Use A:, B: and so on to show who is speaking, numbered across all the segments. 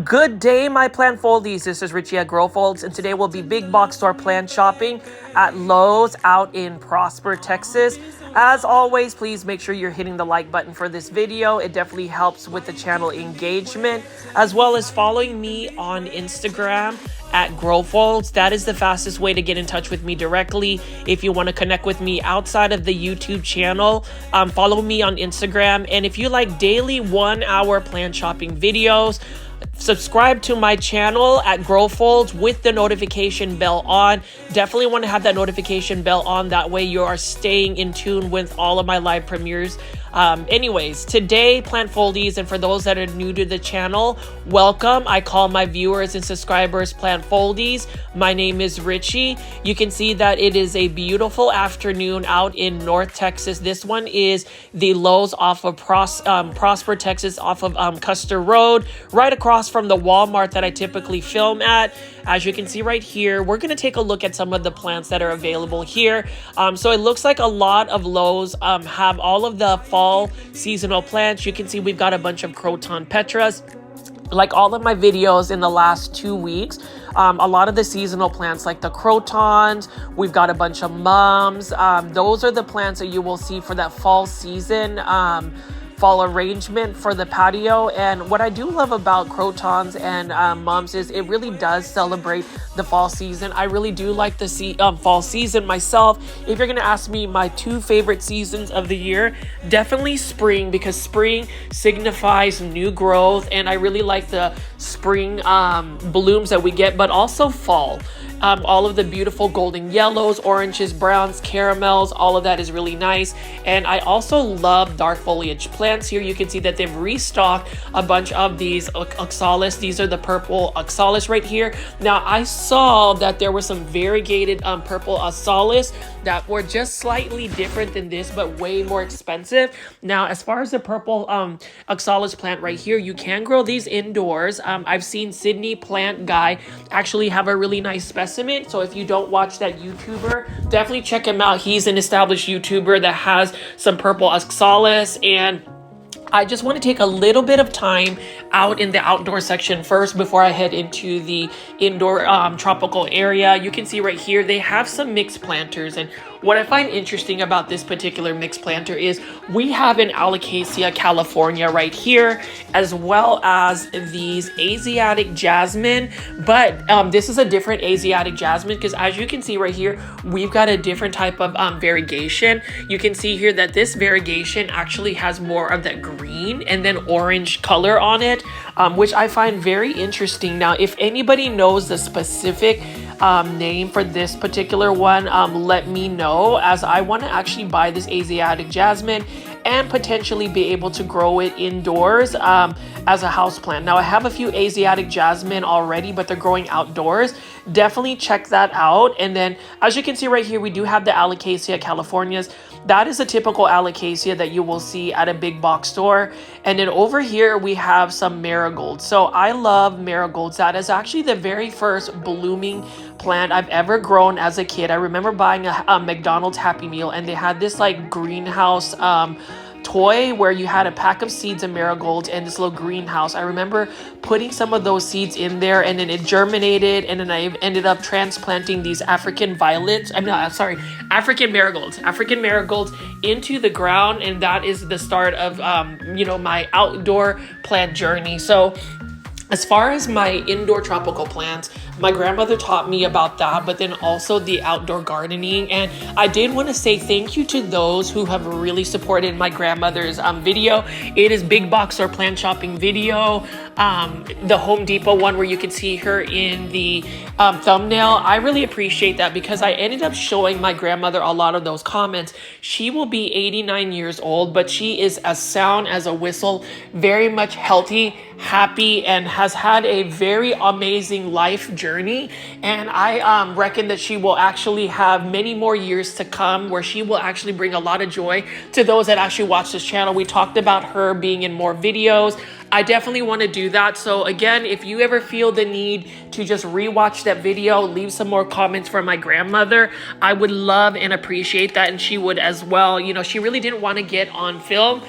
A: Good day, my plant foldies. This is Richie at Grow Folds, and today we'll be big box store plant shopping at Lowe's out in Prosper, Texas. As always, please make sure you're hitting the like button for this video. It definitely helps with the channel engagement, as well as following me on Instagram at Grow Folds. That is the fastest way to get in touch with me directly. If you want to connect with me outside of the YouTube channel, follow me on Instagram. And if you like daily 1 hour plant shopping videos, subscribe to my channel at Grow Folds with the notification bell on. Definitely want to have that notification bell on. That way you are staying in tune with all of my live premieres. Anyways, today, plant foldies, and for those that are new to the channel, welcome. I call my viewers and subscribers plant foldies. My name is Richie. You can see that it is a beautiful afternoon out in North Texas. This one is the Lowe's off of Prosper, Texas, off of Custer Road, right across from the Walmart that I typically film at. As you can see right here, we're going to take a look at some of the plants that are available here. So it looks like a lot of Lowe's have all of the fall seasonal plants. You can see we've got a bunch of Croton Petras. Like all of my videos in the last 2 weeks, a lot of the seasonal plants like the crotons, we've got a bunch of mums. Those are the plants that you will see for that fall season, fall arrangement for the patio. And what I do love about crotons and mums is it really does celebrate the fall season. I really do like the fall season myself. If you're gonna ask me my 2 favorite seasons of the year, definitely spring, because spring signifies new growth, and I really like the spring blooms that we get, but also fall. All of the beautiful golden yellows, oranges, browns, caramels, all of that is really nice. And I also love dark foliage plants. Here you can see that they've restocked a bunch of these oxalis. These are the purple oxalis right here. Now I saw that there were some variegated purple oxalis that were just slightly different than this, but way more expensive. Now, as far as the purple oxalis plant right here, you can grow these indoors. I've seen Sydney Plant Guy actually have a really nice specimen. So if you don't watch that YouTuber, definitely check him out. He's an established YouTuber that has some purple oxalis, and I just want to take a little bit of time out in the outdoor section first before I head into the indoor tropical area. You can see right here, they have some mixed planters. And what I find interesting about this particular mixed planter is we have an Alocasia California right here, as well as these Asiatic jasmine. But this is a different Asiatic jasmine, because as you can see right here, we've got a different type of variegation. You can see here that this variegation actually has more of that green and then orange color on it, which I find very interesting. Now, if anybody knows the specific name for this particular one, let me know, as I want to actually buy this Asiatic jasmine and potentially be able to grow it indoors as a house plant. Now, I have a few Asiatic jasmine already, but they're growing outdoors. Definitely check that out. And then, as you can see right here, we do have the Alocasia Californias. That is a typical Alocasia that you will see at a big box store. And then over here, we have some marigolds. So I love marigolds. That is actually the very first blooming plant I've ever grown as a kid. I remember buying a McDonald's Happy Meal, and they had this like greenhouse toy where you had a pack of seeds of marigolds and this little greenhouse. I remember putting some of those seeds in there, and then it germinated, and then I ended up transplanting these African marigolds into the ground, and that is the start of my outdoor plant journey. So as far as my indoor tropical plants, my grandmother taught me about that, but then also the outdoor gardening. And I did want to say thank you to those who have really supported my grandmother's video. It is big box or plant shopping video. The Home Depot one where you can see her in the thumbnail. I really appreciate that, because I ended up showing my grandmother a lot of those comments. She will be 89 years old, but she is as sound as a whistle, very much healthy, happy, and has had a very amazing life journey. And I reckon that she will actually have many more years to come where she will actually bring a lot of joy to those that actually watch this channel. We talked about her being in more videos. I definitely want to do that. So again, if you ever feel the need to just rewatch that video, leave some more comments for my grandmother, I would love and appreciate that, and she would as well. You know, she really didn't want to get on film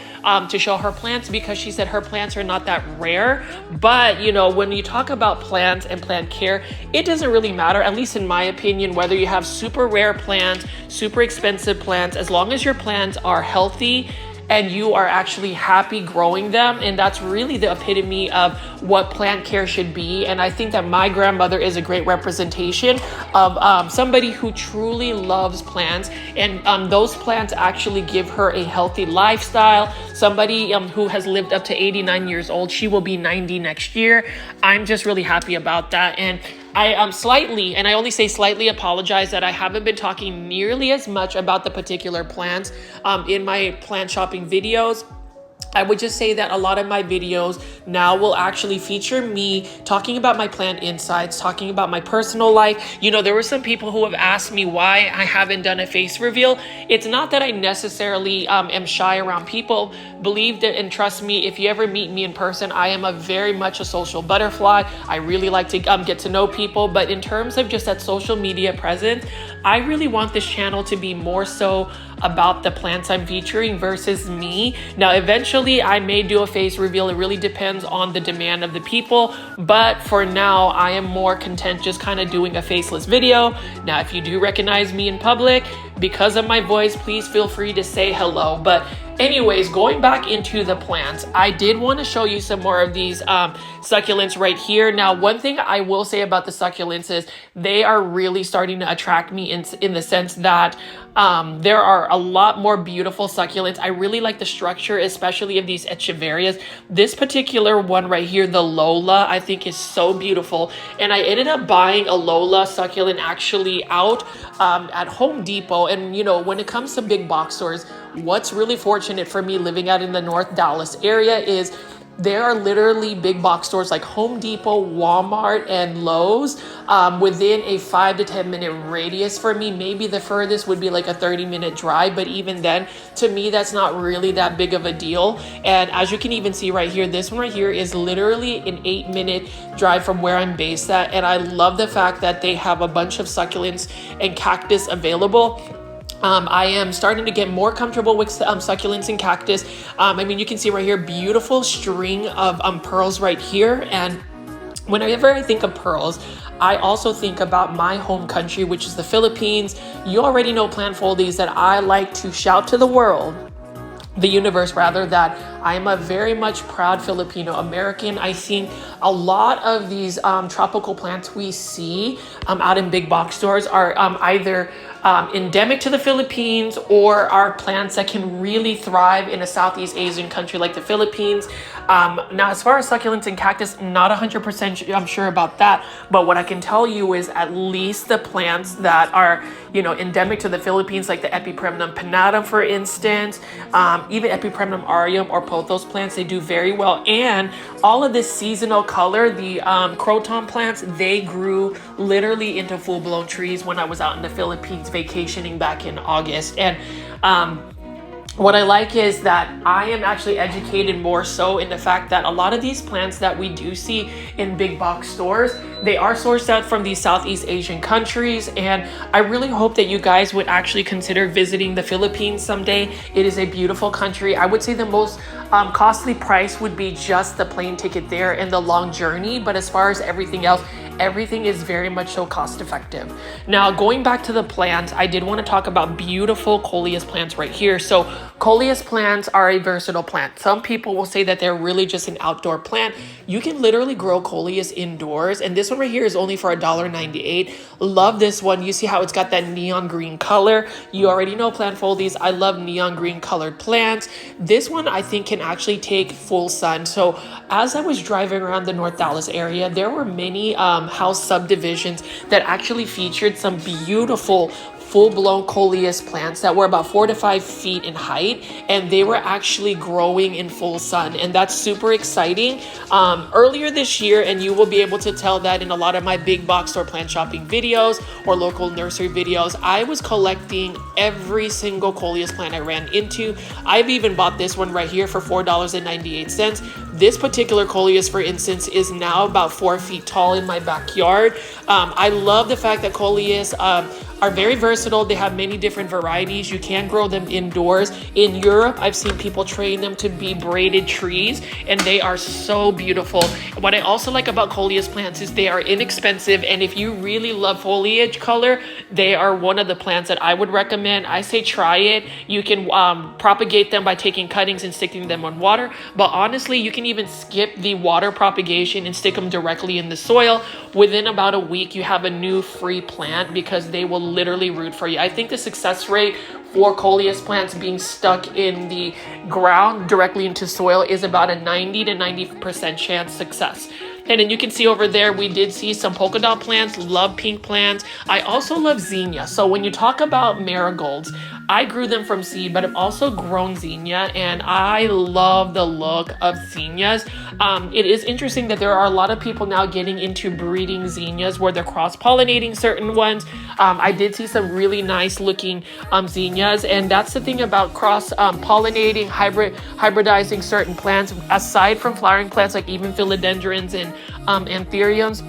A: to show her plants because she said her plants are not that rare. But you know, when you talk about plants and plant care, it doesn't really matter, at least in my opinion, whether you have super rare plants, super expensive plants, as long as your plants are healthy and you are actually happy growing them. And that's really the epitome of what plant care should be. And I think that my grandmother is a great representation of somebody who truly loves plants, and those plants actually give her a healthy lifestyle. Somebody who has lived up to 89 years old. She will be 90 next year. I'm just really happy about that. And I slightly, and I only say slightly, apologize that I haven't been talking nearly as much about the particular plants in my plant shopping videos. I would just say that a lot of my videos now will actually feature me talking about my plant insights, talking about my personal life. You know, there were some people who have asked me why I haven't done a face reveal. It's not that I necessarily am shy around people. Believe that and trust me, if you ever meet me in person, I am very much a social butterfly. I really like to get to know people. But in terms of just that social media presence, I really want this channel to be more so about the plants I'm featuring versus me. Now, eventually I may do a face reveal. It really depends on the demand of the people. But for now, I am more content just kind of doing a faceless video. Now, if you do recognize me in public, because of my voice, please feel free to say hello. But anyways, going back into the plants, I did want to show you some more of these succulents right here. Now, one thing I will say about the succulents is they are really starting to attract me in the sense that there are a lot more beautiful succulents. I really like the structure, especially of these echeverias. This particular one right here, the Lola, I think is so beautiful. And I ended up buying a Lola succulent actually out at Home Depot. And you know, when it comes to big box stores, what's really fortunate for me living out in the North Dallas area is there are literally big box stores like Home Depot, Walmart, and Lowe's within a 5 to 10 minute radius for me. Maybe the furthest would be like a 30-minute drive, but even then, to me, that's not really that big of a deal. And as you can even see right here, this one right here is literally an 8-minute drive from where I'm based at. And I love the fact that they have a bunch of succulents and cactus available. I am starting to get more comfortable with succulents and cactus. I mean, you can see right here, beautiful string of pearls right here. And whenever I think of pearls, I also think about my home country, which is the Philippines. You already know, plant foldies, that I like to shout to the world, the universe rather, that I am a very much proud Filipino American. I think a lot of these tropical plants we see out in big box stores are either endemic to the Philippines or are plants that can really thrive in a Southeast Asian country like the Philippines. Now, as far as succulents and cactus, not 100% I'm sure about that. But what I can tell you is at least the plants that are, you know, endemic to the Philippines, like the Epipremnum pinnatum, for instance, even Epipremnum aureum or pothos plants, they do very well. And all of this seasonal color, the croton plants, they grew literally into full-blown trees when I was out in the Philippines vacationing back in August. And what I like is that I am actually educated more so in the fact that a lot of these plants that we do see in big box stores, they are sourced out from these Southeast Asian countries. And I really hope that you guys would actually consider visiting the Philippines someday. It is a beautiful country. I would say the most costly price would be just the plane ticket there and the long journey. But as far as everything else, everything is very much so cost effective. Now, going back to the plants, I did want to talk about beautiful coleus plants right here. So coleus plants are a versatile plant. Some people will say that they're really just an outdoor plant. You can literally grow coleus indoors. And this one right here is only for $1.98. Love this one. You see how it's got that neon green color. You already know, plant foldies, I love neon green colored plants. This one I think can actually take full sun. So as I was driving around the North Dallas area, there were many house subdivisions that actually featured some beautiful full-blown coleus plants that were about 4 to 5 feet in height, and they were actually growing in full sun, and that's super exciting. Earlier this year, and you will be able to tell that in a lot of my big box store plant shopping videos or local nursery videos, I was collecting every single coleus plant I ran into. I've even bought this one right here for $4.98. This particular coleus, for instance, is now about 4 feet tall in my backyard. I love the fact that coleus are very versatile. They have many different varieties. You can grow them indoors. In Europe, I've seen people train them to be braided trees, and they are so beautiful. What I also like about coleus plants is they are inexpensive, and if you really love foliage color, they are one of the plants that I would recommend. I say try it. You can propagate them by taking cuttings and sticking them on water, but honestly, you can even skip the water propagation and stick them directly in the soil. Within about a week, you have a new free plant because they will literally root for you. I think the success rate for coleus plants being stuck in the ground directly into soil is about a 90 to 90% chance success. And then you can see over there, we did see some polka dot plants, love pink plants. I also love zinnia. So when you talk about marigolds, I grew them from seed, but I've also grown zinnia, and I love the look of zinnias. It is interesting that there are a lot of people now getting into breeding zinnias where they're cross-pollinating certain ones. I did see some really nice looking zinnias, and that's the thing about cross-pollinating, hybridizing certain plants. Aside from flowering plants like even philodendrons and anthuriums,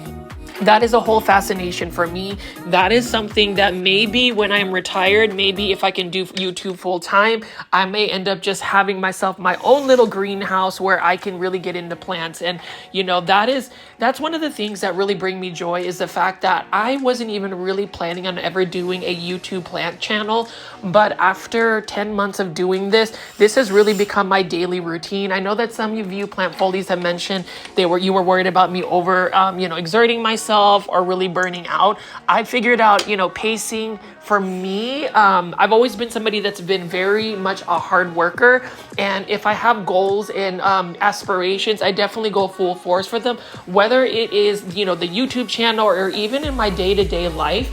A: that is a whole fascination for me. That is something that maybe when I'm retired, maybe if I can do YouTube full time, I may end up just having myself my own little greenhouse where I can really get into plants. And you know, that's one of the things that really bring me joy, is the fact that I wasn't even really planning on ever doing a YouTube plant channel, but after 10 months of doing this has really become my daily routine. I know that some of you plant folies have mentioned you were worried about me over exerting myself or really burning out. I figured out, pacing for me. I've always been somebody that's been very much a hard worker. And if I have goals and aspirations, I definitely go full force for them, whether it is, the YouTube channel or even in my day-to-day life.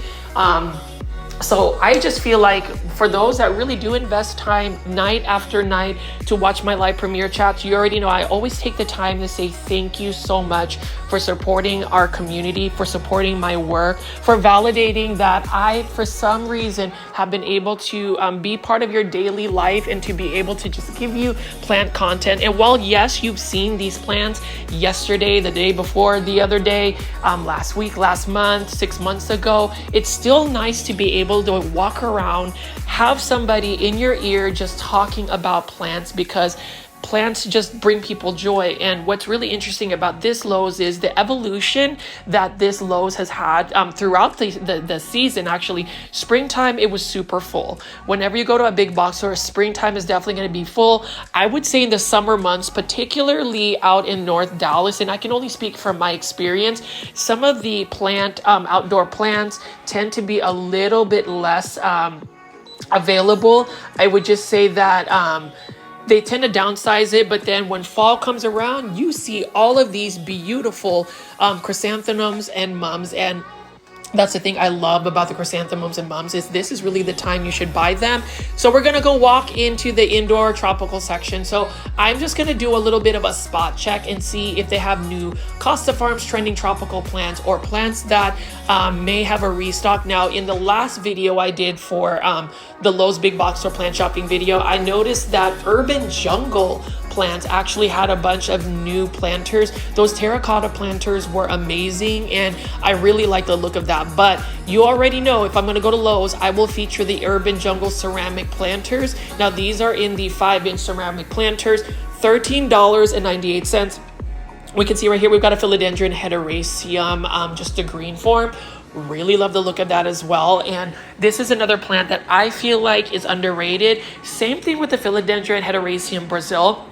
A: So I just feel like for those that really do invest time night after night to watch my live premiere chats, you already know I always take the time to say thank you so much for supporting our community, for supporting my work, for validating that I, for some reason, have been able to be part of your daily life and to be able to just give you plant content. And while yes, you've seen these plants yesterday, the day before, the other day, last week, last month, 6 months ago, it's still nice to be able to walk around, have somebody in your ear just talking about plants, because plants just bring people joy. And what's really interesting about this Lowe's is the evolution that this Lowe's has had throughout the season. Actually, springtime, it was super full. Whenever you go to a big box store, springtime is definitely going to be full. I would say in the summer months, particularly out in North Dallas, and I can only speak from my experience, some of the outdoor plants tend to be a little bit less available. I would just say that they tend to downsize it, but then when fall comes around, you see all of these beautiful chrysanthemums and mums. And that's the thing I love about the chrysanthemums and mums, is this is really the time you should buy them. So we're going to go walk into the indoor tropical section. So I'm just going to do a little bit of a spot check and see if they have new Costa Farms trending tropical plants or plants that may have a restock. Now, in the last video I did for the Lowe's Big Box Store Plant Shopping video, I noticed that Urban Jungle plants actually had a bunch of new planters. Those terracotta planters were amazing, and I really like the look of that. But you already know, if I'm going to go to Lowe's, I will feature the Urban Jungle ceramic planters. Now, these are in the 5-inch ceramic planters, $13.98. We can see right here, we've got a philodendron hederaceum, just a green form. Really love the look of that as well. And this is another plant that I feel like is underrated. Same thing with the philodendron hederaceum Brazil.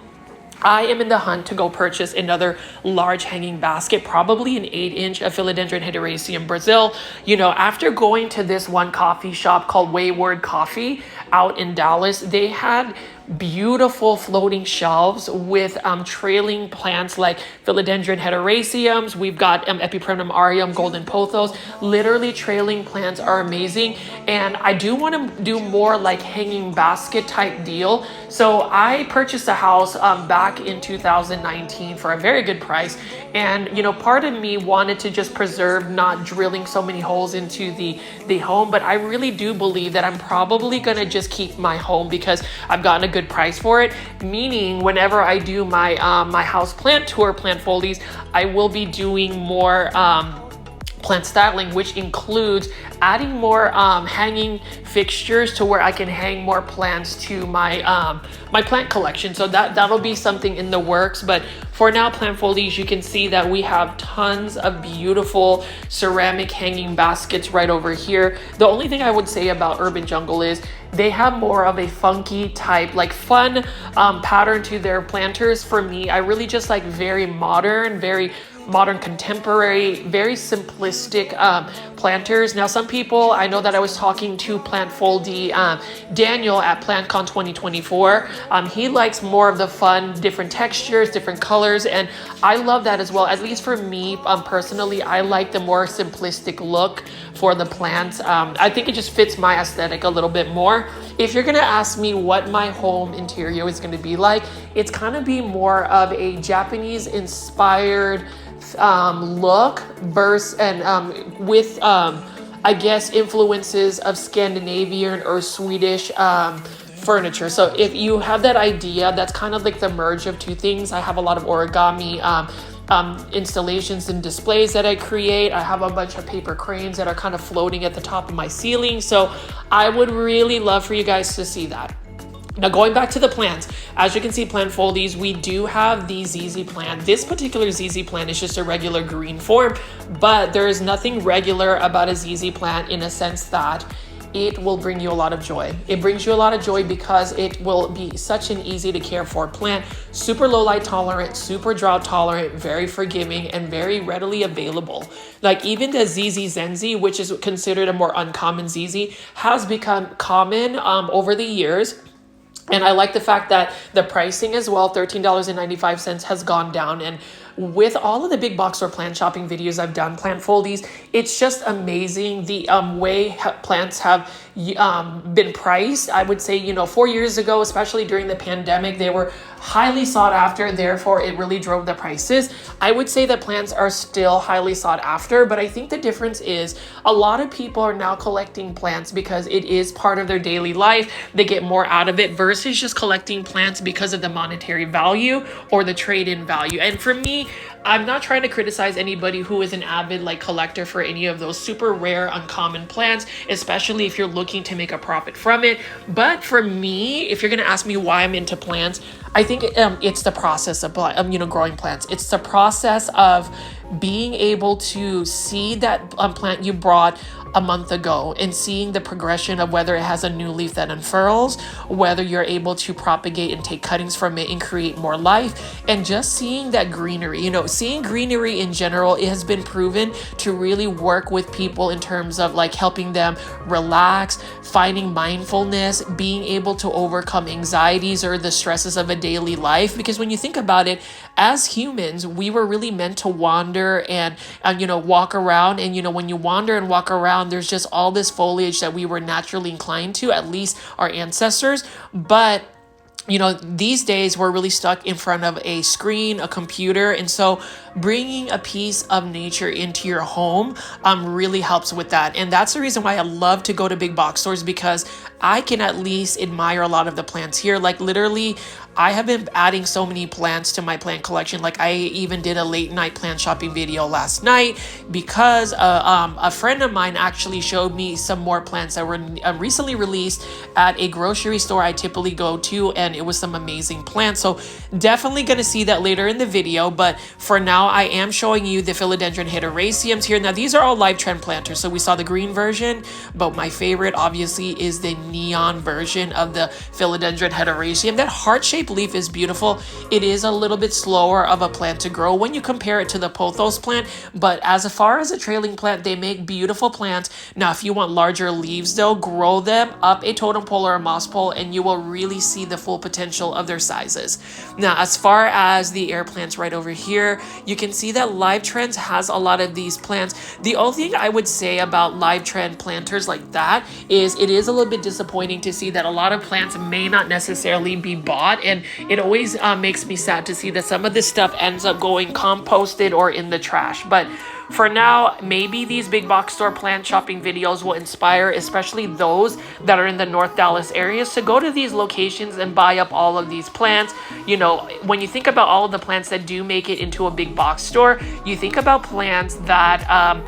A: I am in the hunt to go purchase another large hanging basket, probably an 8-inch of philodendron hederaceum Brazil. After going to this one coffee shop called Wayward Coffee out in Dallas, they had beautiful floating shelves with trailing plants like philodendron heteroraceums. We've got epipremnum aureum, golden pothos. Literally trailing plants are amazing, and I do want to do more like hanging basket type deal. So I purchased a house back in 2019 for a very good price, and part of me wanted to just preserve not drilling so many holes into the home, but I really do believe that I'm probably going to just keep my home because I've gotten a good price for it. Meaning whenever I do my my house plant tour, plant foldies, I will be doing more plant styling, which includes adding more hanging fixtures to where I can hang more plants to my my plant collection. So that'll be something in the works. But for now, plant foldies, you can see that we have tons of beautiful ceramic hanging baskets right over here. The only thing I would say about Urban Jungle is they have more of a funky type, like fun pattern to their planters. For me, I really just like very modern contemporary, very simplistic planters. Now, some people, I know that I was talking to Plant Foldy Daniel at PlantCon 2024. He likes more of the fun, different textures, different colors, and I love that as well. At least for me, personally, I like the more simplistic look for the plants. I think it just fits my aesthetic a little bit more. If you're gonna ask me what my home interior is gonna be like, it's gonna be more of a Japanese inspired look versus and with I guess influences of Scandinavian or Swedish furniture. So if you have that idea, that's kind of like the merge of two things. I have a lot of origami installations and displays that I create. I have a bunch of paper cranes that are kind of floating at the top of my ceiling. So I would really love for you guys to see that. Now, going back to the plants, as you can see, plant foldies, we do have the ZZ plant. This particular ZZ plant is just a regular green form, but there is nothing regular about a ZZ plant in a sense that it will bring you a lot of joy. It brings you a lot of joy because it will be such an easy to care for plant, super low light tolerant, super drought tolerant, very forgiving, and very readily available. Like even the ZZ Zenzi, which is considered a more uncommon ZZ, has become common over the years. And I like the fact that the pricing as well, $13.95, has gone down. And with all of the big box store plant shopping videos I've done, plant foldies, it's just amazing the way plants have been priced. I would say, 4 years ago, especially during the pandemic, they were highly sought after. Therefore, it really drove the prices. I would say that plants are still highly sought after, but I think the difference is a lot of people are now collecting plants because it is part of their daily life. They get more out of it versus just collecting plants because of the monetary value or the trade-in value. And for me, I'm not trying to criticize anybody who is an avid collector for any of those super rare, uncommon plants, especially if you're looking to make a profit from it. But for me, if you're going to ask me why I'm into plants, I think it's the process of growing plants. It's the process of being able to see that plant you brought a month ago and seeing the progression of whether it has a new leaf that unfurls, whether you're able to propagate and take cuttings from it and create more life, and just seeing that greenery. Seeing greenery in general, it has been proven to really work with people in terms of helping them relax, finding mindfulness, being able to overcome anxieties or the stresses of a daily life. Because when you think about it, as humans, we were really meant to wander and walk around. And when you wander and walk around, there's just all this foliage that we were naturally inclined to, at least our ancestors. But these days we're really stuck in front of a screen, a computer. And so bringing a piece of nature into your home really helps with that. And that's the reason why I love to go to big box stores, because I can at least admire a lot of the plants here. Literally, I have been adding so many plants to my plant collection. I even did a late night plant shopping video last night because a friend of mine actually showed me some more plants that were recently released at a grocery store I typically go to, and it was some amazing plants. So definitely going to see that later in the video. But for now, I am showing you the philodendron heteroraceums here. Now, these are all live trend planters. So we saw the green version, but my favorite obviously is the neon version of the philodendron heterogeum. That heart-shaped leaf is beautiful. It is a little bit slower of a plant to grow when you compare it to the pothos plant, but as far as a trailing plant, they make beautiful plants. Now, if you want larger leaves though, grow them up a totem pole or a moss pole and you will really see the full potential of their sizes. Now, as far as the air plants right over here, you can see that Live Trends has a lot of these plants. The only thing I would say about Live Trend planters like that is it is a little bit disappointing to see that a lot of plants may not necessarily be bought, and it always makes me sad to see that some of this stuff ends up going composted or in the trash. But for now, maybe these big box store plant shopping videos will inspire especially those that are in the North Dallas areas to go to these locations and buy up all of these plants. You know, when you think about all of the plants that do make it into a big box store, you think about plants that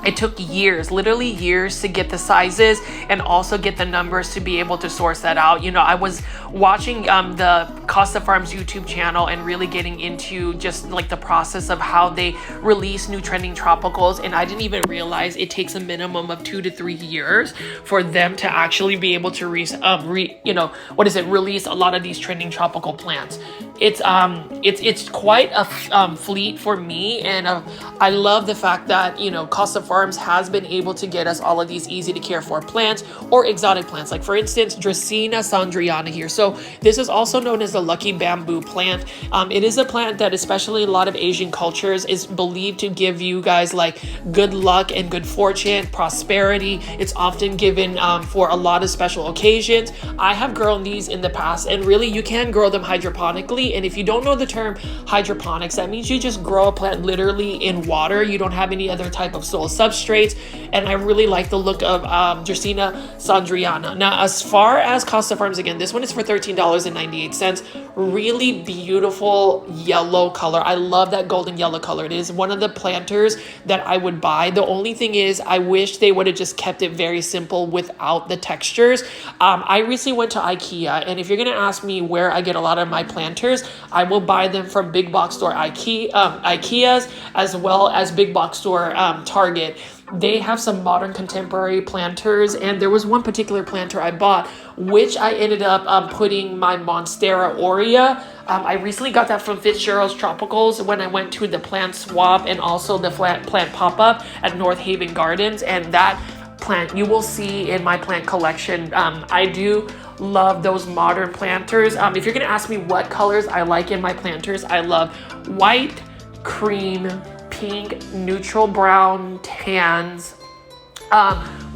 A: it took years, literally years, to get the sizes and also get the numbers to be able to source that out. You know, I was watching the Costa Farms YouTube channel and really getting into just like the process of how they release new trending tropicals, and I didn't even realize it takes a minimum of 2 to 3 years for them to actually be able to release a lot of these trending tropical plants. It's quite a fleet for me, and I love the fact that, you know, Costa Farms has been able to get us all of these easy to care for plants or exotic plants, like for instance Dracaena sandriana here. So this is also known as the lucky bamboo plant. It is a plant that especially a lot of Asian cultures is believed to give you guys like good luck and good fortune, prosperity. It's often given for a lot of special occasions. I have grown these in the past, and really you can grow them hydroponically. And if you don't know the term hydroponics, that means you just grow a plant literally in water. You don't have any other type of soil substrates. And I really like the look of Dracaena sandriana. Now, as far as Costa Farms, again, this one is for $13.98. Really beautiful yellow color. I love that golden yellow color. It is one of the planters that I would buy. The only thing is I wish they would have just kept it very simple without the textures. I recently went to IKEA, and if you're going to ask me where I get a lot of my planters, I will buy them from big box store IKEA's as well as big box store Target. They have some modern contemporary planters, and there was one particular planter I bought, which I ended up putting my Monstera aurea. I recently got that from Fitzgerald's Tropicals when I went to the plant swap and also the plant pop-up at North Haven Gardens, and that plant you will see in my plant collection. I do love those modern planters. If you're going to ask me what colors I like in my planters, I love white, cream, pink, neutral brown, tans,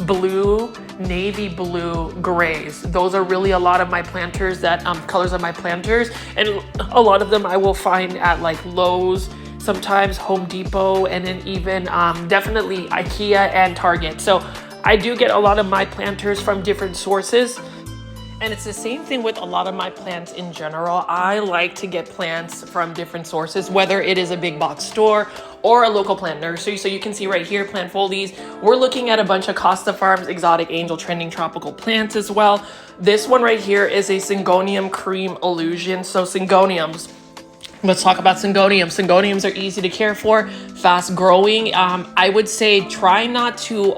A: blue, navy blue, grays. Those are really a lot of my planters, that colors of my planters, and a lot of them I will find at like Lowe's, sometimes Home Depot, and then even definitely IKEA and Target. So I do get a lot of my planters from different sources. And it's the same thing with a lot of my plants in general. I like to get plants from different sources, whether it is a big box store or a local plant nursery. So you can see right here, Plant Foldies. We're looking at a bunch of Costa Farms exotic angel trending tropical plants as well. This one right here is a Syngonium cream illusion. So Syngoniums, let's talk about Syngoniums. Syngoniums are easy to care for, fast growing. I would say try not to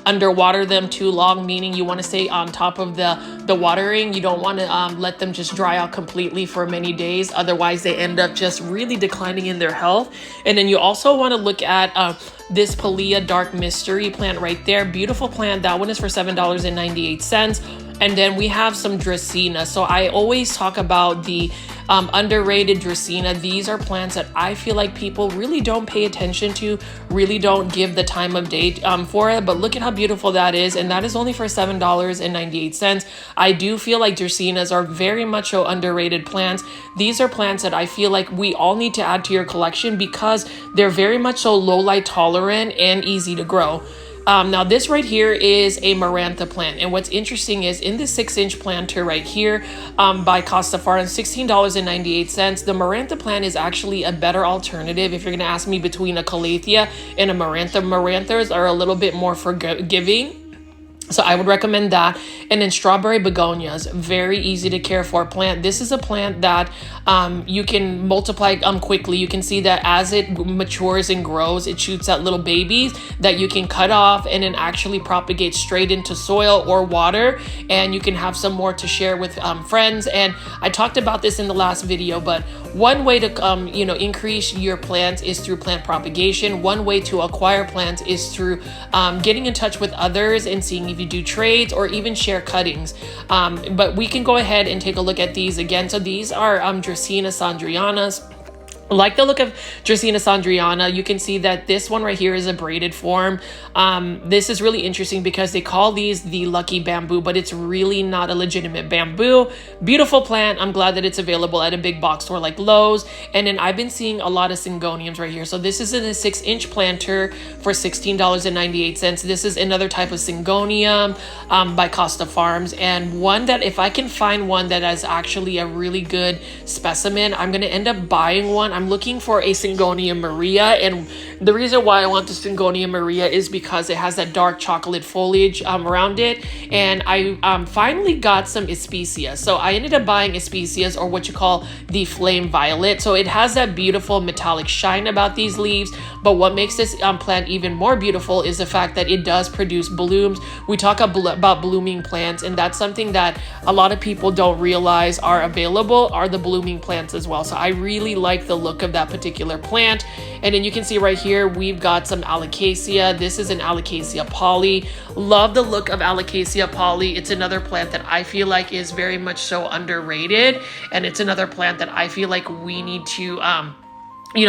A: underwater them too long, meaning you want to stay on top of the watering. You don't want to let them just dry out completely for many days. Otherwise, they end up just really declining in their health. And then you also want to look at this Palea Dark Mystery plant right there. Beautiful plant. That one is for $7.98. And then we have some Dracaena. So I always talk about the underrated Dracaena. These are plants that I feel like people really don't pay attention to, really don't give the time of day for it. But look at how beautiful that is. And that is only for $7.98. I do feel like Dracaenas are very much so underrated plants. These are plants that I feel like we all need to add to your collection because they're very much so low light tolerant and easy to grow. Now this right here is a Marantha plant, and what's interesting is in this 6-inch planter right here by Costa Farms, $16.98. The Marantha plant is actually a better alternative if you're going to ask me between a Calathea and a Marantha. Maranthas are a little bit more forgiving. So I would recommend that. And then strawberry begonias, very easy to care for plant. This is a plant that you can multiply quickly. You can see that as it matures and grows, it shoots out little babies that you can cut off and then actually propagate straight into soil or water. And you can have some more to share with friends. And I talked about this in the last video, but one way to increase your plants is through plant propagation. One way to acquire plants is through getting in touch with others and seeing if you do trades or even share cuttings. But we can go ahead and take a look at these again. So these are Dracaena sandrianas. Like the look of Dracaena sandriana, you can see that this one right here is a braided form. This is really interesting because they call these the lucky bamboo, but it's really not a legitimate bamboo. Beautiful plant. I'm glad that it's available at a big box store like Lowe's. And then I've been seeing a lot of syngoniums right here. So this is in a 6-inch planter for $16.98. This is another type of syngonium by Costa Farms, and one that if I can find one that is actually a really good specimen, I'm going to end up buying one. I'm looking for a Syngonium Maria, and the reason why I want the Syngonium Maria is because it has that dark chocolate foliage around it, and I finally got some Especias. So I ended up buying Especias, or what you call the flame violet. So it has that beautiful metallic shine about these leaves, but what makes this plant even more beautiful is the fact that it does produce blooms. We talk about blooming plants, and that's something that a lot of people don't realize are available, are the blooming plants as well. So I really like the look of that particular plant. And then you can see right here we've got some Alocasia. This is an Alocasia poly. Love the look of Alocasia poly. It's another plant that I feel like is very much so underrated, and it's another plant that I feel like we need to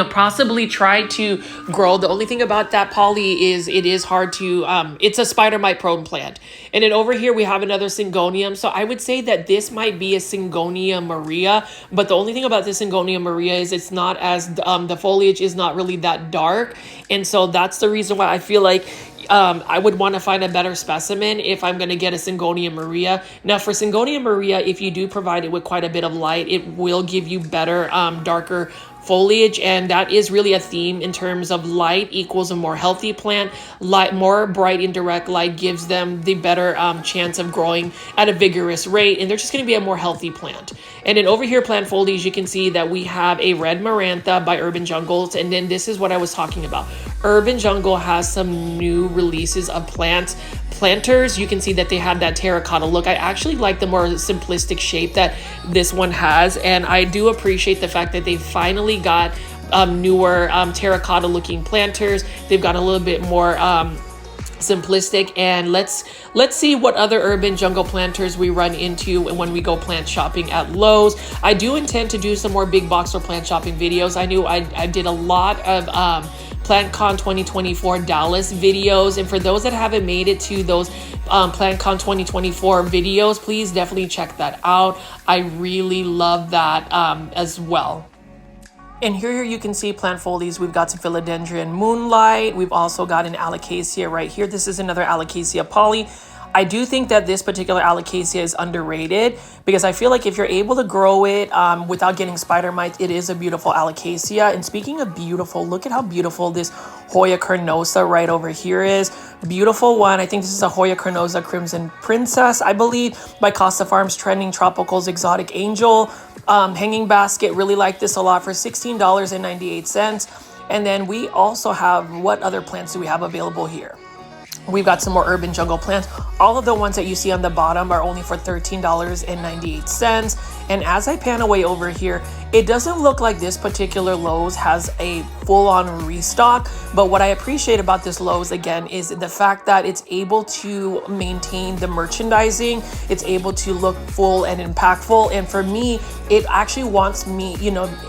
A: possibly try to grow. The only thing about that poly is it is hard to, it's a spider mite prone plant. And then over here we have another Syngonium. So I would say that this might be a Syngonia Maria, but the only thing about this Syngonia Maria is it's not as, the foliage is not really that dark. And so that's the reason why I feel like I would want to find a better specimen if I'm going to get a Syngonia Maria. Now for Syngonia Maria, if you do provide it with quite a bit of light, it will give you better, darker foliage, and that is really a theme in terms of light equals a more healthy plant. Light, more bright indirect light gives them the better chance of growing at a vigorous rate, and they're just going to be a more healthy plant. And then over here, plant foliage, you can see that we have a red Marantha by Urban Jungles, and then this is what I was talking about. Urban Jungle has some new releases of planters. You can see that they have that terracotta look. I actually like the more simplistic shape that this one has, and I do appreciate the fact that they finally got newer terracotta looking planters. They've got a little bit more simplistic, and let's see what other Urban Jungle planters we run into when we go plant shopping at Lowe's. I do intend to do some more big box or plant shopping videos. I knew I did a lot of PlantCon 2024 Dallas videos, and for those that haven't made it to those PlantCon 2024 videos, please definitely check that out. I really love that as well. And here you can see plant foliage. We've got some philodendron moonlight. We've also got an Alocasia right here. This is another Alocasia poly. I do think that this particular Alocasia is underrated because I feel like if you're able to grow it without getting spider mites, it is a beautiful Alocasia. And speaking of beautiful, look at how beautiful this Hoya carnosa right over here is. Beautiful one. I think this is a Hoya carnosa Crimson Princess, I believe, by Costa Farms. Trending Tropicals Exotic Angel hanging basket. Really like this a lot for $16.98. And then we also have, what other plants do we have available here? We've got some more Urban Jungle plants. All of the ones that you see on the bottom are only for $13.98. And as I pan away over here, it doesn't look like this particular Lowe's has a full-on restock, but what I appreciate about this Lowe's again is the fact that it's able to maintain the merchandising. It's able to look full and impactful, and for me, it actually wants me,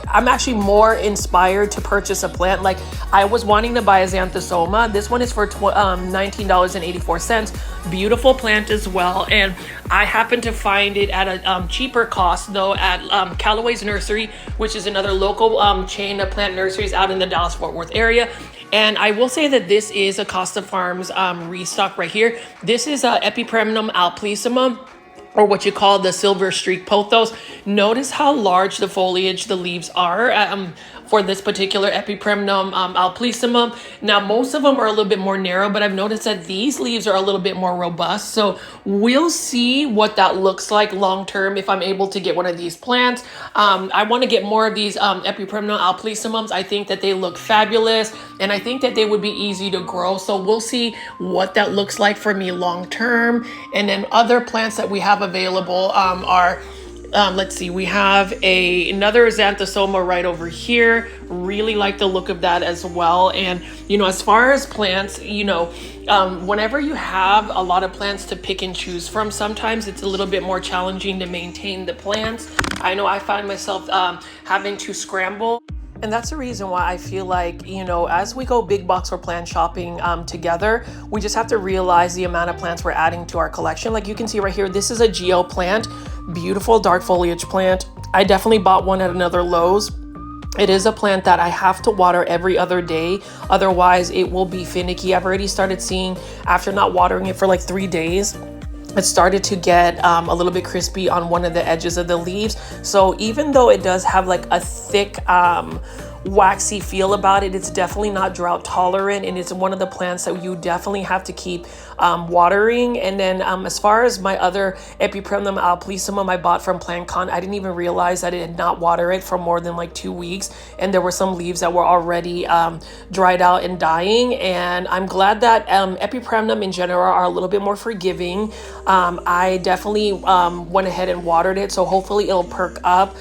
A: I'm actually more inspired to purchase a plant. Like I was wanting to buy a Xanthosoma. This one is for $19.84. Beautiful plant as well, and I happen to find it at a cheaper cost though at Callaway's Nursery, which is another local chain of plant nurseries out in the Dallas-Fort Worth area. And I will say that this is a Costa Farms restock right here. This is Epipremnum alplicimum, or what you call the silver streak pothos. Notice how large the foliage, the leaves are. for this particular Epipremnum alplicimum. Now, most of them are a little bit more narrow, but I've noticed that these leaves are a little bit more robust. So we'll see what that looks like long term if I'm able to get one of these plants. I want to get more of these Epipremnum alplicimums. I think that they look fabulous, and I think that they would be easy to grow. So we'll see what that looks like for me long term. And then other plants that we have available are let's see, we have another Xanthosoma right over here. Really like the look of that as well. And, you know, as far as plants, you know, whenever you have a lot of plants to pick and choose from, sometimes it's a little bit more challenging to maintain the plants. I know I find myself having to scramble. And that's the reason why I feel like, you know, as we go big box or plant shopping together, we just have to realize the amount of plants we're adding to our collection. Like you can see right here, this is a geo plant, beautiful dark foliage plant. I definitely bought one at another Lowe's. It is a plant that I have to water every other day. Otherwise, it will be finicky. I've already started seeing, after not watering it for like 3 days, it started to get a little bit crispy on one of the edges of the leaves. So even though it does have like a thick, waxy feel about it, it's definitely not drought tolerant, and it's one of the plants that you definitely have to keep watering. And then as far as my other Epipremnum alplicimum I bought from PlantCon, I didn't even realize that it had not watered it for more than like 2 weeks, and there were some leaves that were already dried out and dying. And I'm glad that Epipremnum in general are a little bit more forgiving. I definitely went ahead and watered it, so hopefully it'll perk up.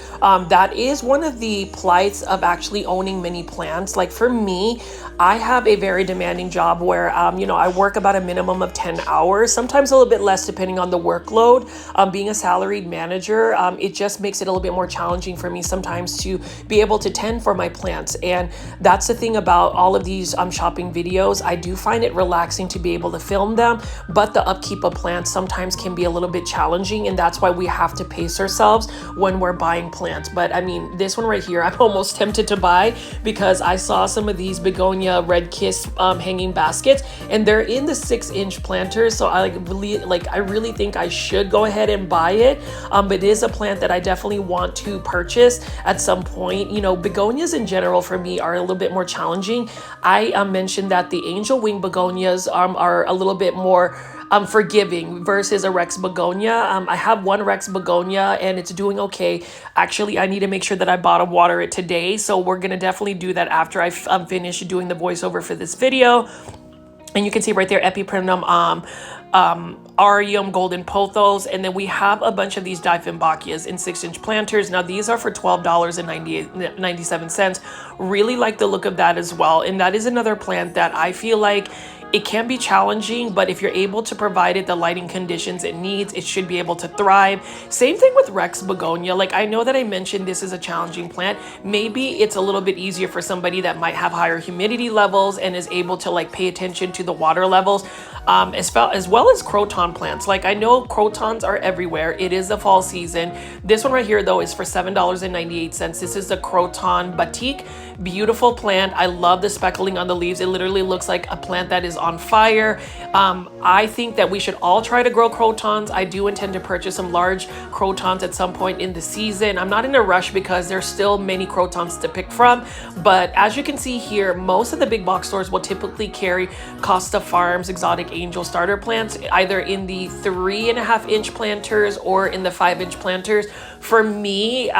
A: That is one of the plights of actually owning many plants. Like for me, I have a very demanding job where, you know, I work about a minimum of 10 hours, sometimes a little bit less depending on the workload. Being a salaried manager, it just makes it a little bit more challenging for me sometimes to be able to tend for my plants. And that's the thing about all of these shopping videos. I do find it relaxing to be able to film them, but the upkeep of plants sometimes can be a little bit challenging, and that's why we have to pace ourselves when we're buying plants. But I mean, this one right here, I'm almost tempted to buy because I saw some of these begonia red kiss hanging baskets, and they're in the 6-inch planters. So I really think I should go ahead and buy it. But it is a plant that I definitely want to purchase at some point. You know, begonias in general for me are a little bit more challenging. I mentioned that the angel wing begonias are a little bit more forgiving versus a Rex begonia. I have one Rex begonia and it's doing okay. Actually, I need to make sure that I bottom water it today. So we're going to definitely do that after I finish doing the voiceover for this video. And you can see right there, Epipremnum Arium Golden Pothos. And then we have a bunch of these Dieffenbachias in 6-inch planters. Now these are for $12.97. Really like the look of that as well. And that is another plant that I feel like it can be challenging, but if you're able to provide it the lighting conditions it needs, it should be able to thrive. Same thing with Rex begonia. Like, I know that I mentioned this is a challenging plant. Maybe it's a little bit easier for somebody that might have higher humidity levels and is able to like pay attention to the water levels. As well as croton plants. Like, I know crotons are everywhere. It is the fall season. This one right here though is for $7.98. This is the Croton Batik. Beautiful plant. I love the speckling on the leaves. It literally looks like a plant that is on fire. I think that we should all try to grow crotons. I do intend to purchase some large crotons at some point in the season. I'm not in a rush because there's still many crotons to pick from, but as you can see here, most of the big box stores will typically carry Costa Farms Exotic Angel starter plants, either in the 3.5-inch planters or in the 5-inch planters. For me,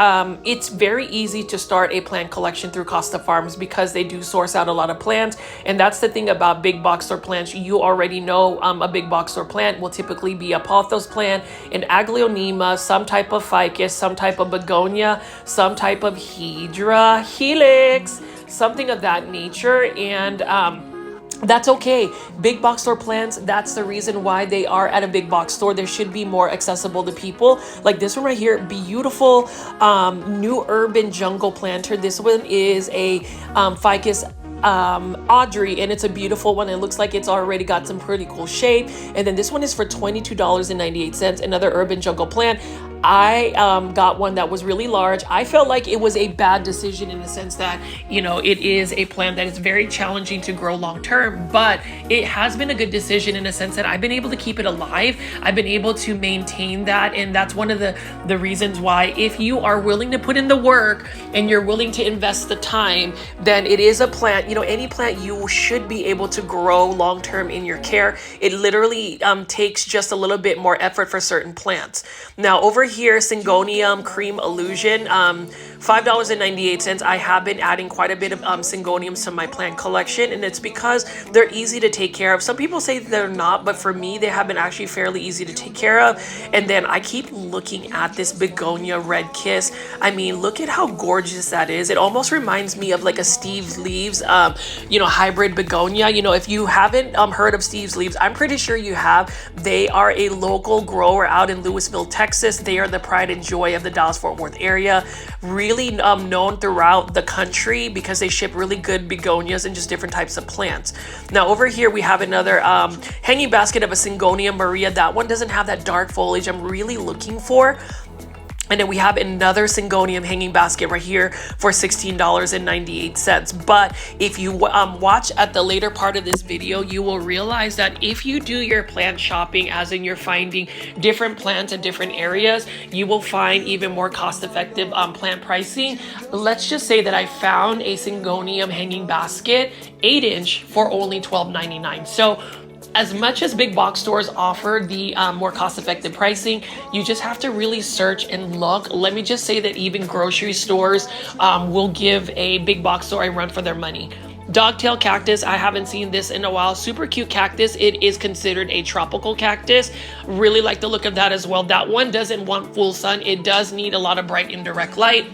A: it's very easy to start a plant collection through Costa Farms because they do source out a lot of plants. And that's the thing about big box store plants. You already know a big box store plant will typically be a pothos plant, an aglaonema, some type of ficus, some type of begonia, some type of hydra, helix, something of that nature. And that's okay. Big box store plants, that's the reason why they are at a big box store. They should be more accessible to people. Like this one right here, beautiful new urban jungle planter. This one is a ficus Audrey, and it's a beautiful one. It looks like it's already got some pretty cool shape. And then this one is for $22.98, another urban jungle plant. I got one that was really large. I felt like it was a bad decision in the sense that, you know, it is a plant that is very challenging to grow long term, but it has been a good decision in a sense that I've been able to keep it alive. I've been able to maintain that, and that's one of the reasons why, if you are willing to put in the work and you're willing to invest the time, then it is a plant, you know, any plant you should be able to grow long term in your care. It literally takes just a little bit more effort for certain plants. Now over here, Syngonium Cream Illusion, $5.98. I have been adding quite a bit of Syngoniums to my plant collection, and it's because they're easy to take care of. Some people say they're not, but for me, they have been actually fairly easy to take care of. And then I keep looking at this Begonia Red Kiss. I mean, look at how gorgeous that is. It almost reminds me of like a Steve's Leaves, you know, hybrid begonia. You know, if you haven't heard of Steve's Leaves, I'm pretty sure you have. They are a local grower out in Lewisville, Texas. They are the pride and joy of the Dallas-Fort Worth area. Really known throughout the country because they ship really good begonias and just different types of plants. Now over here we have another hanging basket of a Syngonium Maria. That one doesn't have that dark foliage I'm really looking for. And then we have another Syngonium hanging basket right here for $16.98. But if you watch at the later part of this video, you will realize that if you do your plant shopping, as in you're finding different plants in different areas, you will find even more cost-effective plant pricing. Let's just say that I found a Syngonium hanging basket 8-inch for only $12.99. So as much as big box stores offer the more cost-effective pricing, you just have to really search and look. Let me just say that even grocery stores will give a big box store a run for their money. Dogtail cactus, I haven't seen this in a while. Super cute cactus. It is considered a tropical cactus. Really like the look of that as well. That one doesn't want full sun. It does need a lot of bright indirect light.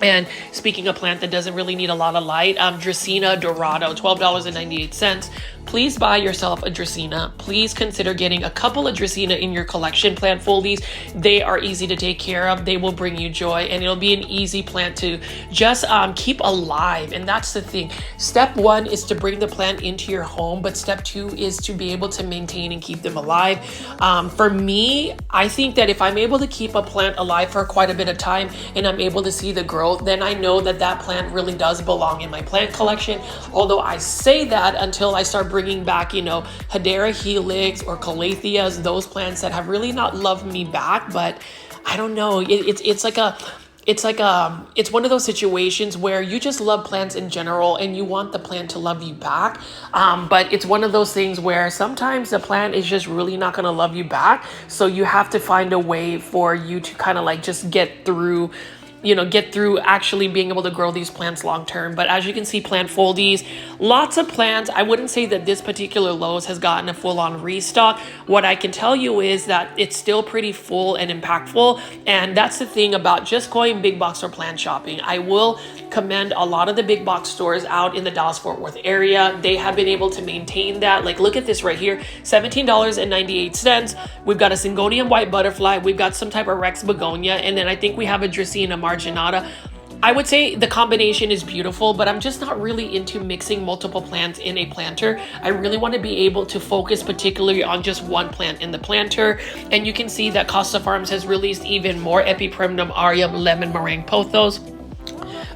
A: And speaking of plant that doesn't really need a lot of light, Dracaena Dorado, $12.98. Please buy yourself a Dracaena. Please consider getting a couple of Dracaena in your collection. Plant foldies, they are easy to take care of. They will bring you joy, and it'll be an easy plant to just keep alive. And that's the thing. Step one is to bring the plant into your home, but step two is to be able to maintain and keep them alive. For me, I think that if I'm able to keep a plant alive for quite a bit of time and I'm able to see the growth, then I know that that plant really does belong in my plant collection. Although I say that until I start bringing back, you know, Hedera Helix or Calatheas, those plants that have really not loved me back. But I don't know, it's one of those situations where you just love plants in general and you want the plant to love you back. But it's one of those things where sometimes the plant is just really not going to love you back. So you have to find a way for you to kind of like just get through actually being able to grow these plants long term. But as you can see, plant foldies, lots of plants. I wouldn't say that this particular Lowe's has gotten a full-on restock. What I can tell you is that it's still pretty full and impactful. And that's the thing about just going big box or plant shopping. I will commend a lot of the big box stores out in the Dallas-Fort Worth area. They have been able to maintain that. Like, look at this right here, $17.98. We've got a Syngonium white butterfly. We've got some type of Rex begonia. And then I think we have a Dracaena marginata. I would say the combination is beautiful, but I'm just not really into mixing multiple plants in a planter. I really want to be able to focus particularly on just one plant in the planter. And you can see that Costa Farms has released even more Epipremnum aureum lemon meringue pothos.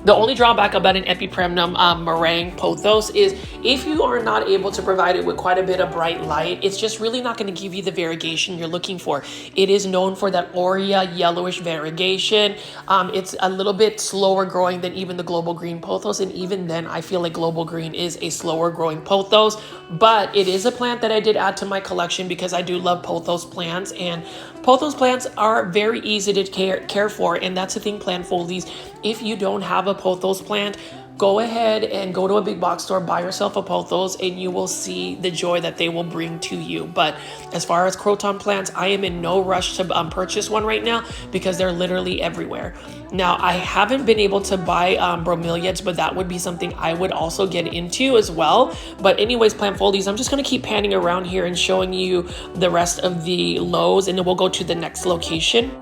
A: The only drawback about an Epipremnum meringue pothos is if you are not able to provide it with quite a bit of bright light, it's just really not going to give you the variegation you're looking for. It is known for that aurea yellowish variegation. It's a little bit slower growing than even the global green pothos, and even then I feel like global green is a slower growing pothos. But it is a plant that I did add to my collection because I do love pothos plants, and pothos plants are very easy to care for. And that's the thing, plant foldies. If you don't have a pothos plant, go ahead and go to a big box store, buy yourself a pothos, and you will see the joy that they will bring to you. But as far as croton plants, I am in no rush to purchase one right now because they're literally everywhere. Now, I haven't been able to buy bromeliads, but that would be something I would also get into as well. But anyways, plant foldies, I'm just going to keep panning around here and showing you the rest of the Lowe's, and then we'll go to the next location.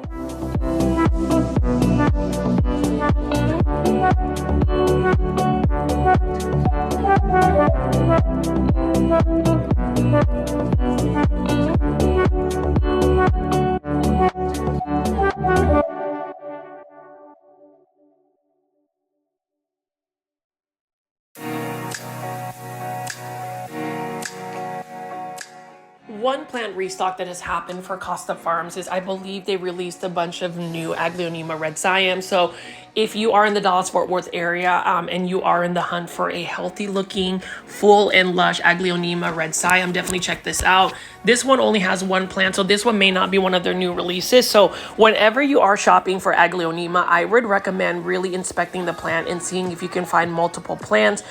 A: One plant restock that has happened for Costa Farms is I believe they released a bunch of new Aglaonema red siam. So if you are in the Dallas-Fort Worth area and you are in the hunt for a healthy looking, full and lush Aglaonema red siam, definitely check this out. This one only has one plant, so this one may not be one of their new releases. So whenever you are shopping for Aglaonema, I would recommend really inspecting the plant and seeing if you can find multiple plants.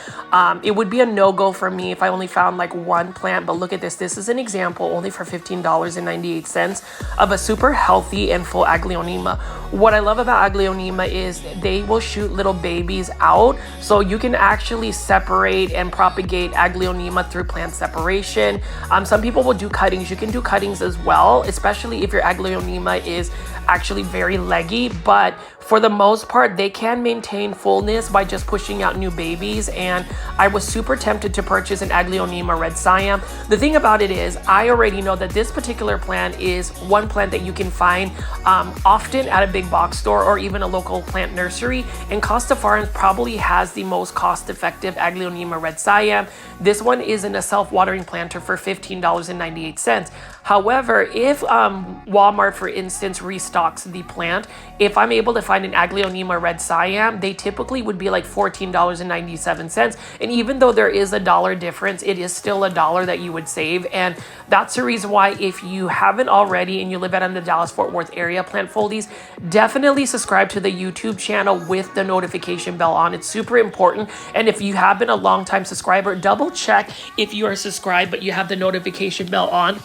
A: It would be a no-go for me if I only found like one plant, but look at this. This is an example only for $15.98 of a super healthy and full Aglaonema. What I love about Aglaonema is they will shoot little babies out, so you can actually separate and propagate Aglaonema through plant separation. Some people will do cuttings. You can do cuttings as well, especially if your Aglaonema is actually very leggy, but for the most part, they can maintain fullness by just pushing out new babies. And I was super tempted to purchase an Aglaonema red siam. The thing about it is, I already know that this particular plant is one plant that you can find often at a big box store or even a local plant nursery. And Costa Farms probably has the most cost-effective Aglaonema red siam. This one is in a self-watering planter for $15.98. However, if Walmart, for instance, restocks the plant, if I'm able to find an Aglaonema red siam, they typically would be like $14.97. And even though there is a dollar difference, it is still a dollar that you would save. And that's the reason why, if you haven't already and you live out in the Dallas-Fort Worth area, Plant Foldies, definitely subscribe to the YouTube channel with the notification bell on. It's super important. And if you have been a long-time subscriber, double check if you are subscribed but you have the notification bell on.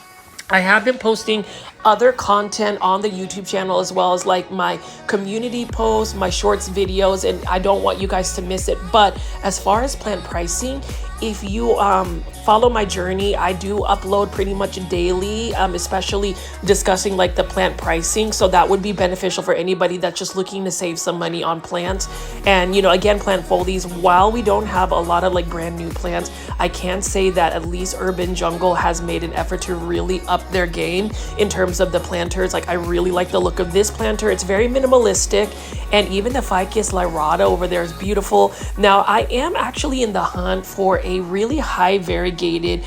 A: I have been posting other content on the YouTube channel, as well as like my community posts, my shorts videos, and I don't want you guys to miss it. But as far as plant pricing, if you follow my journey, I do upload pretty much daily, especially discussing like the plant pricing. So that would be beneficial for anybody that's just looking to save some money on plants. And, you know, again, Plant Foldies, while we don't have a lot of like brand new plants, I can say that at least Urban Jungle has made an effort to really up their game in terms of the planters. Like, I really like the look of this planter. It's very minimalistic, and even the Ficus lyrata over there is beautiful. Now, I am actually in the hunt for a really high variegated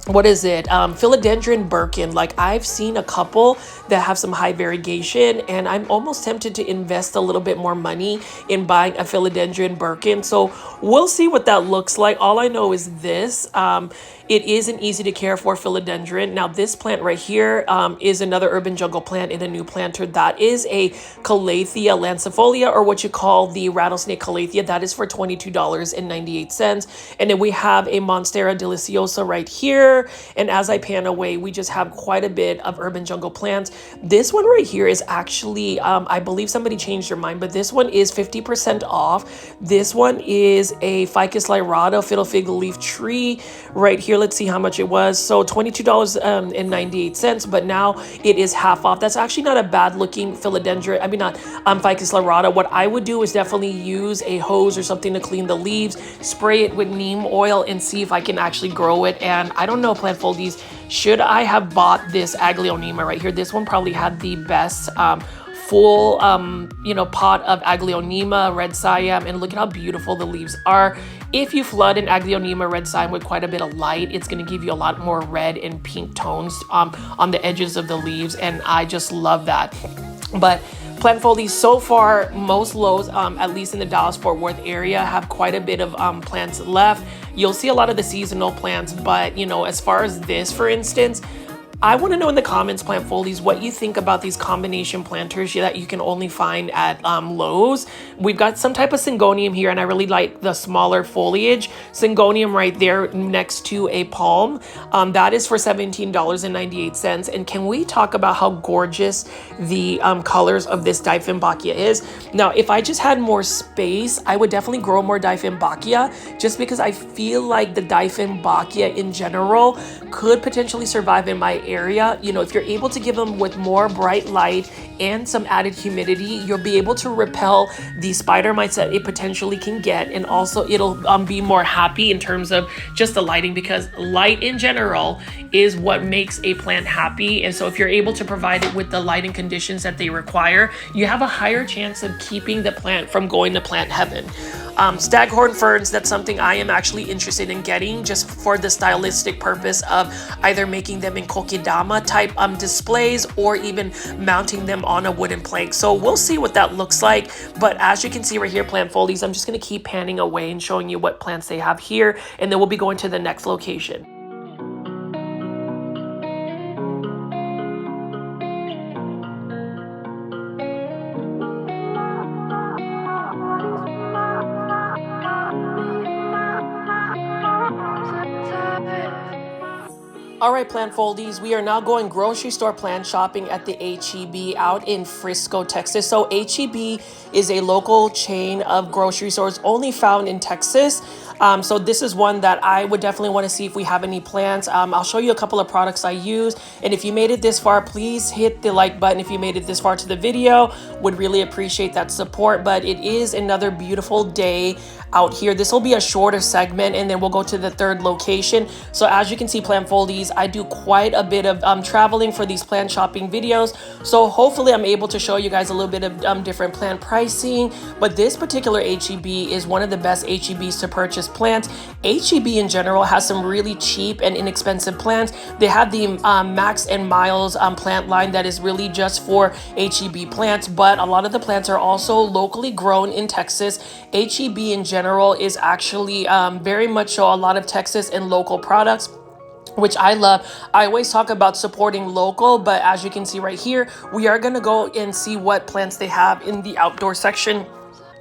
A: philodendron Birkin. Like, I've seen a couple that have some high variegation, and I'm almost tempted to invest a little bit more money in buying a philodendron Birkin. So we'll see what that looks like. All I know is this. It is an easy to care for philodendron. Now, this plant right here is another Urban Jungle plant in a new planter. That is a Calathea lancifolia, or what you call the rattlesnake Calathea. That is for $22.98. And then we have a Monstera deliciosa right here. And as I pan away, we just have quite a bit of Urban Jungle plants. This one right here is actually, I believe somebody changed their mind, but this one is 50% off. This one is a Ficus lyrata fiddle fig leaf tree right here. Let's see how much it was. So $22.98, but now it is half off. That's actually not a bad looking philodendron. I mean, not Ficus lyrata. What I would do is definitely use a hose or something to clean the leaves, spray it with neem oil, and see if I can actually grow it. And I don't know, Plant Foldies, should I have bought this Aglaonema right here? This one probably had the best full pot of Aglaonema red siam, and look at how beautiful the leaves are. If you flood an Aglaonema red siam with quite a bit of light, it's going to give you a lot more red and pink tones on the edges of the leaves, and I just love that. But Plant Foldies, so far, most Lowe's, at least in the Dallas-Fort Worth area, have quite a bit of plants left. You'll see a lot of the seasonal plants, but, you know, as far as this, for instance, I want to know in the comments, Plant Foldies, what you think about these combination planters that you can only find at Lowe's. We've got some type of Syngonium here, and I really like the smaller foliage. Syngonium right there next to a palm. That is for $17.98. And can we talk about how gorgeous the colors of this Dieffenbachia is? Now, if I just had more space, I would definitely grow more Dieffenbachia, just because I feel like the Dieffenbachia in general could potentially survive in my area. You know, if you're able to give them with more bright light and some added humidity, you'll be able to repel the spider mites that it potentially can get, and also it'll be more happy in terms of just the lighting, because light in general is what makes a plant happy. And so if you're able to provide it with the lighting conditions that they require, you have a higher chance of keeping the plant from going to plant heaven. Staghorn ferns, that's something I am actually interested in getting just for the stylistic purpose of either making them in kokedama type displays or even mounting them on a wooden plank. So we'll see what that looks like. But as you can see right here, plant foldies, I'm just going to keep panning away and showing you what plants they have here, and then we'll be going to the next location. All right, plant foldies, we are now going grocery store plant shopping at the H-E-B out in Frisco, Texas. So H-E-B is a local chain of grocery stores only found in Texas. So this is one that I would definitely want to see if we have any plants. I'll show you a couple of products I use. And if you made it this far, please hit the like button. If you made it this far to the video, would really appreciate that support. But it is another beautiful day out here. This will be a shorter segment, and then we'll go to the third location. So as you can see, plant foldies, I do quite a bit of traveling for these plant shopping videos. So hopefully I'm able to show you guys a little bit of different plant pricing. But this particular H-E-B is one of the best H-E-Bs to purchase plants. H-E-B in general has some really cheap and inexpensive plants. They have the Max and Miles plant line that is really just for H-E-B plants, but a lot of the plants are also locally grown in Texas. H-E-B in general is actually very much so a lot of Texas and local products, which I love. I always talk about supporting local, but as you can see right here, we are going to go and see what plants they have in the outdoor section.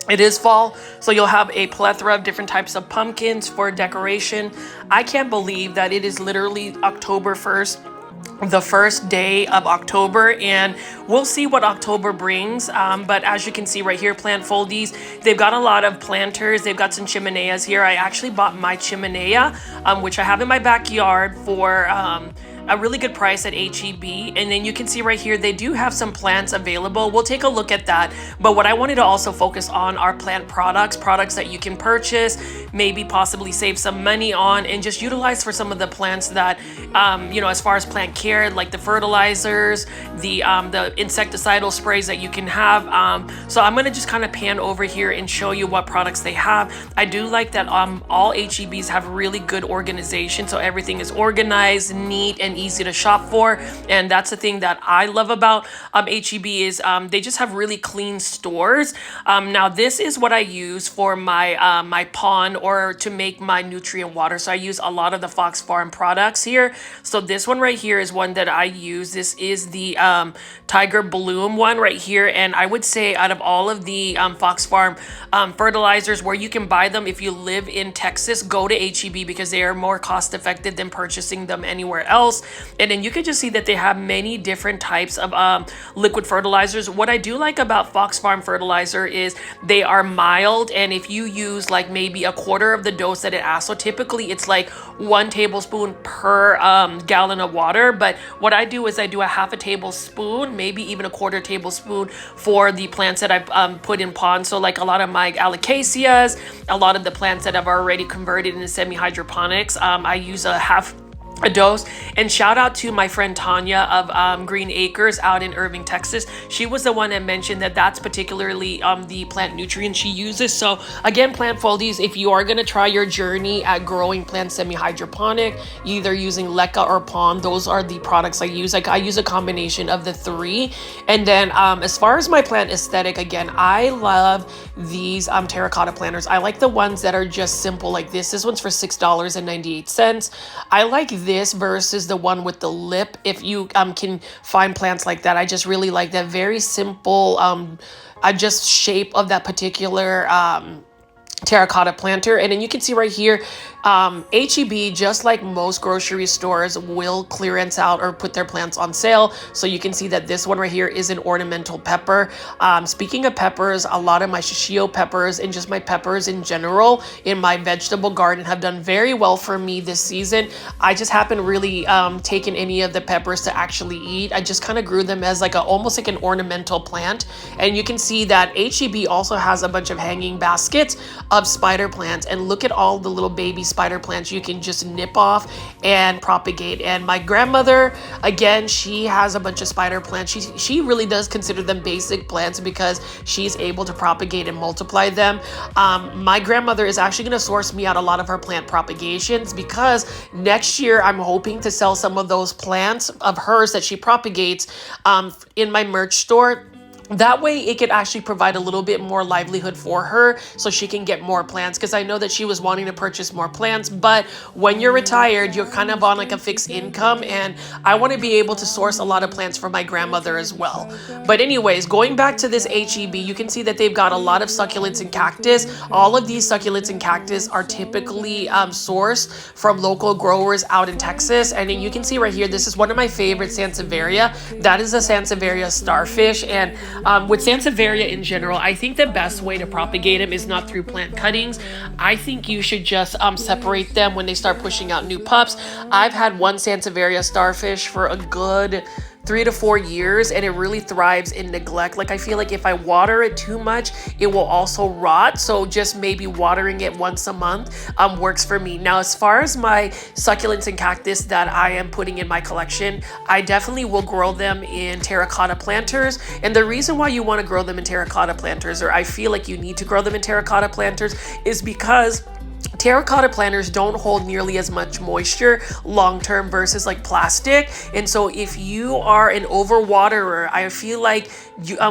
A: It is fall, so you'll have a plethora of different types of pumpkins for decoration. I can't believe that it is literally October 1st. The first day of October, and we'll see what October brings. But as you can see right here, plant foldies, they've got a lot of planters. They've got some chimeneas here. I actually bought my chimenea, which I have in my backyard for a really good price at H-E-B. And then you can see right here, they do have some plants available. We'll take a look at that. But what I wanted to also focus on are plant products that you can purchase, maybe possibly save some money on, and just utilize for some of the plants that, you know, as far as plant care, like the fertilizers, the insecticidal sprays that you can have. So I'm gonna just kind of pan over here and show you what products they have. I do like that all H-E-Bs have really good organization. So everything is organized, neat, and easy to shop for. And that's the thing that I love about H-E-B is they just have really clean stores. Now this is what I use for my my pond or to make my nutrient water. So I use a lot of the Fox Farm products here. So this one right here is one that I use. This is the Tiger Bloom one right here. And I would say out of all of the Fox Farm fertilizers where you can buy them, if you live in Texas, go to H-E-B because they are more cost effective than purchasing them anywhere else. And then you can just see that they have many different types of liquid fertilizers. What I do like about Fox Farm fertilizer is they are mild, and if you use like maybe a quarter of the dose that it asks, so typically it's like 1 tablespoon per gallon of water, but what I do is I do a half a tablespoon, maybe even a quarter tablespoon for the plants that I put in ponds. So like a lot of my alocasias, a lot of the plants that I've already converted into semi-hydroponics, I use a dose. And shout out to my friend Tanya of Green Acres out in Irving, Texas. She was the one that mentioned that that's particularly the plant nutrient she uses. So again, plant foldies, if you are going to try your journey at growing plants semi-hydroponic, either using leca or pond, those are the products I use. Like I use a combination of the three. And then as far as my plant aesthetic, again, I love these terracotta planters. I like the ones that are just simple like this. This one's for $6.98. I like this versus the one with the lip. If you can find plants like that, I just really like that very simple just shape of that particular terracotta planter. And then you can see right here, H-E-B, just like most grocery stores, will clearance out or put their plants on sale. So you can see that this one right here is an ornamental pepper. Speaking of peppers, a lot of my shishio peppers and just my peppers in general in my vegetable garden have done very well for me this season. I just haven't really taken any of the peppers to actually eat. I just kind of grew them as like almost like an ornamental plant. And you can see that H-E-B also has a bunch of hanging baskets of spider plants, and look at all the little baby spider plants you can just nip off and propagate. And my grandmother, again, she has a bunch of spider plants. She really does consider them basic plants because she's able to propagate and multiply them. My grandmother is actually going to source me out a lot of her plant propagations, because next year I'm hoping to sell some of those plants of hers that she propagates in my merch store. That way it could actually provide a little bit more livelihood for her so she can get more plants, because I know that she was wanting to purchase more plants. But when you're retired, you're kind of on like a fixed income, and I want to be able to source a lot of plants for my grandmother as well. But anyways, going back to this HEB, you can see that they've got a lot of succulents and cactus. All of these succulents and cactus are typically sourced from local growers out in Texas. And then you can see right here, this is one of my favorite Sansevieria. That is a Sansevieria starfish. And with Sansevieria in general, I think the best way to propagate them is not through plant cuttings. I think you should just separate them when they start pushing out new pups. I've had one Sansevieria starfish for a good 3 to 4 years, and it really thrives in neglect. Like, I feel like if I water it too much, it will also rot. So just maybe watering it once a month works for me. Now, as far as my succulents and cactus that I am putting in my collection, I definitely will grow them in terracotta planters. And the reason why you want to grow them in terracotta planters, or I feel like you need to grow them in terracotta planters, is because terracotta planters don't hold nearly as much moisture long term versus like plastic. And so if you are an overwaterer, I feel like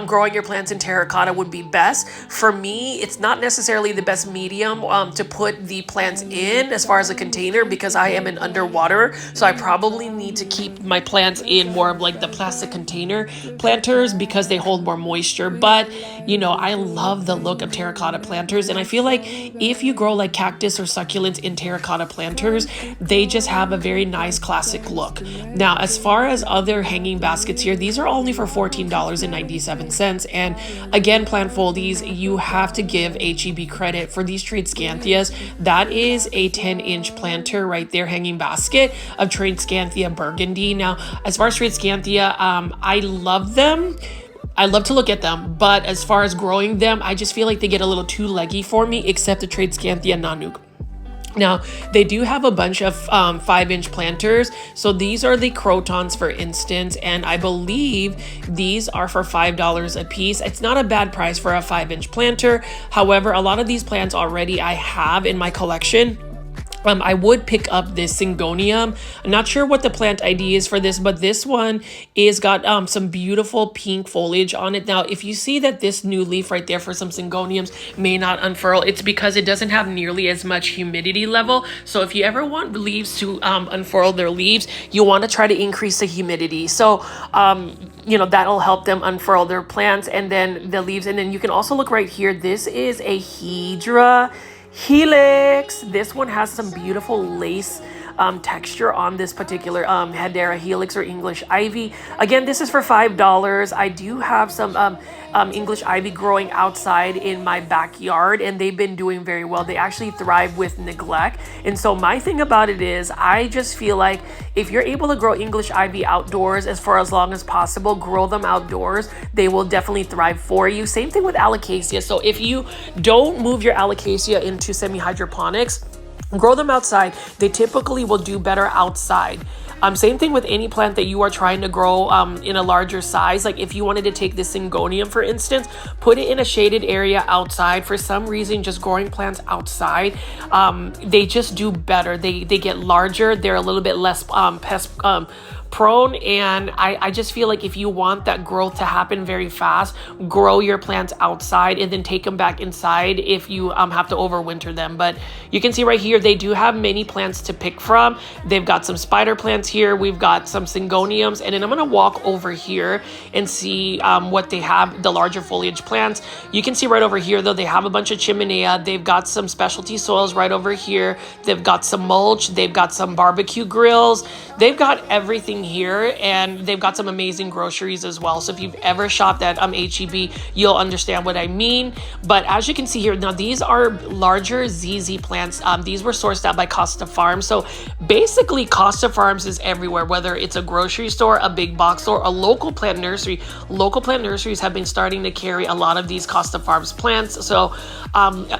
A: growing your plants in terracotta would be best. For me, it's not necessarily the best medium to put the plants in as far as a container, because I am an underwaterer. So I probably need to keep my plants in more of like the plastic container planters because they hold more moisture. But you know, I love the look of terracotta planters, and I feel like if you grow like cactus or succulents in terracotta planters, they just have a very nice classic look. Now, as far as other hanging baskets here, these are only for $14.97. And again, plant foldies, you have to give HEB credit for these Tradescantias. That is a 10-inch planter right there, hanging basket of Tradescantia burgundy. Now, as far as Tradescantia, I love them. I love to look at them, but as far as growing them, I just feel like they get a little too leggy for me, except the Tradescantia Nanook. Now, they do have a bunch of 5-inch planters. So these are the crotons, for instance, and I believe these are for $5 a piece. It's not a bad price for a 5-inch planter. However, a lot of these plants already I have in my collection. I would pick up this Syngonium. I'm not sure what the plant ID is for this, but this one is got some beautiful pink foliage on it. Now, if you see that this new leaf right there for some Syngoniums may not unfurl, it's because it doesn't have nearly as much humidity level. So if you ever want leaves to unfurl their leaves, you want to try to increase the humidity. So, you know, that'll help them unfurl their plants and then the leaves. And then you can also look right here. This is a Hydra Helix. This one has some beautiful lace texture on this particular Hedera Helix or English Ivy. Again, this is for $5. I do have some English Ivy growing outside in my backyard, and they've been doing very well. They actually thrive with neglect. And so my thing about it is, I just feel like if you're able to grow English Ivy outdoors as for as long as possible, grow them outdoors, they will definitely thrive for you. Same thing with Alocasia. So if you don't move your Alocasia into semi-hydroponics, grow them outside. They typically will do better outside. Same thing with any plant that you are trying to grow in a larger size. Like if you wanted to take this Syngonium, for instance, put it in a shaded area outside. For some reason, just growing plants outside, they just do better. They get larger. They're a little bit less pest prone, and I just feel like if you want that growth to happen very fast, grow your plants outside and then take them back inside if you have to overwinter them. But you can see right here, they do have many plants to pick from. They've got some spider plants here. We've got some Syngoniums, and then I'm going to walk over here and see what they have, the larger foliage plants. You can see right over here, though, they have a bunch of Chimenea. They've got some specialty soils right over here. They've got some mulch. They've got some barbecue grills. They've got everything shopping here, and they've got some amazing groceries as well. So if you've ever shopped at HEB, you'll understand what I mean. But as you can see here, now these are larger ZZ plants. These were sourced out by Costa Farms. So basically Costa Farms is everywhere, whether it's a grocery store, a big box store, a local plant nursery. Local plant nurseries have been starting to carry a lot of these Costa Farms plants. So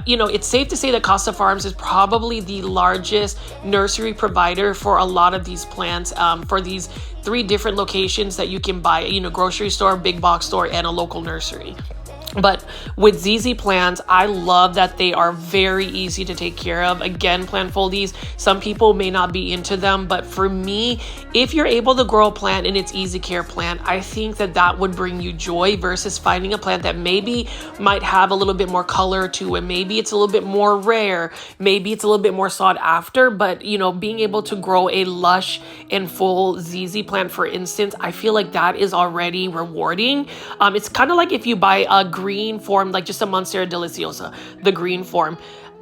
A: you know, it's safe to say that Costa Farms is probably the largest nursery provider for a lot of these plants, for these 3 different locations that you can buy, you know, grocery store, big box store, and a local nursery. But with ZZ plants, I love that they are very easy to take care of. Again, plant foldies, some people may not be into them, but for me, if you're able to grow a plant and it's easy care plant, I think that that would bring you joy versus finding a plant that maybe might have a little bit more color to it. Maybe it's a little bit more rare. Maybe it's a little bit more sought after, but you know, being able to grow a lush and full ZZ plant, for instance, I feel like that is already rewarding. It's kind of like if you buy a green form, like just a Monstera deliciosa, the green form.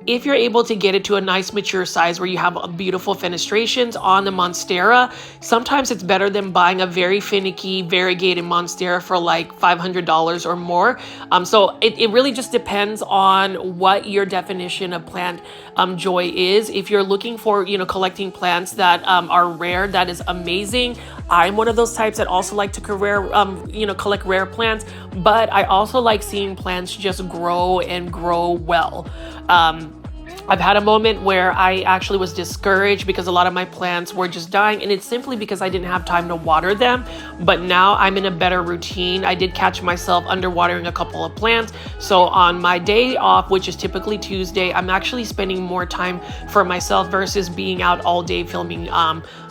A: If you're able to get it to a nice mature size where you have beautiful fenestrations on the Monstera, sometimes it's better than buying a very finicky, variegated Monstera for like $500 or more. So it really just depends on what your definition of plant joy is. If you're looking for, you know, collecting plants that are rare, that is amazing. I'm one of those types that also like to collect rare plants, but I also like seeing plants just grow and grow well. I've had a moment where I actually was discouraged because a lot of my plants were just dying, and it's simply because I didn't have time to water them. But now I'm in a better routine. I did catch myself underwatering a couple of plants. So on my day off, which is typically Tuesday, I'm actually spending more time for myself versus being out all day filming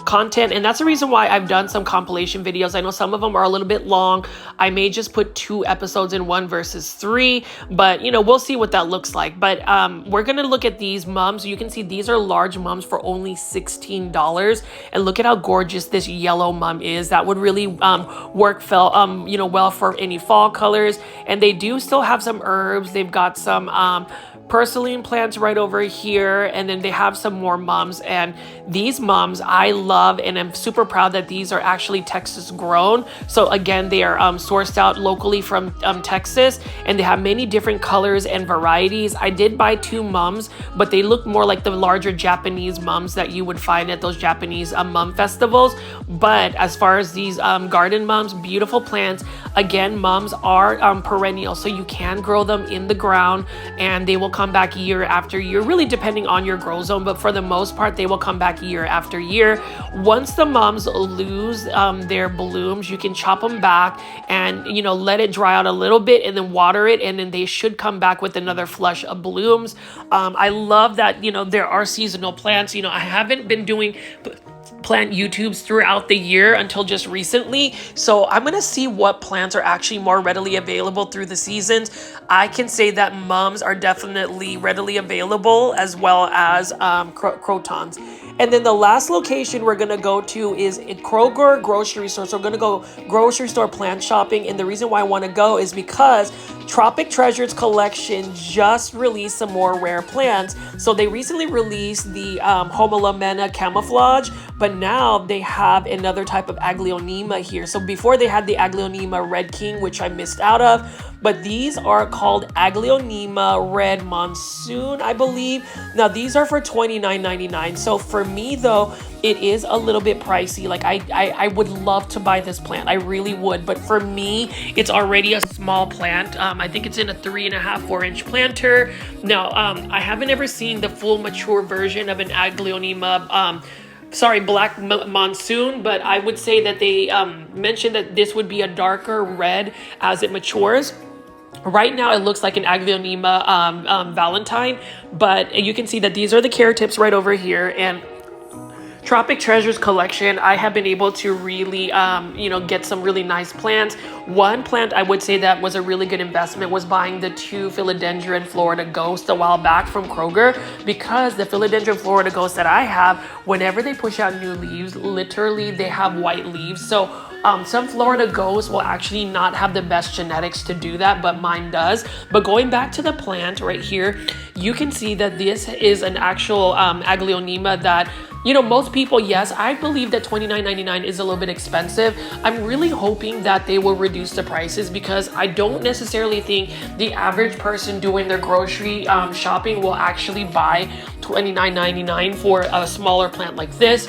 A: content. And that's the reason why I've done some compilation videos. I know some of them are a little bit long. I may just put 2 episodes in one versus 3, but you know, we'll see what that looks like. But we're gonna look at these mums. You can see these are large mums for only $16, and look at how gorgeous this yellow mum is. That would really work well for any fall colors. And they do still have some herbs. They've got some porcelain plants right over here, and then they have some more mums. And these mums I love, and I'm super proud that these are actually Texas grown. So again, they are sourced out locally from Texas, and they have many different colors and varieties. I did buy 2 mums, but they look more like the larger Japanese mums that you would find at those Japanese mum festivals. But as far as these garden mums, beautiful plants. Again, mums are perennial, so you can grow them in the ground, and they will come back year after year, really depending on your grow zone, but for the most part, they will come back year after year. Once the mums lose their blooms, you can chop them back and, you know, let it dry out a little bit and then water it, and then they should come back with another flush of blooms. I love that, you know, there are seasonal plants. You know, I haven't been doing plant YouTubes throughout the year until just recently. So I'm gonna see what plants are actually more readily available through the seasons. I can say that mums are definitely readily available, as well as crotons. And then the last location we're gonna go to is a Kroger grocery store. So we're gonna go grocery store plant shopping. And the reason why I wanna go is because Tropic Treasures collection just released some more rare plants. So they recently released the Homelamena camouflage, but now they have another type of Aglaonema here. So before they had the Aglaonema Red King, which I missed out of, but these are called Aglaonema Red Monsoon, I believe. Now these are for $29.99. So for me though, it is a little bit pricey. Like I would love to buy this plant, I really would, but for me, it's already a small plant. I think it's in a 3.5-4-inch planter. Now, I haven't ever seen the full mature version of an Aglaonema Black Monsoon, but I would say that they mentioned that this would be a darker red as it matures. Right now, it looks like an Aglaonema Valentine, but you can see that these are the care tips right over here. And Tropic Treasures collection, I have been able to really, get some really nice plants. One plant I would say that was a really good investment was buying the 2 Philodendron Florida Ghosts a while back from Kroger, because the Philodendron Florida Ghosts that I have, whenever they push out new leaves, literally they have white leaves. So some Florida Ghosts will actually not have the best genetics to do that, but mine does. But going back to the plant right here, you can see that this is an actual Aglaonema that you know, most people, yes, I believe that $29.99 is a little bit expensive. I'm really hoping that they will reduce the prices, because I don't necessarily think the average person doing their grocery shopping will actually buy $29.99 for a smaller plant like this.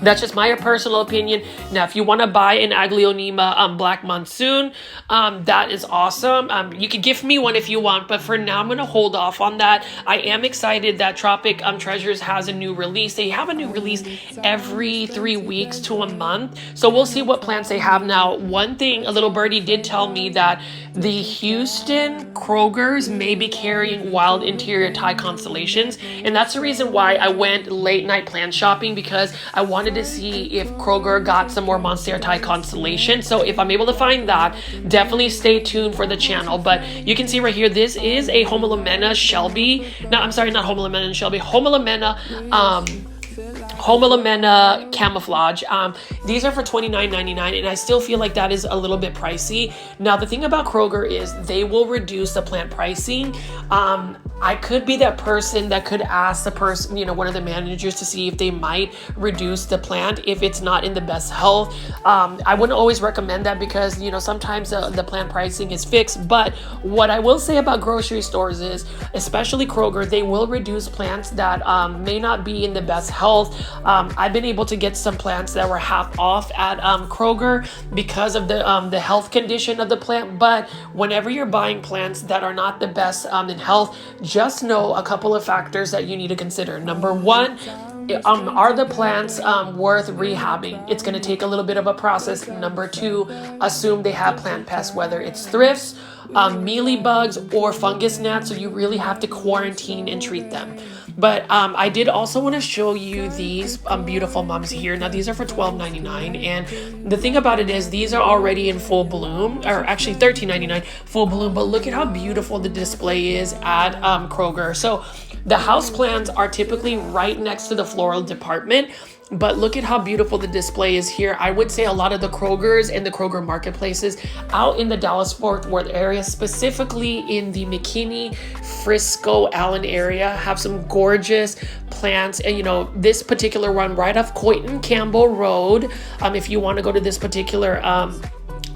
A: That's just my personal opinion. Now, if you want to buy an Aglaonema Black Monsoon, that is awesome. You can gift me one if you want, but for now, I'm going to hold off on that. I am excited that Tropic Treasures has a new release. They have a new release every 3 weeks to a month. So we'll see what plants they have now. One thing, a little birdie did tell me that the Houston Krogers may be carrying wild interior Thai constellations. And that's the reason why I went late night plant shopping, because I wanted to see if Kroger got some more Monstera Thai constellation. So if I'm able to find that, definitely stay tuned for the channel. But you can see right here, this is a Homelamena Shelby. No, I'm sorry, not Homelamena Shelby. Homelamena camouflage. These are for $29.99, and I still feel like that is a little bit pricey. Now, the thing about Kroger is they will reduce the plant pricing. I could be that person that could ask the person, you know, one of the managers, to see if they might reduce the plant if it's not in the best health. I wouldn't always recommend that, because, you know, sometimes the plant pricing is fixed. But what I will say about grocery stores is, especially Kroger, they will reduce plants that may not be in the best health. I've been able to get some plants that were half off at Kroger because of the health condition of the plant. But whenever you're buying plants that are not the best in health, just know a couple of factors that you need to consider. Number one, are the plants worth rehabbing? It's going to take a little bit of a process. Number two, assume they have plant pests, whether it's thrifts, mealy bugs, or fungus gnats, so you really have to quarantine and treat them. But I did also want to show you these beautiful mums here. Now, these are for $12.99, and the thing about it is these are already in full bloom, or actually $13.99 full bloom. But look at how beautiful the display is at Kroger. So the houseplants are typically right next to the floral department. But look at how beautiful the display is here. I would say a lot of the Krogers and the Kroger marketplaces out in the Dallas-Fort Worth area, specifically in the McKinney, Frisco, Allen area, have some gorgeous plants. And, you know, this particular one right off Coyton Campbell Road, if you want to go to this particular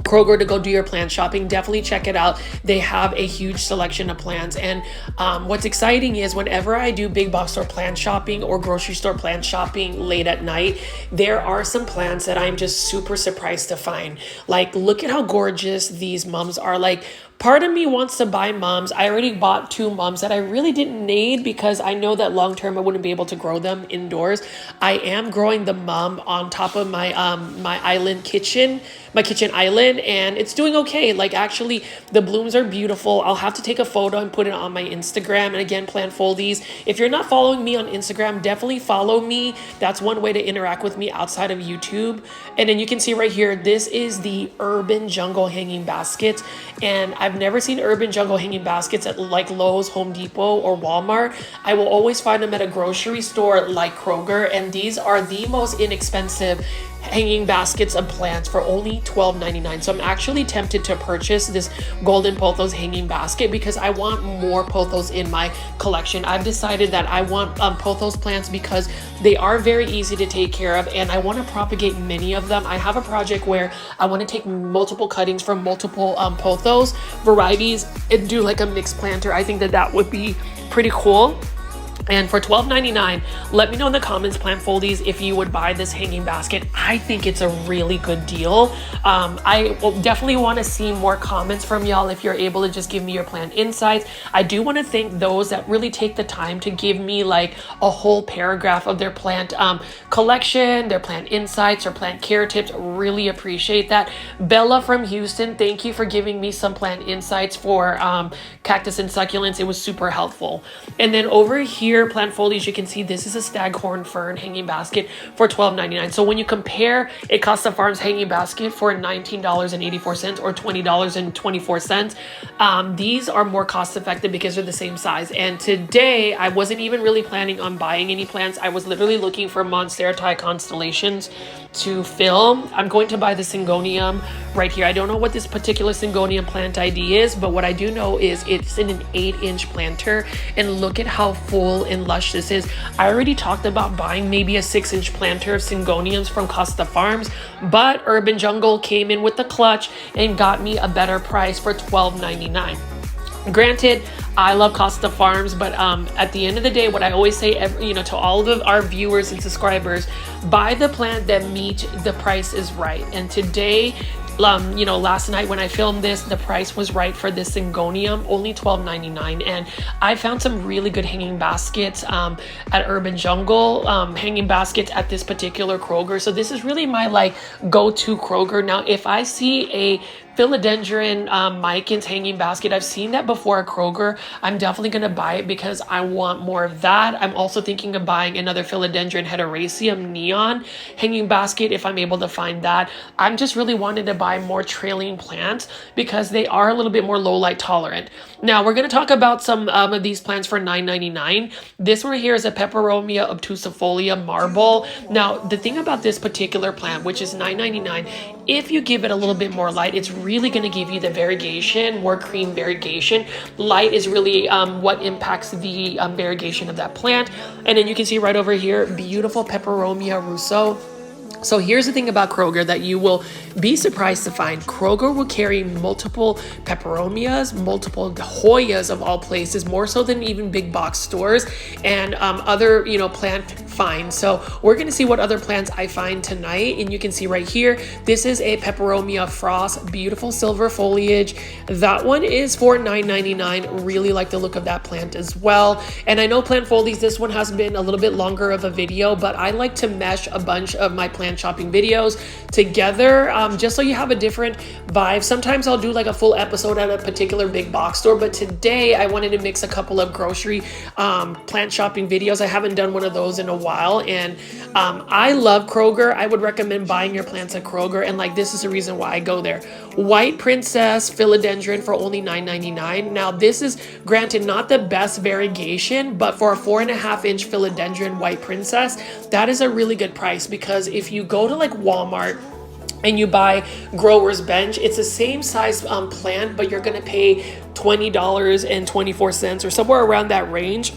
A: Kroger to go do your plant shopping, definitely check it out. They have a huge selection of plants. And what's exciting is whenever I do big box store plant shopping or grocery store plant shopping late at night, there are some plants that I'm just super surprised to find. Like, look at how gorgeous these mums are. Like, part of me wants to buy mums. I already bought 2 mums that I really didn't need, because I know that long term I wouldn't be able to grow them indoors. I am growing the mum on top of my my kitchen island, and it's doing okay. Like, actually, the blooms are beautiful. I'll have to take a photo and put it on my Instagram. And again, plant foldies. If you're not following me on Instagram, definitely follow me. That's one way to interact with me outside of YouTube. And then you can see right here, this is the Urban Jungle hanging baskets, and I've never seen Urban Jungle hanging baskets at like Lowe's, Home Depot, or Walmart. I will always find them at a grocery store like Kroger, and these are the most inexpensive hanging baskets of plants for only $12.99. So I'm actually tempted to purchase this golden pothos hanging basket, because I want more pothos in my collection. I've decided that I want pothos plants because they are very easy to take care of, and I want to propagate many of them. I have a project where I want to take multiple cuttings from multiple pothos varieties and do like a mixed planter. I think that that would be pretty cool. And for $12.99, let me know in the comments, plant foldies, if you would buy this hanging basket. I think it's a really good deal. I will definitely want to see more comments from y'all if you're able to just give me your plant insights. I do want to thank those that really take the time to give me like a whole paragraph of their plant collection, their plant insights, or plant care tips. Really appreciate that. Bella from Houston, thank you for giving me some plant insights for cactus and succulents. It was super helpful. And then over here, plant foliage, you can see this is a staghorn fern hanging basket for $12.99. So when you compare a Costa Farms hanging basket for $19.84 or $20.24, these are more cost effective because they're the same size. And today I wasn't even really planning on buying any plants. I was literally looking for Monstera Thai constellations to film. I'm going to buy the Syngonium right here. I don't know what this particular Syngonium plant ID is, but what I do know is it's in an 8-inch planter, and look at how full deal in Lush this is. I already talked about buying maybe a 6-inch planter of Syngoniums from Costa Farms, but Urban Jungle came in with the clutch and got me a better price for $12.99. Granted, I love Costa Farms, but at the end of the day, what I always say, to all of our viewers and subscribers, buy the plant that meet the price is right. And today, last night when I filmed this, the price was right for this Syngonium, only $12.99. And I found some really good hanging baskets at Urban Jungle, hanging baskets at this particular Kroger. So this is really my like go-to Kroger. Now, if I see a philodendron Micans hanging basket, I've seen that before at Kroger, I'm definitely going to buy it because I want more of that. I'm also thinking of buying another philodendron heteroraceum neon hanging basket if I'm able to find that. I'm just really wanting to buy more trailing plants because they are a little bit more low light tolerant. Now we're going to talk about some of these plants for $9.99. This one here is a Peperomia obtusifolia marble. Now the thing about this particular plant, which is $9.99, if you give it a little bit more light, it's really going to give you the variegation, more cream variegation. Light is really what impacts the variegation of that plant. And then you can see right over here, beautiful Peperomia Rousseau. So here's the thing about Kroger that you will be surprised to find. Kroger will carry multiple Peperomias, multiple Hoyas of all places, more so than even big box stores and other, plant finds. So we're going to see what other plants I find tonight. And you can see right here, this is a Peperomia Frost, beautiful silver foliage. That one is for $9.99. Really like the look of that plant as well. And I know Plant Foldies, this one has been a little bit longer of a video, but I like to mesh a bunch of my plant shopping videos together just so you have a different vibe. Sometimes I'll do like a full episode at a particular big box store, but today I wanted to mix a couple of grocery plant shopping videos. I haven't done one of those in a while, and I love Kroger. I would recommend buying your plants at Kroger, and like this is the reason why I go there. White Princess philodendron for only $9.99. Now this is granted not the best variegation, but for a 4.5-inch philodendron White Princess, that is a really good price, because if you go to like Walmart and you buy Grower's Bench, it's the same size plant, but you're gonna pay $20.24 or somewhere around that range.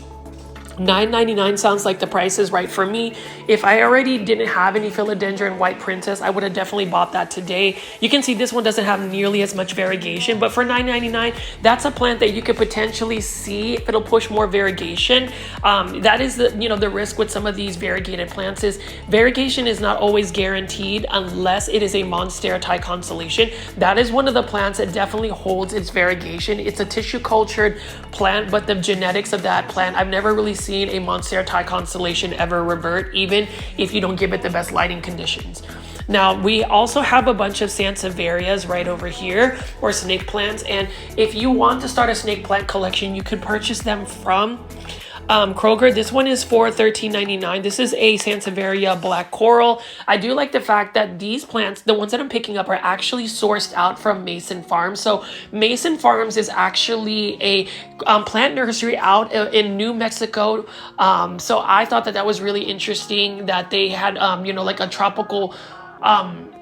A: $9.99 sounds like the price is right for me. If I already didn't have any philodendron White Princess, I would have definitely bought that today. You can see this one doesn't have nearly as much variegation, but for $9.99, that's a plant that you could potentially see if it'll push more variegation. That is the risk with some of these variegated plants is variegation is not always guaranteed unless it is a Monstera constellation. That is one of the plants that definitely holds its variegation. It's a tissue cultured plant, but the genetics of that plant, I've never really seen a Monstera constellation ever revert, even if you don't give it the best lighting conditions. Now, we also have a bunch of Sansevierias right over here, or snake plants, and if you want to start a snake plant collection, you could purchase them from Kroger. This one is for $13.99. This is a Sansevieria Black Coral. I do like the fact that these plants, the ones that I'm picking up, are actually sourced out from Mason Farms. So Mason Farms is actually a plant nursery out in New Mexico. So I thought that was really interesting that they had, like a tropical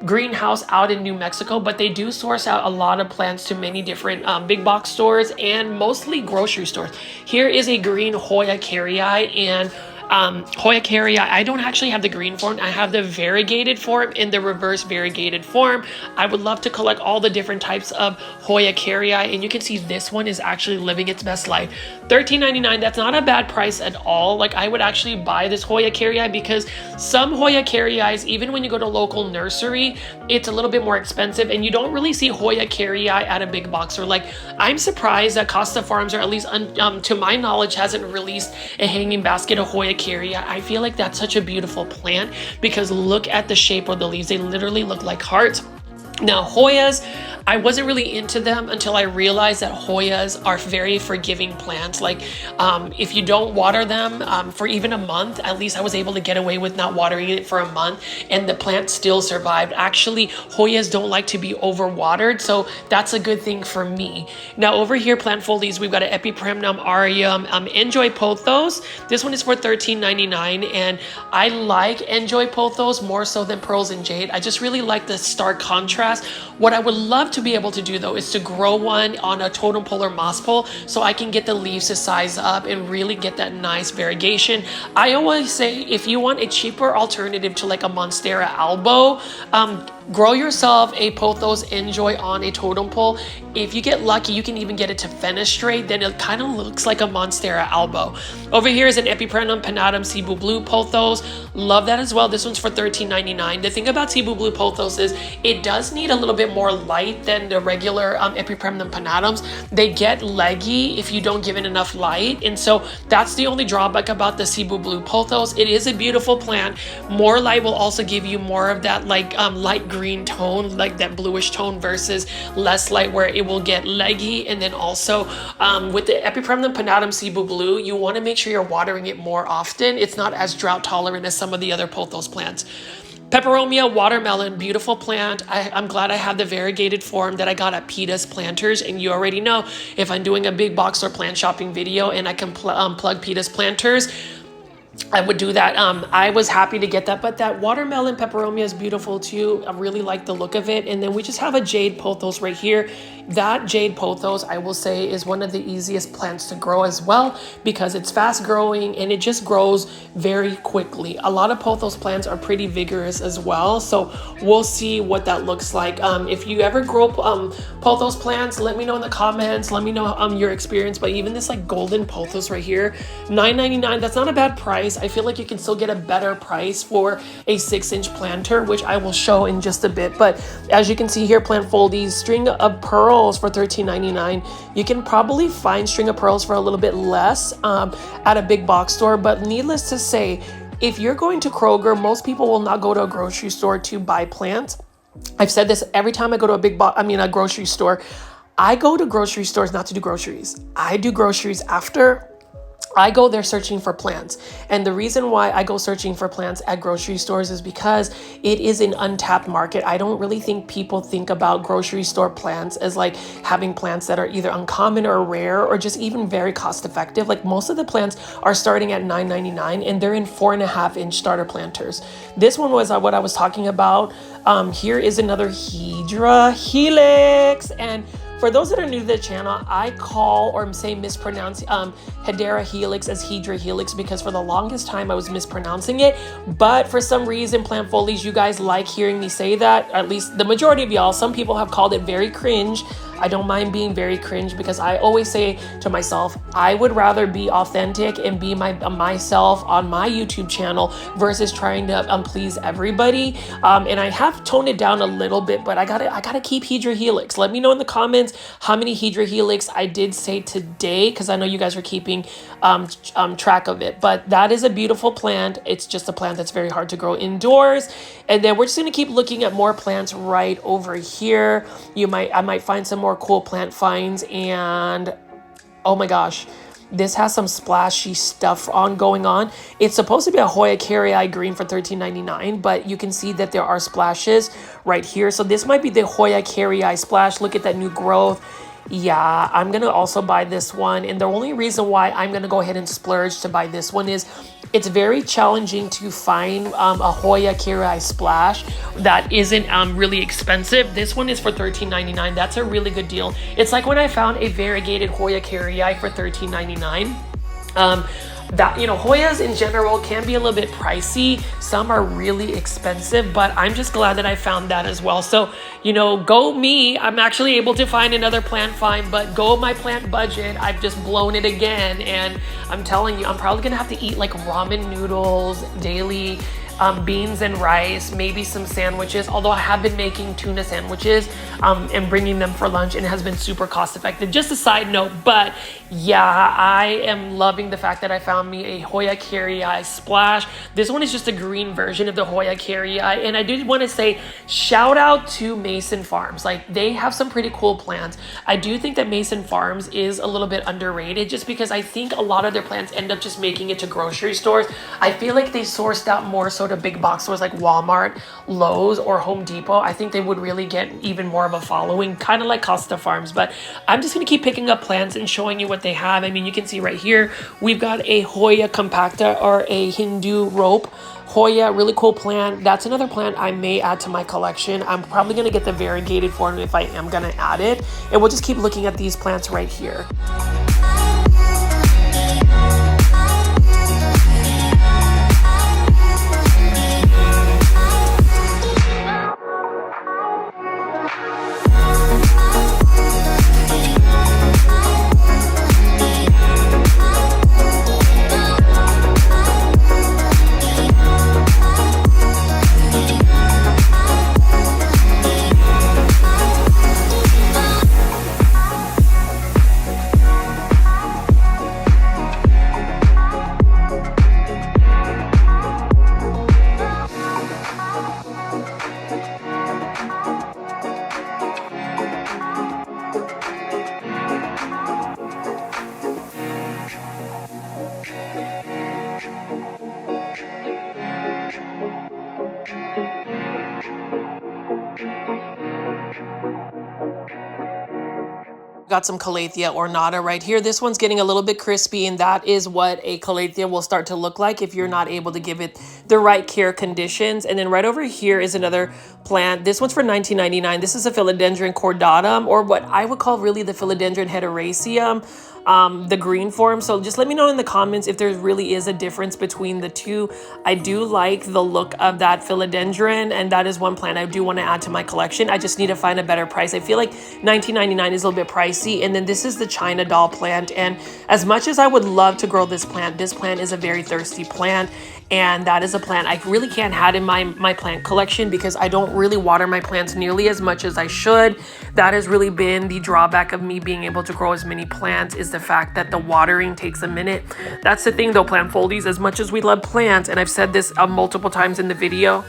A: greenhouse out in New Mexico, but they do source out a lot of plants to many different big box stores and mostly grocery stores. Here is a green Hoya caryi, and Hoya caryi, I don't actually have the green form. I have the variegated form and the reverse variegated form. I would love to collect all the different types of Hoya caryi, and you can see this one is actually living its best life. $13.99, that's not a bad price at all. Like, I would actually buy this Hoya caryi because some Hoya caryis, even when you go to local nursery, it's a little bit more expensive, and you don't really see Hoya caryi at a big box store. Like, I'm surprised that Costa Farms, or at least to my knowledge, hasn't released a hanging basket of Hoya caryi. I feel like that's such a beautiful plant because look at the shape of the leaves. They literally look like hearts. Now, Hoyas, I wasn't really into them until I realized that Hoyas are very forgiving plants. Like, if you don't water them for even a month, at least I was able to get away with not watering it for a month, and the plant still survived. Actually, Hoyas don't like to be overwatered, so that's a good thing for me. Now, over here, Plant Foldies, we've got an Epipremnum aureum Enjoy Pothos. This one is for $13.99, and I like Enjoy Pothos more so than Pearls and Jade. I just really like the stark contrast contrast. What I would love to be able to do though is to grow one on a totem pole or moss pole so I can get the leaves to size up and really get that nice variegation. I always say if you want a cheaper alternative to like a Monstera albo, grow yourself a Pothos Enjoy on a totem pole. If you get lucky, you can even get it to fenestrate, then it kind of looks like a Monstera albo. Over here is an Epipremnum pinnatum Cebu Blue Pothos. Love that as well. This one's for $13.99. The thing about Cebu Blue Pothos is it does need a little bit more light than the regular Epipremnum pinnatums. They get leggy if you don't give it enough light, and so that's the only drawback about the Cebu Blue Pothos. It is a beautiful plant. More light will also give you more of that like light green tone, like that bluish tone, versus less light where it will get leggy. And then also with the Epipremnum pinnatum Cebu Blue, you want to make sure you're watering it more often. It's not as drought tolerant as some of the other pothos plants. Peperomia watermelon, beautiful plant. I'm glad I have the variegated form that I got at Peta's Planters, and you already know if I'm doing a big box or plant shopping video and I can plug Peta's Planters, I would do that. I was happy to get that, but that watermelon peperomia is beautiful too. I really like the look of it. And then we just have a jade pothos right here. That jade pothos, I will say, is one of the easiest plants to grow as well because it's fast growing and it just grows very quickly. A lot of pothos plants are pretty vigorous as well, so we'll see what that looks like. If you ever grow pothos plants, let me know in the comments. Let me know your experience. But even this like golden pothos right here, $9.99, that's not a bad price. I feel like you can still get a better price for a 6-inch planter, which I will show in just a bit. But as you can see here, Plant Foldies, string of pearls for $13.99. You can probably find string of pearls for a little bit less at a big box store. But needless to say, if you're going to Kroger, most people will not go to a grocery store to buy plants. I've said this every time I go to a grocery store. I go to grocery stores not to do groceries. I do groceries after I go there searching for plants. And the reason why I go searching for plants at grocery stores is because it is an untapped market. I don't really think people think about grocery store plants as like having plants that are either uncommon or rare or just even very cost effective. Like most of the plants are starting at $9.99 and they're in 4.5-inch starter planters. This one was what I was talking about. Here is another Hydra Helix. And for those that are new to the channel, I call or say mispronounce Hedera Helix as Hydra Helix because for the longest time I was mispronouncing it. But for some reason, Plant Foliage, you guys like hearing me say that. At least the majority of y'all. Some people have called it very cringe. I don't mind being very cringe because I always say to myself, I would rather be authentic and be myself on my YouTube channel versus trying to please everybody. And I have toned it down a little bit, but I gotta keep Hydra Helix. Let me know in the comments how many Hydra Helix I did say today, because I know you guys are keeping track of it. But that is a beautiful plant. It's just a plant that's very hard to grow indoors. And then we're just gonna keep looking at more plants right over here. I might find some more cool plant finds. And oh my gosh, this has some splashy stuff going on. It's supposed to be a Hoya Carrii green for $13.99, but you can see that there are splashes right here. So this might be the Hoya Carrii splash. Look at that new growth. Yeah, I'm gonna also buy this one. And the only reason why I'm gonna go ahead and splurge to buy this one is it's very challenging to find a Hoya Carrii splash that isn't really expensive. This one is for $13.99. That's a really good deal. It's like when I found a variegated Hoya Carrii for $13.99. That, you know, Hoyas in general can be a little bit pricey. Some are really expensive, but I'm just glad that I found that as well. So, you know, go me. I'm actually able to find another plant find, but go my plant budget. I've just blown it again. And I'm telling you, I'm probably gonna have to eat like ramen noodles daily, beans and rice, maybe some sandwiches, although I have been making tuna sandwiches and bringing them for lunch, and it has been super cost effective. Just a side note, but yeah, I am loving the fact that I found me a Hoya Carrii splash. This one is just a green version of the Hoya Carrii, and I did want to say shout out to Mason Farms. Like, they have some pretty cool plants. I do think that Mason Farms is a little bit underrated just because I think a lot of their plants end up just making it to grocery stores. I feel like they sourced out more sort of big box stores like Walmart, Lowe's, or Home Depot. I think they would really get even more of a following, kind of like Costa Farms. But I'm just going to keep picking up plants and showing you what they have. I mean, you can see right here, we've got a Hoya compacta, or a Hindu rope Hoya, really cool plant. That's another plant I may add to my collection. I'm probably going to get the variegated form if I am going to add it. And we'll just keep looking at these plants right here. Got some Calathea ornata right here. This one's getting a little bit crispy, and that is what a Calathea will start to look like if you're not able to give it the right care conditions. And then right over here is another plant. This one's for $19.99. This is a Philodendron cordatum, or what I would call really the Philodendron hederaceum. The green form. So just let me know in the comments if there really is a difference between the two. I do like the look of that philodendron, and that is one plant I do want to add to my collection. I just need to find a better price. I feel like $19.99 is a little bit pricey. And then this is the China doll plant, and as much as I would love to grow this plant is a very thirsty plant. And that is a plant I really can't have in my plant collection because I don't really water my plants nearly as much as I should. That has really been the drawback of me being able to grow as many plants, is the fact that the watering takes a minute. That's the thing though, plant foldies, as much as we love plants, and I've said this multiple times in the video,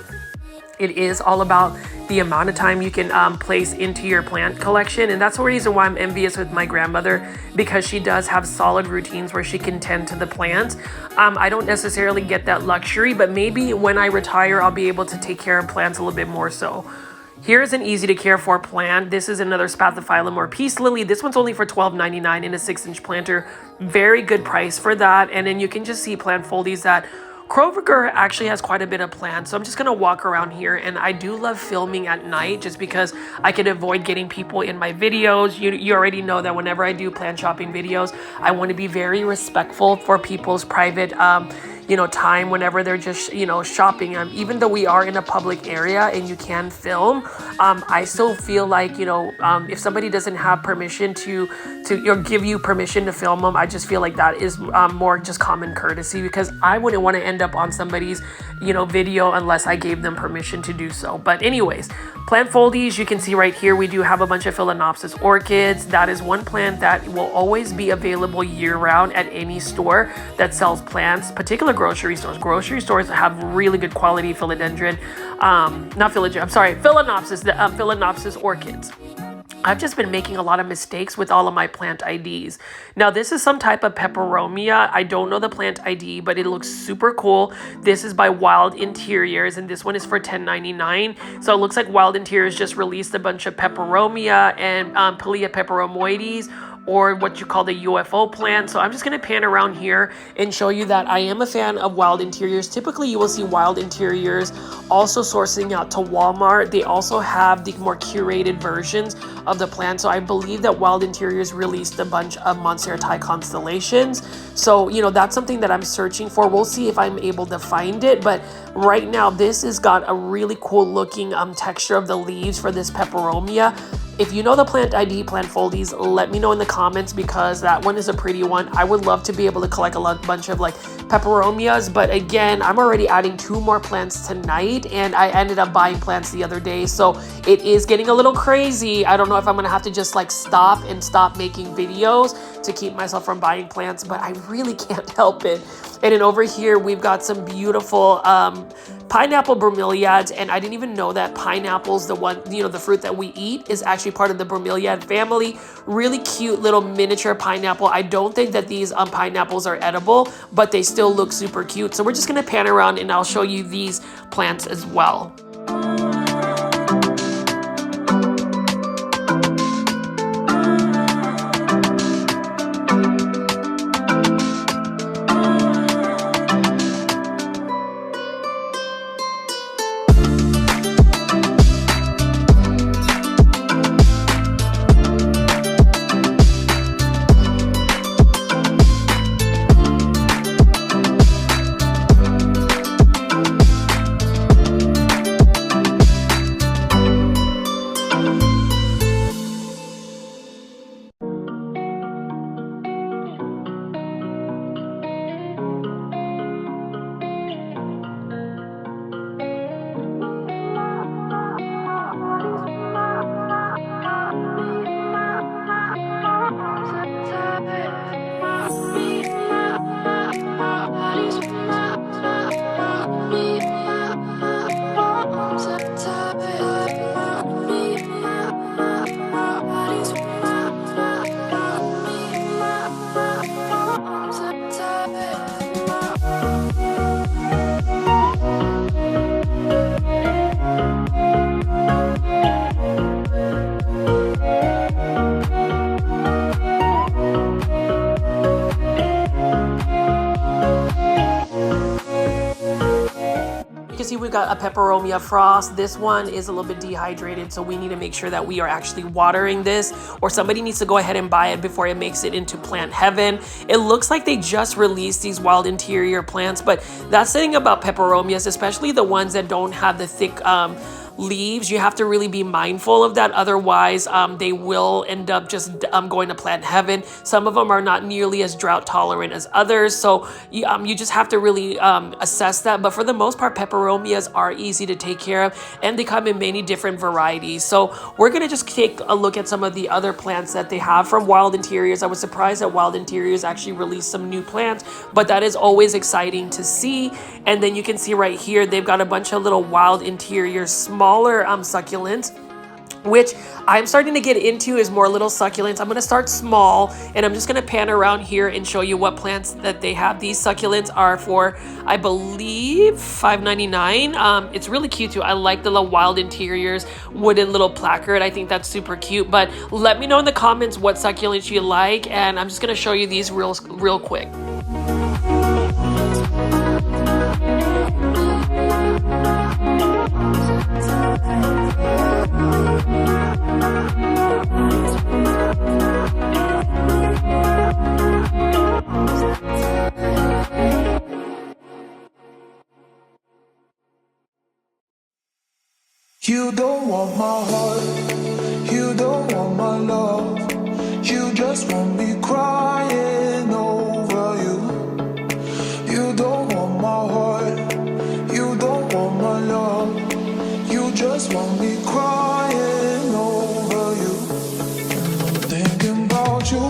A: it is all about the amount of time you can place into your plant collection. And that's the reason why I'm envious with my grandmother, because she does have solid routines where she can tend to the plants. I don't necessarily get that luxury, but maybe when I retire, I'll be able to take care of plants a little bit more so. Here's an easy to care for plant. This is another Spathiphyllum or peace lily. This one's only for $12.99 in a 6-inch planter. Very good price for that. And then you can just see plant foldies that Kroviger actually has quite a bit of plants, so I'm just gonna walk around here. And I do love filming at night just because I can avoid getting people in my videos. You already know that whenever I do plant shopping videos, I want to be very respectful for people's private time whenever they're just shopping. Even though we are in a public area and you can film, I still feel like if somebody doesn't have permission to give you permission to film them, I just feel like that is more just common courtesy, because I wouldn't want to end up on somebody's video unless I gave them permission to do so. But anyways, plant foldies, you can see right here we do have a bunch of Phalaenopsis orchids. That is one plant that will always be available year-round at any store that sells plants, particularly grocery stores. Grocery stores have really good quality philodendron, Phalaenopsis, the Phalaenopsis orchids. I've just been making a lot of mistakes with all of my plant IDs. Now, this is some type of peperomia. I don't know the plant ID, but it looks super cool. This is by Wild Interiors, and this one is for $10.99. So it looks like Wild Interiors just released a bunch of peperomia and Pilea peperomoides, or what you call the UFO plant. So I'm just gonna pan around here and show you that I am a fan of Wild Interiors. Typically you will see Wild Interiors also sourcing out to Walmart. They also have the more curated versions of the plant. So I believe that Wild Interiors released a bunch of Montserrat constellations. So, that's something that I'm searching for. We'll see if I'm able to find it. But right now, this has got a really cool looking texture of the leaves for this peperomia. If you know the plant ID, plant foldies, let me know in the comments, because that one is a pretty one. I would love to be able to collect a bunch of peperomias, but again, I'm already adding 2 more plants tonight, and I ended up buying plants the other day, so it is getting a little crazy. I don't know if I'm gonna have to just stop making videos to keep myself from buying plants, but I really can't help it. And then over here, we've got some beautiful pineapple bromeliads, and I didn't even know that pineapple's the one, the fruit that we eat is actually part of the bromeliad family. Really cute little miniature pineapple. I don't think that these pineapples are edible, but they still look super cute. So we're just gonna pan around and I'll show you these plants as well. we've got a peperomia frost. This one is a little bit dehydrated, so we need to make sure that we are actually watering this, or somebody needs to go ahead and buy it before it makes it into plant heaven. It looks like they just released these wild interior plants, but that's the thing about peperomias, especially the ones that don't have the thick leaves. You have to really be mindful of that, otherwise they will end up just going to plant heaven. Some of them are not nearly as drought tolerant as others, so you just have to really assess that. But for the most part, peperomias are easy to take care of, and they come in many different varieties. So we're gonna just take a look at some of the other plants that they have from Wild Interiors. I was surprised that Wild Interiors actually released some new plants, but that is always exciting to see. And then you can see right here, they've got a bunch of little Wild Interiors, smaller succulents, which I'm starting to get into, is more little succulents. I'm going to start small, and I'm just going to pan around here and show you what plants that they have. These succulents are for, I believe, $5.99. It's really cute too. I like the little Wild Interiors wooden little placard. I think that's super cute. But let me know in the comments what succulents you like, and I'm just going to show you these real quick.
B: You don't want my heart, you don't want my love, you just want me crying over you. You don't want my heart, you don't want my love, you just want me crying over you. And I'm thinking about you.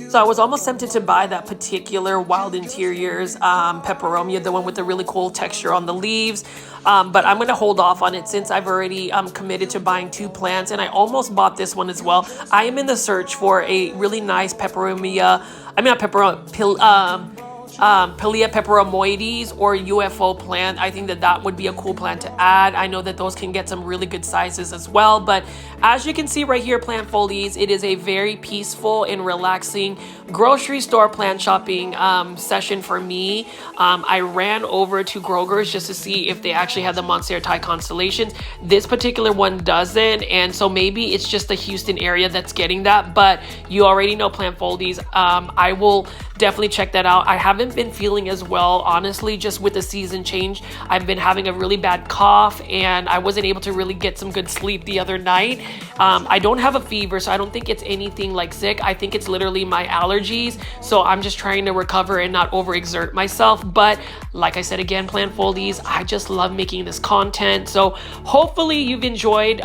A: So I was almost tempted to buy that particular Wild Interiors peperomia, the one with the really cool texture on the leaves. But I'm going to hold off on it since I've already committed to buying 2 plants, and I almost bought this one as well. I am in the search for a really nice peperomia, Pilea peperomoides or UFO plant. I think that would be a cool plant to add. I know that those can get some really good sizes as well. But as you can see right here, plant foliage, it is a very peaceful and relaxing grocery store plant shopping session for me. I ran over to Kroger's just to see if they actually had the Monstera Thai constellations. This particular one doesn't, and so maybe it's just the Houston area that's getting that, but you already know plant foliage. I will definitely check that out. I haven't been feeling as well, honestly, just with the season change. I've been having a really bad cough, and I wasn't able to really get some good sleep the other night. I don't have a fever, so I don't think it's anything like sick. I think it's literally my allergies, so I'm just trying to recover and not overexert myself. But like I said again, plant foliage, I just love making this content. So hopefully you've enjoyed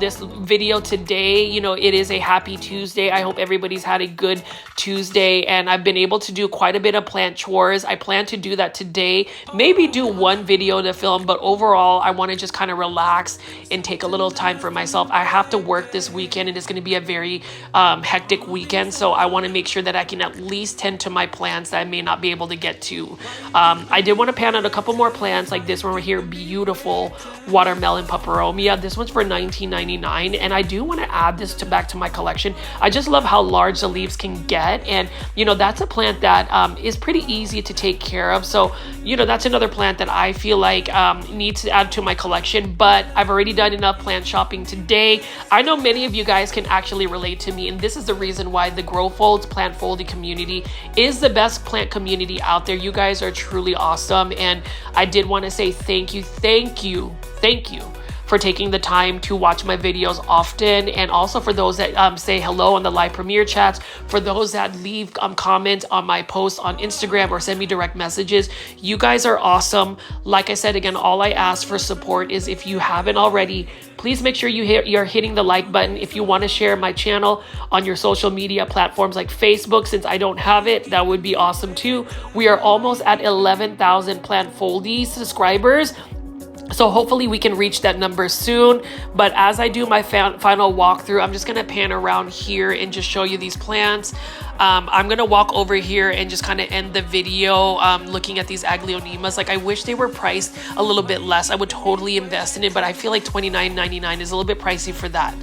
A: this video today. It is a happy Tuesday. I hope everybody's had a good Tuesday, and I've been able to do quite a bit of plant chores. I plan to do that today, maybe do one video to film, but overall I want to just kind of relax and take a little time for myself. I have to work this weekend, and it's going to be a very hectic weekend, so I want to make sure that I can at least tend to my plants that I may not be able to get to. I did want to pan out a couple more plants like this one right here, beautiful watermelon peperomia. This one's for $19.99, and I do want to add this back to my collection. I just love how large the leaves can get, and that's a plant that is pretty easy to take care of. So that's another plant that I feel like needs to add to my collection. But I've already done enough plant shopping today. I know many of you guys can actually relate to me, and this is the reason why the Grow Folds plant folding community is the best plant community out there. You guys are truly awesome, and I did want to say thank you for taking the time to watch my videos often, and also for those that say hello on the live premiere chats, for those that leave comments on my posts on Instagram or send me direct messages. You guys are awesome. Like I said, again, all I ask for support is, if you haven't already, please make sure you're hitting the like button. If you want to share my channel on your social media platforms like Facebook, since I don't have it, that would be awesome too. We are almost at 11,000 Plant Foldies subscribers. So hopefully we can reach that number soon. But as I do my final walkthrough, I'm just going to pan around here and just show you these plants. I'm going to walk over here and just kind of end the video looking at these Aglaonemas. Like, I wish they were priced a little bit less. I would totally invest in it, but I feel like $29.99 is a little bit pricey for that.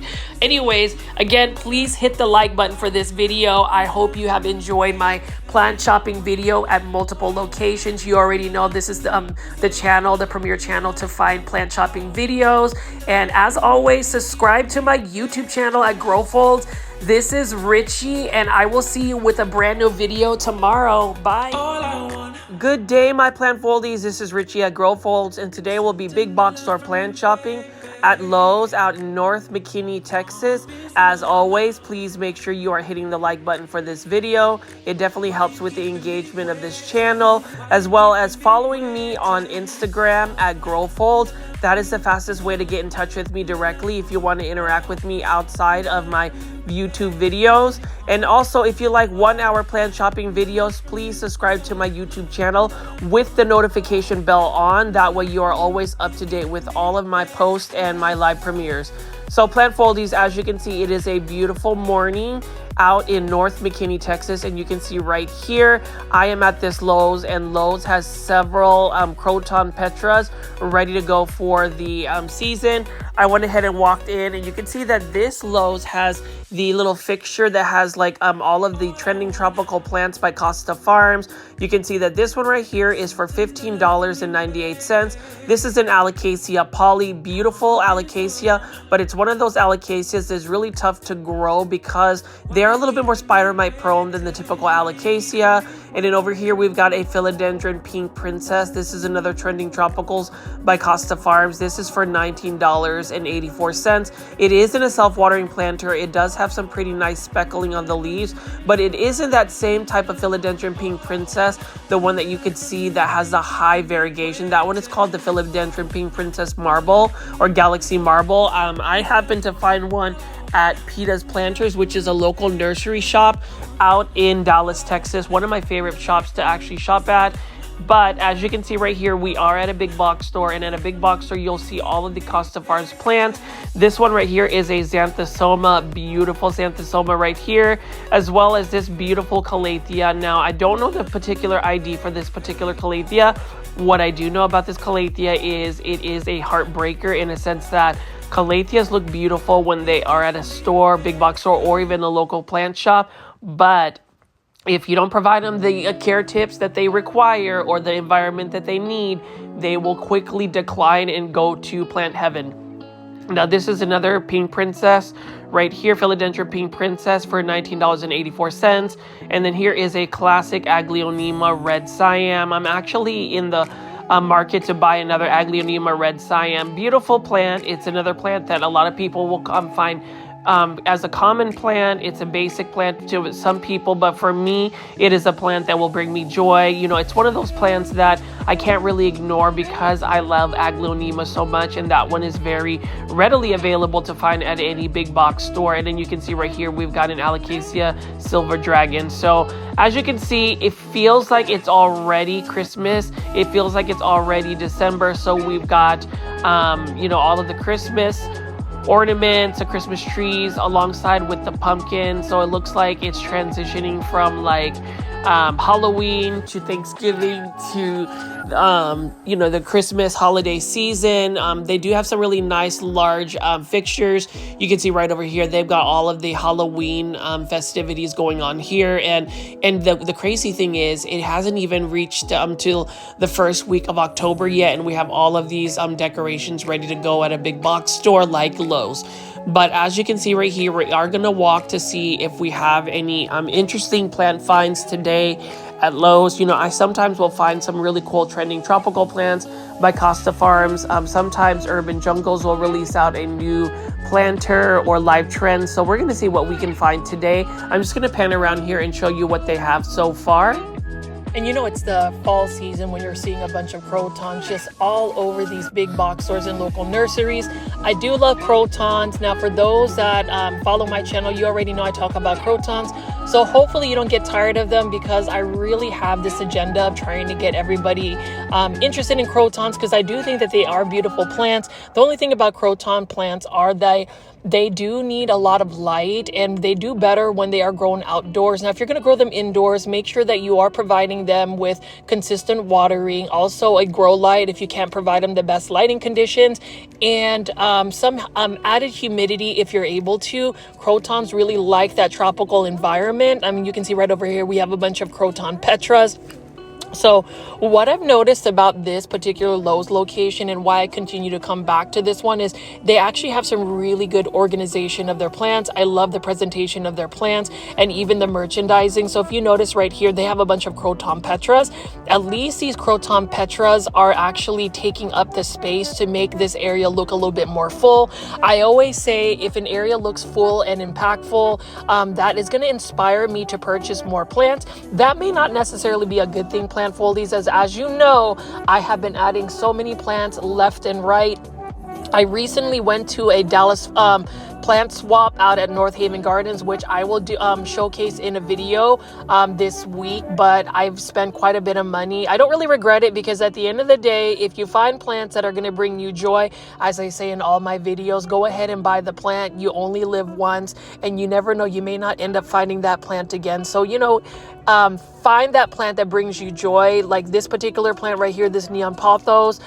A: Anyways, again, please hit the like button for this video. I hope you have enjoyed my plant shopping video at multiple locations. You already know this is the channel, the premier channel to find plant shopping videos. And as always, subscribe to my YouTube channel at Grow Folds. This is Richie, and I will see you with a brand new video tomorrow. Bye. Good day, my plant foldies. This is Richie at Grow Folds, and today we'll be big box store plant shopping at Lowe's out in North McKinney, Texas. As always, please make sure you are hitting the like button for this video. It definitely helps with the engagement of this channel, as well as following me on Instagram at Grow Folds. That is the fastest way to get in touch with me directly if you want to interact with me outside of my YouTube videos. And also, if you like 1 hour plant shopping videos, please subscribe to my YouTube channel with the notification bell on. That way you are always up to date with all of my posts and my live premieres. So plant foldies, as you can see, it is a beautiful morning out in North McKinney, Texas, and you can see right here I am at this Lowe's, and Lowe's has several Croton Petras ready to go for the season. I went ahead and walked in, and you can see that this Lowe's has the little fixture that has like all of the trending tropical plants by Costa Farms. You can see that this one right here is for $15.98. This is an Alocasia poly, beautiful Alocasia, but it's one of those Alocasias that's really tough to grow because they're a little bit more spider mite prone than the typical Alocasia. And then over here we've got a Philodendron Pink Princess. This is another trending tropicals by Costa Farms. This is for $19.84. It isn't a self-watering planter. It does have some pretty nice speckling on the leaves, but it isn't that same type of Philodendron Pink Princess, the one that you could see that has the high variegation. That one is called the Philodendron Pink Princess Marble or Galaxy Marble. I happen to find one at Peta's Planters, which is a local nursery shop out in Dallas, Texas. One of my favorite shops to actually shop at. But as you can see right here, we are at a big box store, and at a big box store, you'll see all of the Costa Farms plants. This one right here is a Xanthosoma, beautiful Xanthosoma right here, as well as this beautiful Calathea. Now, I don't know the particular ID for this particular Calathea. What I do know about this Calathea is it is a heartbreaker in a sense that Calatheas look beautiful when they are at a store, big box store, or even a local plant shop, but if you don't provide them the care tips that they require or the environment that they need, they will quickly decline and go to plant heaven. Now, this is another Pink Princess right here, Philodendron Pink Princess for $19.84. And then here is a classic Aglaonema Red Siam. I'm actually in the market to buy another Aglaonema Red Siam. Beautiful plant. It's another plant that a lot of people will come find as a common plant. It's a basic plant to some people, but for me, it is a plant that will bring me joy. You know, it's one of those plants that I can't really ignore because I love Aglaonema so much, and that one is very readily available to find at any big box store. And then you can see right here, we've got an Alocasia Silver Dragon. So as you can see, it feels like it's already Christmas. It feels like it's already December. So we've got, you know, all of the Christmas ornaments, the Christmas trees alongside with the pumpkin. So it looks like it's transitioning from like Halloween to Thanksgiving to you know, the Christmas holiday season. They do have some really nice large fixtures. You can see right over here they've got all of the Halloween festivities going on here, and the crazy thing is it hasn't even reached till the first week of October yet, and we have all of these decorations ready to go at a big box store like Lowe's. But as you can see right here, we are going to walk to see if we have any interesting plant finds today at Lowe's. You know, I sometimes will find some really cool trending tropical plants by Costa Farms. Sometimes Urban Jungles will release out a new planter or live trend. So we're going to see what we can find today. I'm just going to pan around here and show you what they have so far. And you know, it's the fall season when you're seeing a bunch of crotons just all over these big box stores and local nurseries. I do love crotons. Now, for those that follow my channel, you already know I talk about crotons. So hopefully you don't get tired of them, because I really have this agenda of trying to get everybody interested in crotons, because I do think that they are beautiful plants. The only thing about croton plants are they do need a lot of light, and they do better when they are grown outdoors. Now, if you're going to grow them indoors, make sure that you are providing them with consistent watering, also a grow light if you can't provide them the best lighting conditions, and some added humidity if you're able to. Crotons really like that tropical environment. I mean, you can see right over here, we have a bunch of croton petras. So what I've noticed about this particular Lowe's location, and why I continue to come back to this one, is they actually have some really good organization of their plants. I love the presentation of their plants and even the merchandising. So if you notice right here, they have a bunch of croton petras. At least these croton petras are actually taking up the space to make this area look a little bit more full. I always say if an area looks full and impactful, that is going to inspire me to purchase more plants. That may not necessarily be a good thing, plant foldies, as you know, I have been adding so many plants left and right. I recently went to a Dallas plant swap out at North Haven Gardens, which I will do showcase in a video this week, but I've spent quite a bit of money. I don't really regret it, because at the end of the day, if you find plants that are going to bring you joy, as I say in all my videos, go ahead and buy the plant. You only live once, and you never know, you may not end up finding that plant again. So, you know, find that plant that brings you joy. Like this particular plant right here, this neon pothos,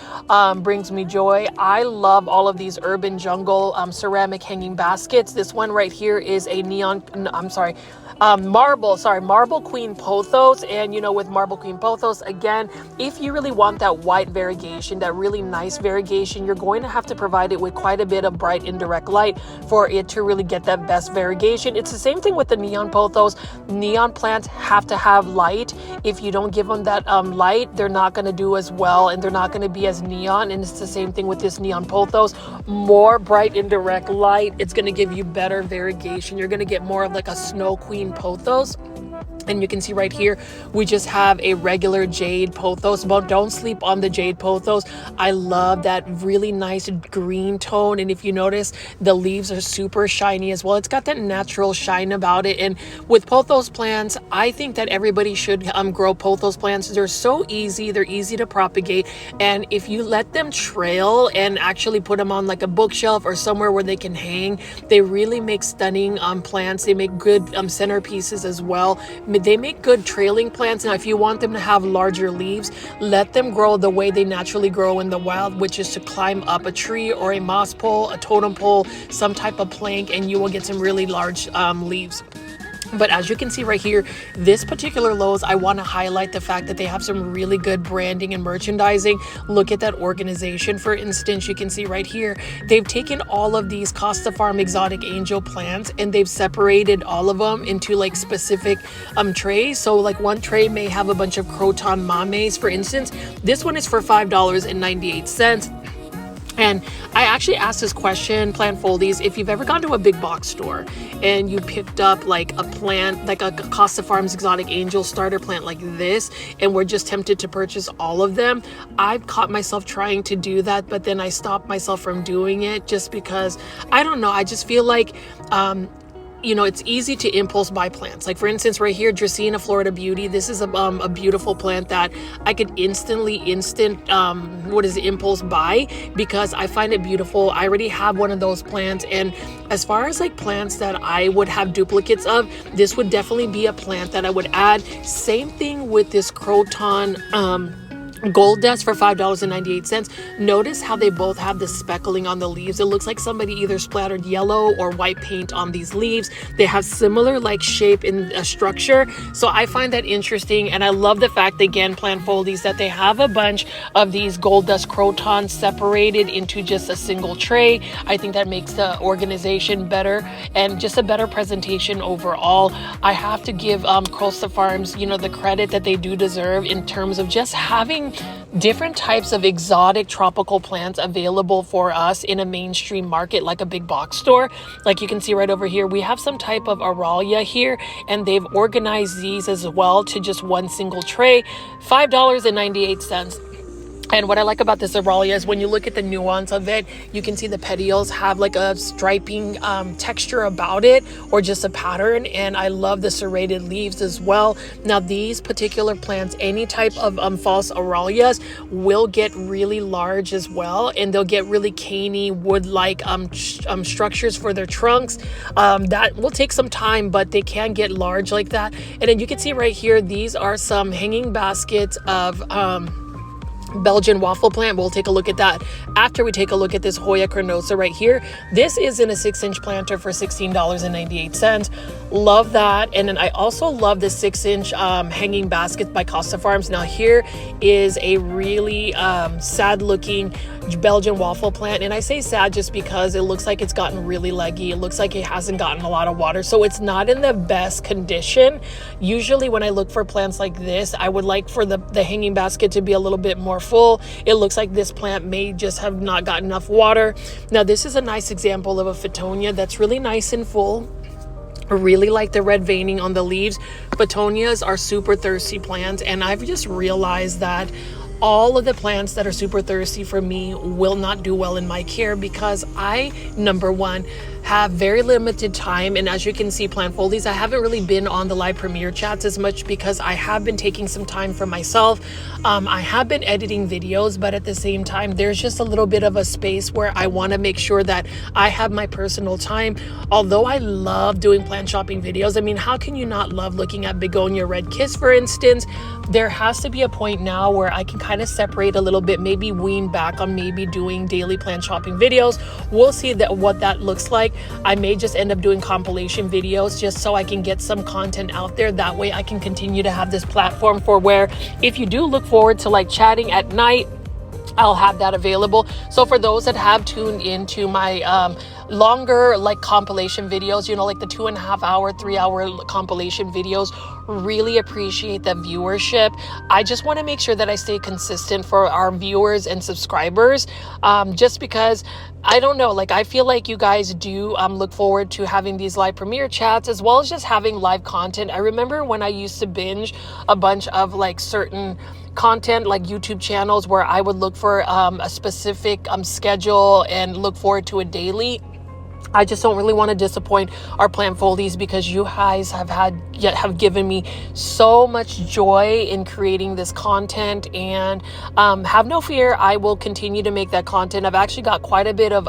A: brings me joy. I love all of these urban jungle ceramic hanging baskets. This one right here is a marble queen pothos. And you know, with marble queen pothos, again, if you really want that white variegation, that really nice variegation, you're going to have to provide it with quite a bit of bright indirect light for it to really get that best variegation. It's the same thing with the neon pothos. Neon plants have to have light. If you don't give them that light, they're not going to do as well, and they're not going to be as neon. And it's the same thing with this neon pothos. More bright indirect light, it's going to give you better variegation. You're going to get more of like a snow queen pothos. And you can see right here, we just have a regular jade pothos, but don't sleep on the jade pothos. I love that really nice green tone. And if you notice, the leaves are super shiny as well. It's got that natural shine about it. And with pothos plants, I think that everybody should grow pothos plants. They're so easy. They're easy to propagate. And if you let them trail and actually put them on like a bookshelf or somewhere where they can hang, they really make stunning plants. They make good centerpieces as well. They make good trailing plants. Now, if you want them to have larger leaves, let them grow the way they naturally grow in the wild, which is to climb up a tree or a moss pole, a totem pole, some type of plank, and you will get some really large leaves. But as you can see right here, this particular Lowe's, I want to highlight the fact that they have some really good branding and merchandising. Look at that organization. For instance, you can see right here, they've taken all of these Costa Farm exotic angel plants and they've separated all of them into like specific trays. So like one tray may have a bunch of croton mames, for instance. This one is for $5.98. And I actually asked this question, plant foldies, if you've ever gone to a big box store and you picked up like a plant, like a Costa Farms exotic angel starter plant like this, and we're just tempted to purchase all of them. I've caught myself trying to do that, but then I stopped myself from doing it just because, I don't know, I just feel like, you know, it's easy to impulse buy plants. Like for instance, right here, Dracaena Florida Beauty. This is a beautiful plant that I could impulse buy because I find it beautiful. I already have one of those plants. And as far as like plants that I would have duplicates of, this would definitely be a plant that I would add. Same thing with this croton gold dust for $5.98. Notice how they both have the speckling on the leaves. It looks like somebody either splattered yellow or white paint on these leaves. They have similar like shape in a structure. So I find that interesting. And I love the fact, again, plant foldies, that they have a bunch of these gold dust crotons separated into just a single tray. I think that makes the organization better and just a better presentation overall. I have to give Costa Farms, the credit that they do deserve in terms of just having different types of exotic tropical plants available for us in a mainstream market like a big box store. Like you can see right over here, we have some type of Aralia here, and they've organized these as well to just one single tray, $5.98. And what I like about this Aralia is when you look at the nuance of it, you can see the petioles have like a striping texture about it, or just a pattern. And I love the serrated leaves as well. Now these particular plants, any type of false Aralias, will get really large as well, and they'll get really caney wood-like structures for their trunks. That will take some time, but they can get large like that. And then you can see right here, these are some hanging baskets of Belgian waffle plant. We'll take a look at that after we take a look at this Hoya carnosa right here. This is in a 6-inch planter for $16.98. Love that. And then I also love the 6-inch hanging basket by Costa Farms. Now here is a really sad looking Belgian waffle plant, and I say sad just because it looks like it's gotten really leggy. It looks like it hasn't gotten a lot of water, so it's not in the best condition. Usually when I look for plants like this, I would like for the hanging basket to be a little bit more full. It looks like this plant may just have not gotten enough water. Now this is a nice example of a Fittonia that's really nice and full. I really like the red veining on the leaves. Fittonias are super thirsty plants, and I've just realized that all of the plants that are super thirsty for me will not do well in my care, because I, number one, have very limited time. And as you can see, plant foldies, I haven't really been on the live premiere chats as much because I have been taking some time for myself. I have been editing videos, but at the same time, there's just a little bit of a space where I want to make sure that I have my personal time. Although I love doing plant shopping videos, I mean, how can you not love looking at Begonia Red Kiss, for instance? There has to be a point now where I can kind of separate a little bit, maybe wean back on maybe doing daily plant shopping videos. We'll see what that looks like. I may just end up doing compilation videos just so I can get some content out there. That way I can continue to have this platform for where if you do look forward to like chatting at night, I'll have that available. So for those that have tuned into my longer like compilation videos, like the 2.5 hour, 3 hour compilation videos, really appreciate the viewership. I just want to make sure that I stay consistent for our viewers and subscribers, just because I don't know, like I feel like you guys do look forward to having these live premiere chats as well as just having live content. I remember when I used to binge a bunch of like certain content like YouTube channels where I would look for a specific schedule and look forward to it daily. I just don't really want to disappoint our plant foldies, because you guys have given me so much joy in creating this content, and have no fear, I will continue to make that content. I've actually got quite a bit of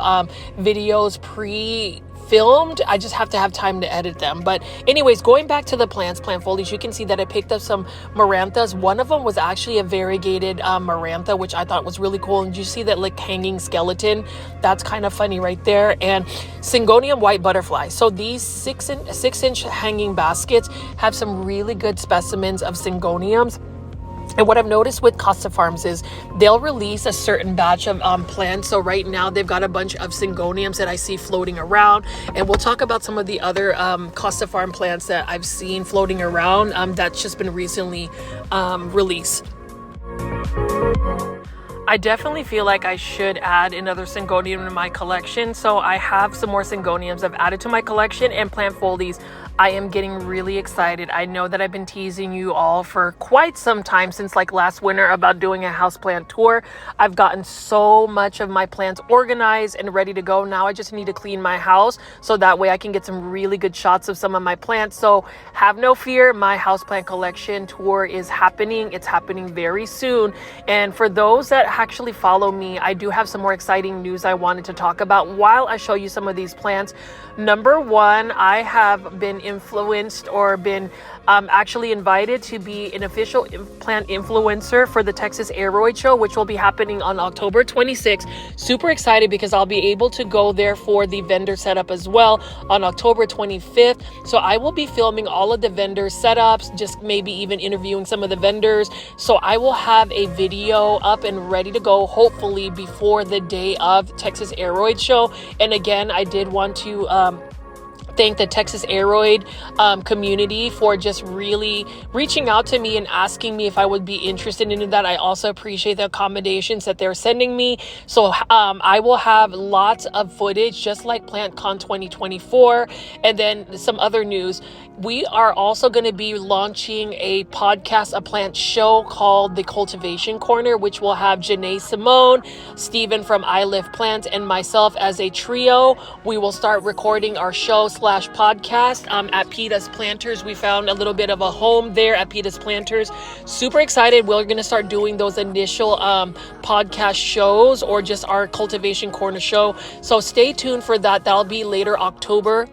A: videos pre-filmed. I just have to have time to edit them. But anyways, going back to the plant foldies, you can see that I picked up some Maranthas. One of them was actually a variegated Marantha, which I thought was really cool. And you see that like hanging skeleton? That's kind of funny right there. And Syngonium white butterfly. So these 6-inch hanging baskets have some really good specimens of Syngoniums. And what I've noticed with Costa Farms is they'll release a certain batch of plants. So right now they've got a bunch of Syngoniums that I see floating around. And we'll talk about some of the other Costa Farm plants that I've seen floating around that's just been recently released. I definitely feel like I should add another Syngonium in my collection. So I have some more Syngoniums I've added to my collection, and plant foldies. I am getting really excited. I know that I've been teasing you all for quite some time, since like last winter, about doing a houseplant tour. I've gotten so much of my plants organized and ready to go. Now I just need to clean my house so that way I can get some really good shots of some of my plants. So have no fear, my houseplant collection tour is happening. It's happening very soon. And for those that actually follow me, I do have some more exciting news I wanted to talk about while I show you some of these plants. Number one, I have been influenced or been actually invited to be an official plant influencer for the Texas Aroid Show, which will be happening on October 26th. Super excited because I'll be able to go there for the vendor setup as well on October 25th. So I will be filming all of the vendor setups, just maybe even interviewing some of the vendors. So I will have a video up and ready to go, hopefully before the day of Texas Aroid Show. And again, I did want to thank the Texas Aroid community for just really reaching out to me and asking me if I would be interested in that. I also appreciate the accommodations that they're sending me. So I will have lots of footage, just like PlantCon 2024. And then some other news. We are also going to be launching a podcast, a plant show called The Cultivation Corner, which will have Janae Simone, Stephen from I Live Plants, and myself as a trio. We will start recording our show / podcast at Peta's Planters. We found a little bit of a home there at Peta's Planters. Super excited. We're going to start doing those initial podcast shows, or just our Cultivation Corner show. So stay tuned for that. That'll be later October.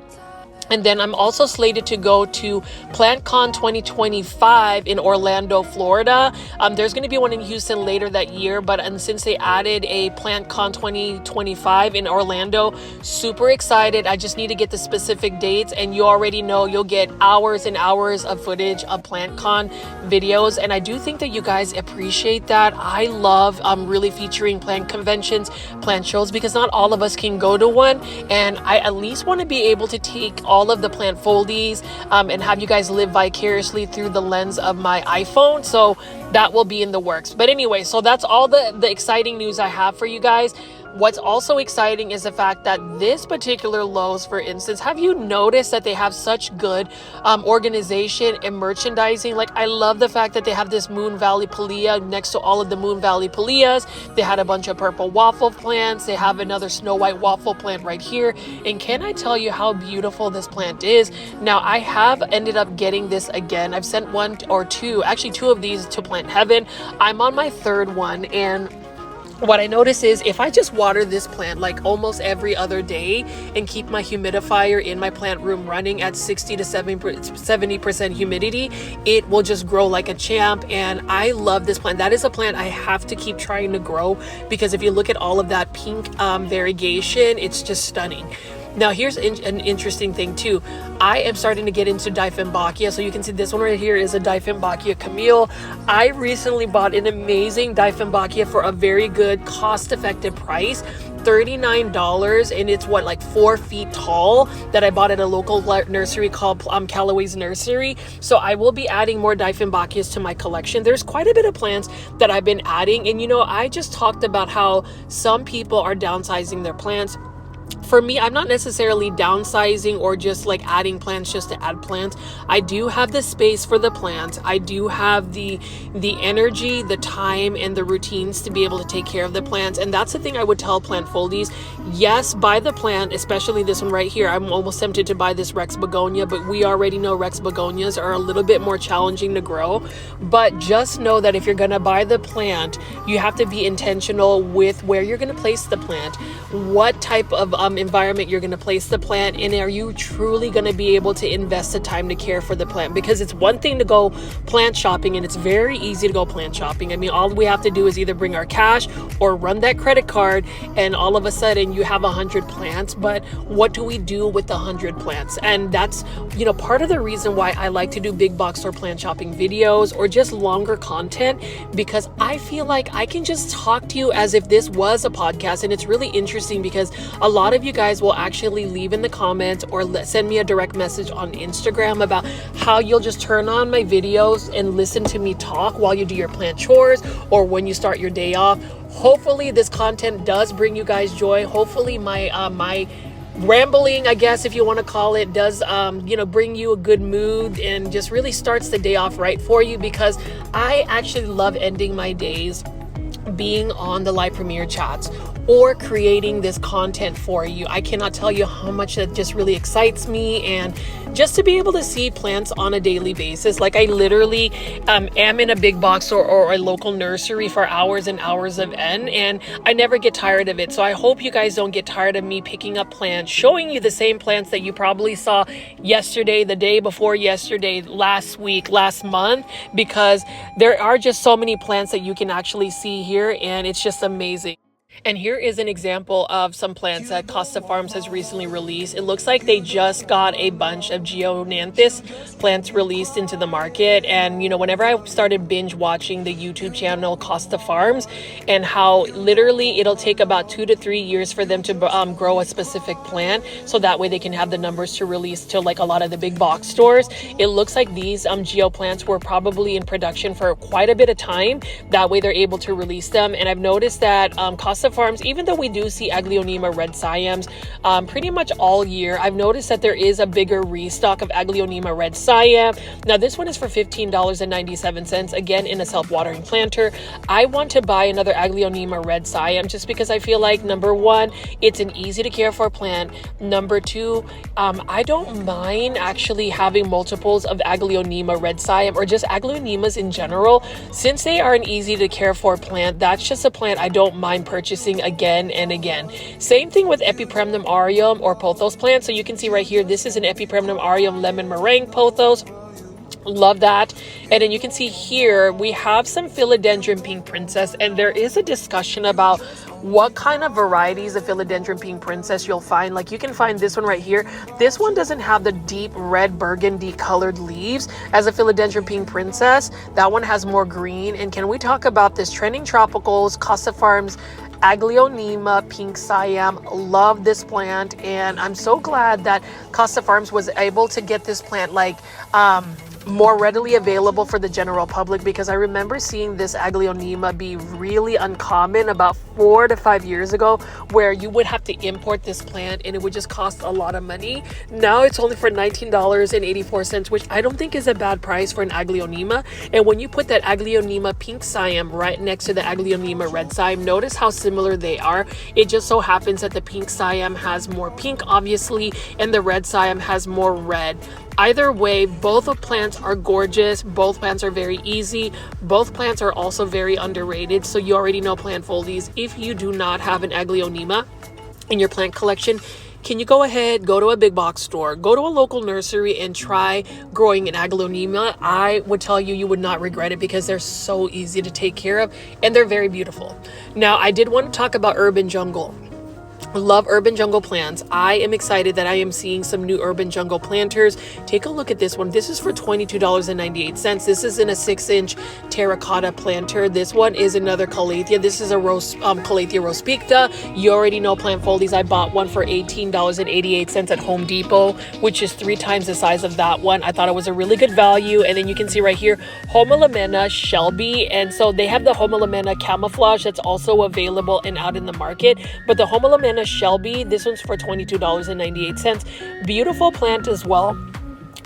A: And then I'm also slated to go to PlantCon 2025 in Orlando, Florida. There's going to be one in Houston later that year, but since they added a PlantCon 2025 in Orlando, super excited. I just need to get the specific dates, and you already know you'll get hours and hours of footage of PlantCon videos. And I do think that you guys appreciate that. I love really featuring plant conventions, plant shows, because not all of us can go to one. And I at least want to be able to take all of the plant foldies and have you guys live vicariously through the lens of my iPhone. So that will be in the works. But anyway, so that's all the exciting news I have for you guys. What's also exciting is the fact that this particular Lowe's, for instance, have you noticed that they have such good organization and merchandising? Like, I love the fact that they have this Moon Valley Pilea next to all of the Moon Valley Pileas. They had a bunch of purple waffle plants. They have another Snow White waffle plant right here. And can I tell you how beautiful this plant is? Now, I have ended up getting this again. I've sent one or two, actually two of these to Plant Heaven. I'm on my third one, and what I notice is if I just water this plant like almost every other day and keep my humidifier in my plant room running at 60 to 70% humidity, it will just grow like a champ. And I love this plant. That is a plant I have to keep trying to grow, because if you look at all of that pink variegation, it's just stunning. Now, here's an interesting thing too. I am starting to get into Dieffenbachia. So you can see this one right here is a Dieffenbachia Camille. I recently bought an amazing Dieffenbachia for a very good cost-effective price. $39, and it's like 4 feet tall, that I bought at a local nursery called Callaway's Nursery. So I will be adding more Dieffenbachias to my collection. There's quite a bit of plants that I've been adding, and I just talked about how some people are downsizing their plants. For me, I'm not necessarily downsizing or just like adding plants just to add plants. I do have the space for the plants. I do have the energy, the time, and the routines to be able to take care of the plants. And that's the thing I would tell plant foldies. Yes, buy the plant, especially this one right here. I'm almost tempted to buy this Rex begonia, but we already know Rex begonias are a little bit more challenging to grow. But just know that if you're going to buy the plant, you have to be intentional with where you're going to place the plant, what type of environment you're going to place the plant in. Are you truly going to be able to invest the time to care for the plant? Because it's one thing to go plant shopping, and it's very easy to go plant shopping. I mean, all we have to do is either bring our cash or run that credit card, and all of a sudden you have 100 plants. But what do we do with the 100 plants? And that's part of the reason why I like to do big box store plant shopping videos or just longer content, because I feel like I can just talk to you as if this was a podcast. And it's really interesting because a lot of you guys will actually leave in the comments or send me a direct message on Instagram about how you'll just turn on my videos and listen to me talk while you do your plant chores or when you start your day off. Hopefully this content does bring you guys joy. Hopefully my rambling, I guess if you want to call it, does bring you a good mood and just really starts the day off right for you, because I actually love ending my days being on the live premiere chats or creating this content for you. I cannot tell you how much that just really excites me, and just to be able to see plants on a daily basis. Like I literally am in a big box store or a local nursery for hours and hours of end, and I never get tired of it. So I hope you guys don't get tired of me picking up plants, showing you the same plants that you probably saw yesterday, the day before yesterday, last week, last month, because there are just so many plants that you can actually see here, and it's just amazing. And here is an example of some plants that Costa Farms has recently released. It looks like they just got a bunch of Geonanthus plants released into the market. And, you know, whenever I started binge watching the YouTube channel Costa Farms, and how literally it'll take about 2 to 3 years for them to grow a specific plant, so that way they can have the numbers to release to like a lot of the big box stores. It looks like these Geo plants were probably in production for quite a bit of time. That way they're able to release them. And I've noticed that Costa Farms, even though we do see Aglaonema red siams pretty much all year, I've noticed that there is a bigger restock of Aglaonema red siam. Now this one is for $15.97, again in a self-watering planter. I want to buy another Aglaonema red siam just because I feel like, number one, it's an easy to care for plant. Number two, I don't mind actually having multiples of Aglaonema red siam, or just Aglaonemas in general. Since they are an easy to care for plant, that's just a plant I don't mind purchasing again and again. Same thing with Epipremnum aureum or pothos plant. So you can see right here, this is an Epipremnum aureum lemon meringue pothos. Love that. And then you can see here we have some Philodendron pink princess, and there is a discussion about what kind of varieties of Philodendron pink princess you'll find. Like you can find this one right here. This one doesn't have the deep red burgundy colored leaves as a Philodendron pink princess. That one has more green. And can we talk about this trending tropicals Costa Farms Aglaonema pink siam? Love this plant, and I'm so glad that Costa Farms was able to get this plant like more readily available for the general public, because I remember seeing this Aglaonema be really uncommon about 4 to 5 years ago, where you would have to import this plant and it would just cost a lot of money. Now it's only for $19.84, which I don't think is a bad price for an Aglaonema. And when you put that Aglaonema pink siam right next to the Aglaonema red siam, notice how similar they are. It just so happens that the pink siam has more pink, obviously, and the red siam has more red. Either way, both of plants are gorgeous. Both plants are very easy. Both plants are also very underrated. So you already know, plant foldies, if you do not have an Aglaonema in your plant collection, can you go ahead, go to a big box store, go to a local nursery and try growing an Aglaonema? I would tell you, you would not regret it, because they're so easy to take care of and they're very beautiful. Now, I did want to talk about urban jungle. Love urban jungle plants. I am excited that I am seeing some new urban jungle planters. Take a look at this one. This is for $22.98. This is in a 6-inch terracotta planter. This one is another Calathea. This is a Calathea rospicta. You already know, plant foldies, I bought one for $18.88 at Home Depot, which is 3 times the size of that one. I thought it was a really good value. And then you can see right here, Homelamena Shelby. And so they have the Homelamena camouflage that's also available and out in the market. But the Homelamena Shelby, this one's for $22.98. Beautiful plant as well.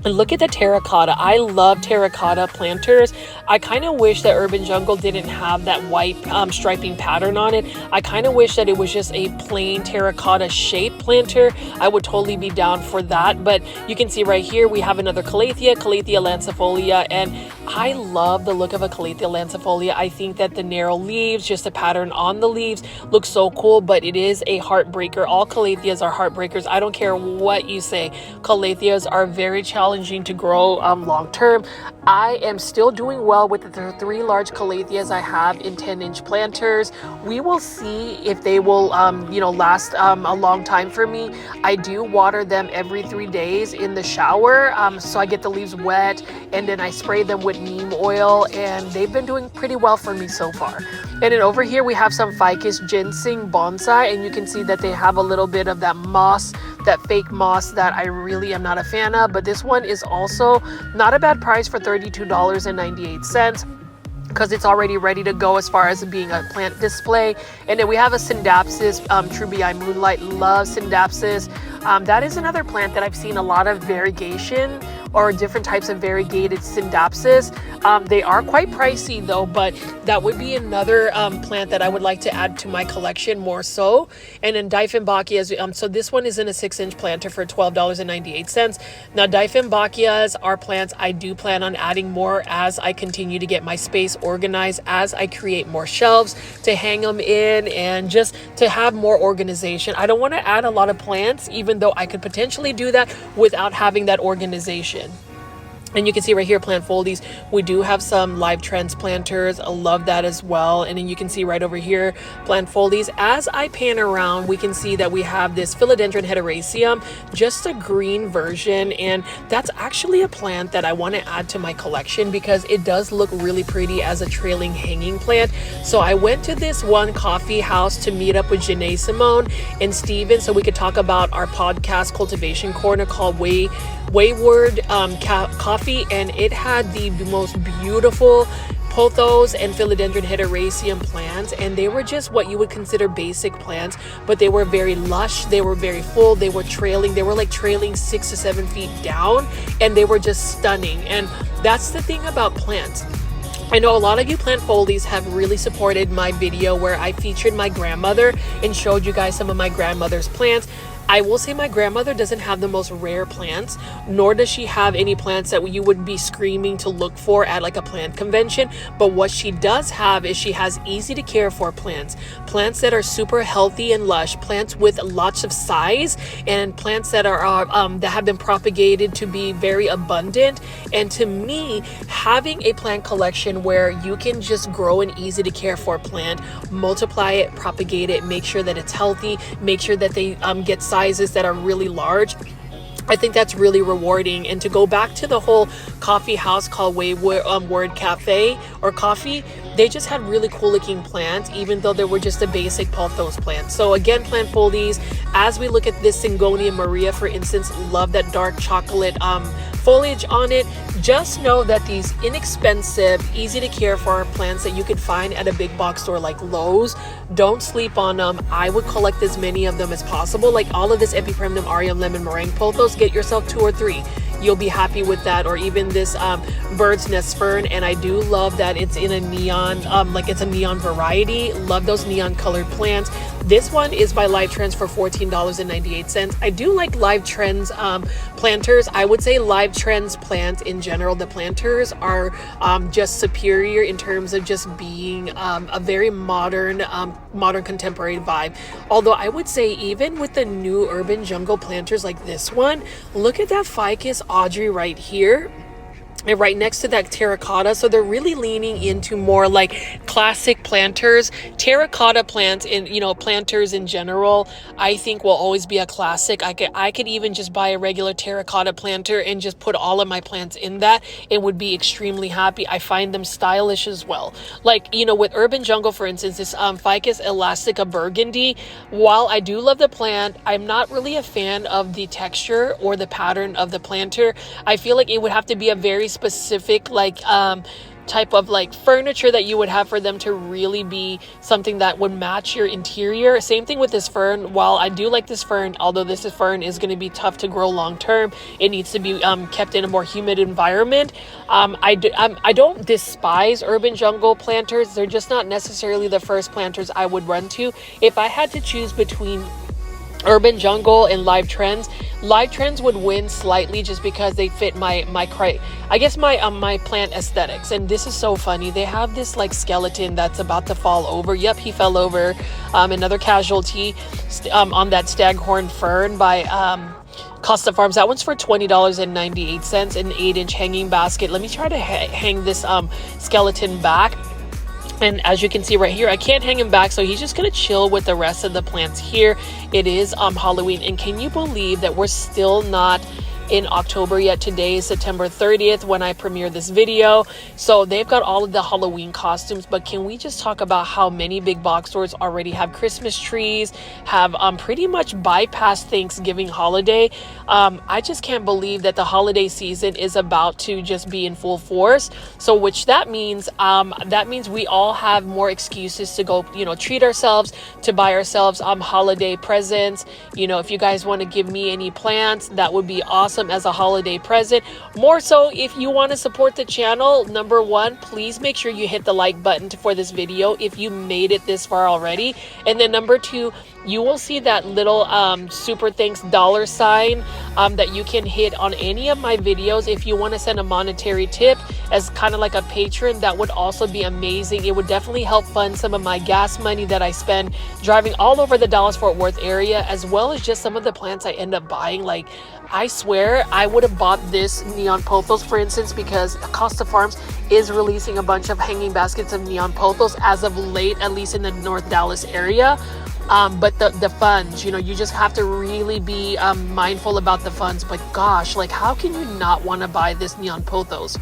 A: And look at the terracotta. I love terracotta planters. I kind of wish that urban jungle didn't have that white striping pattern on it. I kind of wish that it was just a plain terracotta shaped planter. I would totally be down for that. But you can see right here we have another Calathea lancifolia, and I love the look of a Calathea lancifolia. I think that the narrow leaves, just the pattern on the leaves, looks so cool. But it is a heartbreaker. All Calatheas are heartbreakers. I don't care what you say. Calatheas are very challenging to grow long term. I am still doing well with the 3 large Calatheas I have in 10-inch planters. We will see if they will last a long time for me. I do water them every 3 days in the shower, so I get the leaves wet, and then I spray them with neem oil, and they've been doing pretty well for me so far. And then over here we have some ficus ginseng bonsai, and you can see that they have a little bit of that moss, that fake moss that I really am not a fan of. But this one is also not a bad price for $32.98, because it's already ready to go as far as being a plant display. And then we have a Syndapsis Trubii Moonlight. Love Syndapsis. That is another plant that I've seen a lot of variegation or different types of variegated Syndapsis. They are quite pricey though, but that would be another plant that I would like to add to my collection more so. And then Dieffenbachias, so this one is in a 6-inch planter for $12.98. Now Dieffenbachias are plants I do plan on adding more as I continue to get my space organized, as I create more shelves to hang them in and just to have more organization. I don't want to add a lot of plants, even though I could potentially do that without having that organization. And you can see right here, plant foldies, we do have some live transplanters. I love that as well. And then you can see right over here, plant foldies. As I pan around, we can see that we have this Philodendron hederaceum, just a green version. And that's actually a plant that I want to add to my collection because it does look really pretty as a trailing hanging plant. So I went to this one coffee house to meet up with Janae Simone and Steven so we could talk about our podcast cultivation corner called Wayward Coffee, and it had the most beautiful pothos and Philodendron hederaceum plants, and they were just what you would consider basic plants, but they were very lush, they were very full, they were trailing, they were like trailing 6 to 7 feet down, and they were just stunning. And that's the thing about plants. I know a lot of you plant foldies have really supported my video where I featured my grandmother and showed you guys some of my grandmother's plants. I will say my grandmother doesn't have the most rare plants, nor does she have any plants that you would be screaming to look for at like a plant convention. But what she does have is she has easy to care for plants that are super healthy and lush, plants with lots of size, and plants that are that have been propagated to be very abundant. And to me, having a plant collection where you can just grow an easy to care for plant, multiply it, propagate it, make sure that it's healthy, make sure that they get sizes that are really large, I think that's really rewarding. And to go back to the whole coffee house called Wayward Cafe or Coffee, they just had really cool looking plants, even though they were just a basic pothos plant. So again, plant foldies, as we look at this Syngonium Maria, for instance, love that dark chocolate foliage on it. Just know that these inexpensive, easy to care for plants that you can find at a big box store like Lowe's, don't sleep on them. I would collect as many of them as possible. Like all of this Epipremnum aureum lemon meringue pothos, get yourself 2 or 3. You'll be happy with that. Or even this bird's nest fern, and I do love that it's in a neon, like it's a neon variety. Love those neon colored plants. This one is by Live Trends for $14.98. I do like Live Trends planters. I would say Live Trends plants in general, the planters are just superior in terms of just being a very modern contemporary vibe. Although I would say even with the new urban jungle planters like this one, look at that Ficus Audrey right here. And right next to that terracotta. So they're really leaning into more like classic planters. Terracotta plants and planters in general, I think will always be a classic. I could even just buy a regular terracotta planter and just put all of my plants in that and would be extremely happy. I find them stylish as well. Like, with urban jungle, for instance, this Ficus elastica burgundy, while I do love the plant, I'm not really a fan of the texture or the pattern of the planter. I feel like it would have to be a very specific type of like furniture that you would have for them to really be something that would match your interior. Same thing with this fern. While I do like this fern, although this fern is going to be tough to grow long term, it needs to be kept in a more humid environment. I don't despise urban jungle planters. They're just not necessarily the first planters I would run to. If I had to choose between urban jungle and Live Trends would win slightly just because they fit my plant aesthetics. And this is so funny, they have this like skeleton that's about to fall over. Yep, he fell over. Another casualty on that staghorn fern by Costa Farms. That one's for $20.98, an 8-inch hanging basket. Let me try to hang this skeleton back. And as you can see right here, I can't hang him back, so he's just gonna chill with the rest of the plants here. It is Halloween, and can you believe that we're still not in October yet? Today is September 30th when I premiere this video. So they've got all of the Halloween costumes, but can we just talk about how many big box stores already have Christmas trees, have pretty much bypassed Thanksgiving holiday. I just can't believe that the holiday season is about to just be in full force. So which that means we all have more excuses to go, treat ourselves, to buy ourselves holiday presents. If you guys want to give me any plants, that would be awesome. awesome as a holiday present. More so, if you want to support the channel, number one, please make sure you hit the like button for this video if you made it this far already. And then number two, you will see that little super thanks dollar sign that you can hit on any of my videos if you want to send a monetary tip as kind of like a patron. That would also be amazing. It would definitely help fund some of my gas money that I spend driving all over the Dallas-Fort Worth area, as well as just some of the plants I end up buying. Like, I swear I would have bought this neon pothos, for instance, because Costa Farms is releasing a bunch of hanging baskets of neon pothos as of late, at least in the North Dallas area. But the funds, you know, you just have to really be mindful about the funds. But gosh, like, how can you not want to buy this neon pothos?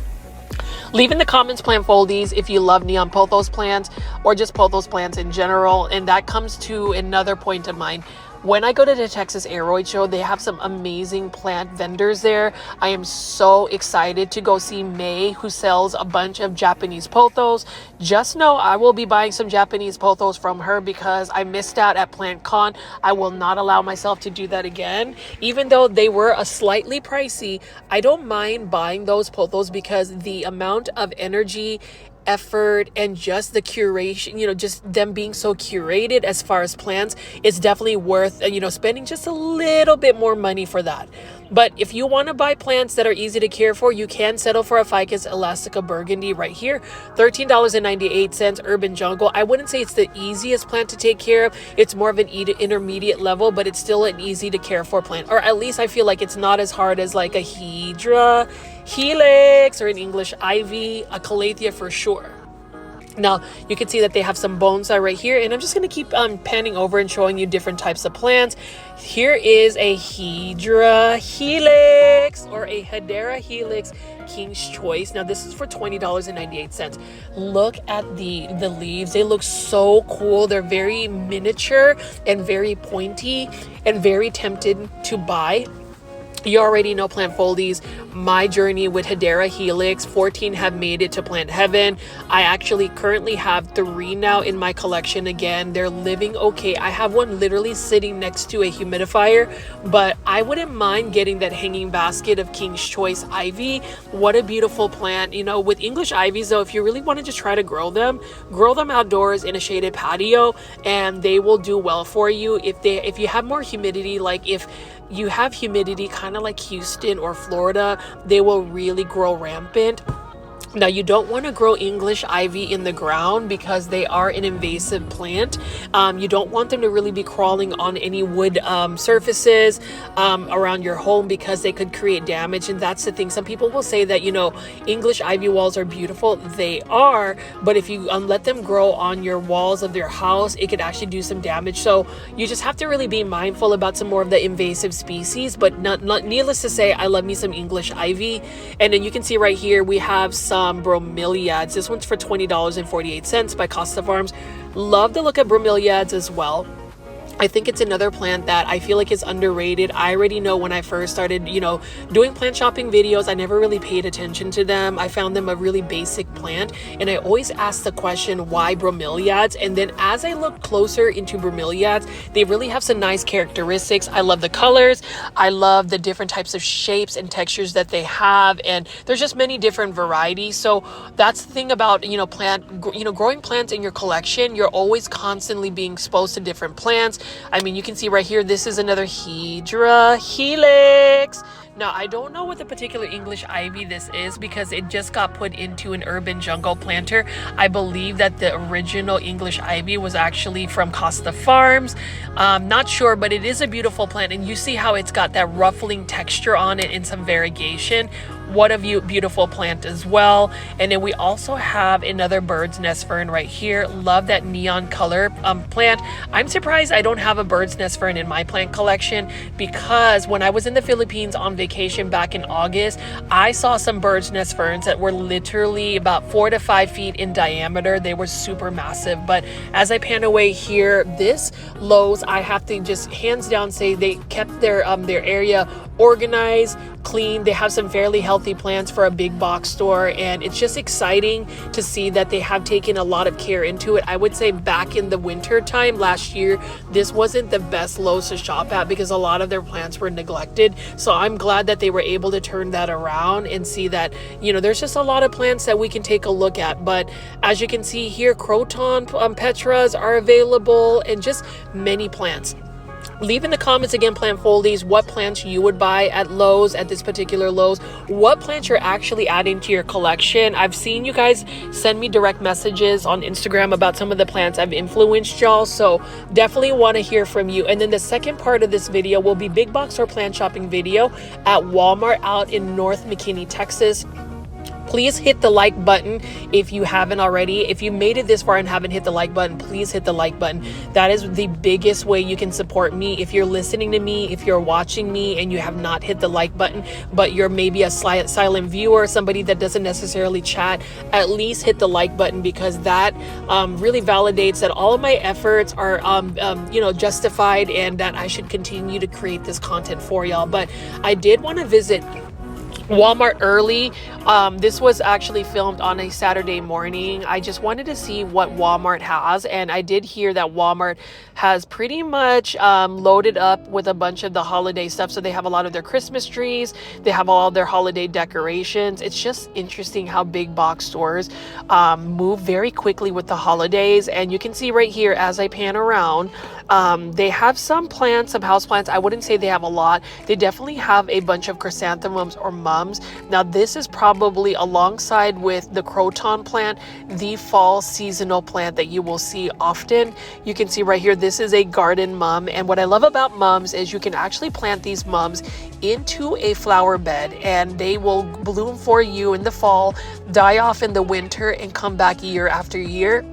A: Leave in the comments plant foldies if you love neon pothos plants or just pothos plants in general. And that comes to another point of mine. When I go to the Texas Aroid Show, they have some amazing plant vendors there. I am so excited to go see May, who sells a bunch of Japanese pothos. Just know I will be buying some Japanese pothos from her because I missed out at PlantCon. I will not allow myself to do that again. Even though they were a slightly pricey, I don't mind buying those pothos because the amount of energy, effort, and just the curation, you know, just them being so curated as far as plants, it's definitely worth, you know, spending just a little bit more money for that. But if you want to buy plants that are easy to care for, you can settle for a Ficus elastica burgundy right here, $13.98, urban jungle. I wouldn't say it's the easiest plant to take care of. It's more of an intermediate level, but it's still an easy to care for plant, or at least I feel like it's not as hard as like a hydra, helix, or an English ivy, a calathea for sure. Now you can see that they have some bonsai right here, and I'm just going to keep panning over and showing you different types of plants. Here is a hydra helix, or a hedera helix King's Choice. Now this is for $20.98. Look at the leaves. They look so cool. They're very miniature and very pointy and very tempted to buy. You already know, plant foldies, my journey with hedera helix. 14 have made it to plant heaven. I actually currently have 3 now in my collection. Again, they're living okay. I have one literally sitting next to a humidifier, but I wouldn't mind getting that hanging basket of King's Choice ivy. What a beautiful plant. You know, with English ivies though, if you really want to just try to grow them outdoors in a shaded patio, and they will do well for you. If you have more humidity, like if you have humidity kind of like Houston or Florida, they will really grow rampant. Now, you don't want to grow English ivy in the ground because they are an invasive plant. You don't want them to really be crawling on any wood surfaces around your home because they could create damage. And that's the thing. Some people will say that, you know, English ivy walls are beautiful. They are, but if you let them grow on your walls of your house, it could actually do some damage. So you just have to really be mindful about some more of the invasive species. But not needless to say, I love me some English ivy. And then you can see right here, we have some bromeliads. This one's for $20.48 by Costa Farms. Love the look at bromeliads as well. I think it's another plant that I feel like is underrated. I already know when I first started, you know, doing plant shopping videos, I never really paid attention to them. I found them a really basic plant, and I always asked the question, why bromeliads? And then as I look closer into bromeliads, they really have some nice characteristics. I love the colors. I love the different types of shapes and textures that they have, and there's just many different varieties. So that's the thing about, you know, growing plants in your collection. You're always constantly being exposed to different plants. I mean, you can see right here, this is another hydra helix. Now, I don't know what the particular English ivy this is because it just got put into an urban jungle planter. I believe that the original English ivy was actually from Costa Farms. Not sure, but it is a beautiful plant, and you see how it's got that ruffling texture on it and some variegation. What a beautiful plant as well. And then we also have another bird's nest fern right here. Love that neon color plant. I'm surprised I don't have a bird's nest fern in my plant collection because when I was in the Philippines on vacation back in August, I saw some bird's nest ferns that were literally about 4 to 5 feet in diameter. They were super massive. But as I pan away here, this Lowe's, I have to just hands down say they kept their area organized, clean. They have some fairly healthy plants for a big box store, and it's just exciting to see that they have taken a lot of care into it. I would say back in the winter time last year, this wasn't the best Lowe's to shop at because a lot of their plants were neglected. So I'm glad that they were able to turn that around and see that, you know, there's just a lot of plants that we can take a look at. But as you can see here, croton petras are available and just many plants. Leave in the comments again, plant foldies, what plants you would buy at Lowe's, at this particular Lowe's, what plants you're actually adding to your collection. I've seen you guys send me direct messages on Instagram about some of the plants I've influenced y'all, so definitely want to hear from you. And then the second part of this video will be big box or plant shopping video at Walmart out in North McKinney, Texas. Please hit the like button if you haven't already. If you made it this far and haven't hit the like button, please hit the like button. That is the biggest way you can support me. If you're listening to me, if you're watching me and you have not hit the like button, but you're maybe a silent viewer, somebody that doesn't necessarily chat, at least hit the like button, because that really validates that all of my efforts are justified and that I should continue to create this content for y'all. But I did want to visit Walmart early. This was actually filmed on a Saturday morning. I just wanted to see what Walmart has, and I did hear that Walmart has pretty much loaded up with a bunch of the holiday stuff. So they have a lot of their Christmas trees, they have all their holiday decorations. It's just interesting how big box stores move very quickly with the holidays. And you can see right here as I pan around, they have some plants, some house plants. I wouldn't say they have a lot. They definitely have a bunch of chrysanthemums or mums. Now this is probably, alongside with the croton plant, the fall seasonal plant that you will see often. You can see right here, this is a garden mum, and what I love about mums is you can actually plant these mums into a flower bed and they will bloom for you in the fall, die off in the winter, and come back year after year.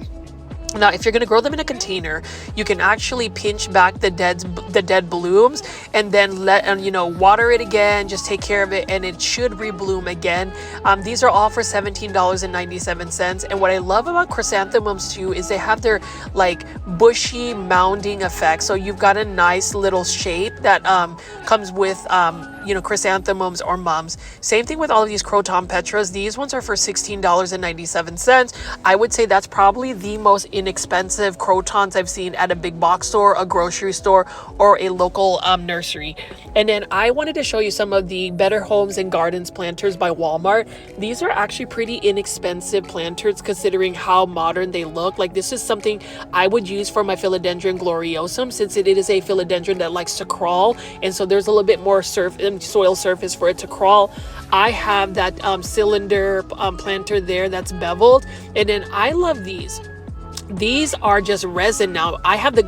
A: Now, if you're going to grow them in a container, you can actually pinch back the dead blooms and then water it again, just take care of it, and it should rebloom again. These are all for $17.97. And what I love about chrysanthemums too is they have their like bushy mounding effect. So you've got a nice little shape that comes with chrysanthemums or mums. Same thing with all of these croton petras. These ones are for $16.97. I would say that's probably the most inexpensive crotons I've seen at a big box store, a grocery store, or a local nursery. And then I wanted to show you some of the Better Homes and Gardens planters by Walmart. These are actually pretty inexpensive planters considering how modern they look. Like, this is something I would use for my philodendron gloriosum, since it is a philodendron that likes to crawl, and so there's a little bit more soil surface for it to crawl. I have that cylinder planter there that's beveled, and then I love these. These are just resin. Now I have the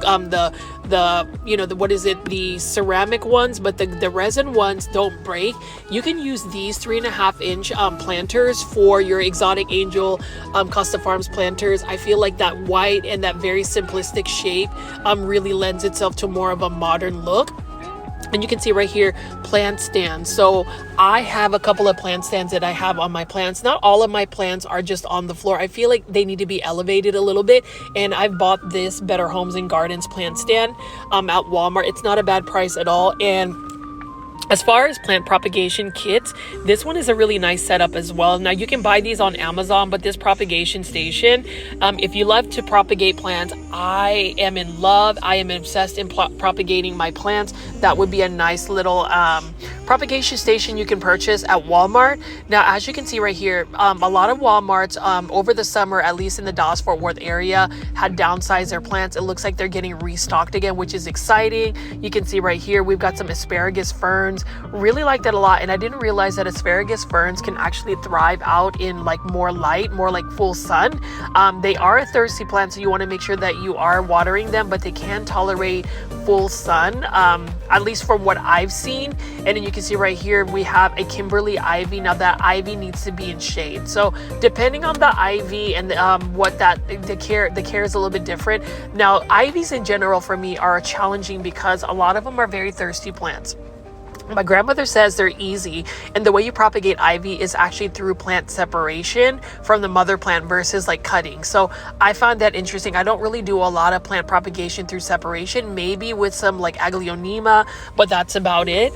A: ceramic ones, but the resin ones don't break. You can use these 3.5-inch planters for your exotic angel Costa Farms planters. I feel like that white and that very simplistic shape really lends itself to more of a modern look. And you can see right here, plant stands. So I have a couple of plant stands that I have on my plants. Not all of my plants are just on the floor. I feel like they need to be elevated a little bit. And I've bought this Better Homes and Gardens plant stand at Walmart. It's not a bad price at all. And as far as plant propagation kits, this one is a really nice setup as well. Now you can buy these on Amazon, but this propagation station, if you love to propagate plants, I am in love. I am obsessed in propagating my plants. That would be a nice little propagation station you can purchase at Walmart. Now, as you can see right here, a lot of Walmarts over the summer, at least in the Dallas-Fort Worth area, had downsized their plants. It looks like they're getting restocked again, which is exciting. You can see right here, we've got some asparagus ferns. Really like that a lot, and I didn't realize that asparagus ferns can actually thrive out in like more light, more like full sun. They are a thirsty plant, so you want to make sure that you are watering them, but they can tolerate full sun, at least from what I've seen. And then you can see right here we have a Kimberly ivy. Now that ivy needs to be in shade, so depending on the ivy and the care is a little bit different. Now ivies in general for me are challenging because a lot of them are very thirsty plants. My grandmother says they're easy, and the way you propagate ivy is actually through plant separation from the mother plant versus like cutting. So I found that interesting. I don't really do a lot of plant propagation through separation, maybe with some like aglaonema, but that's about it.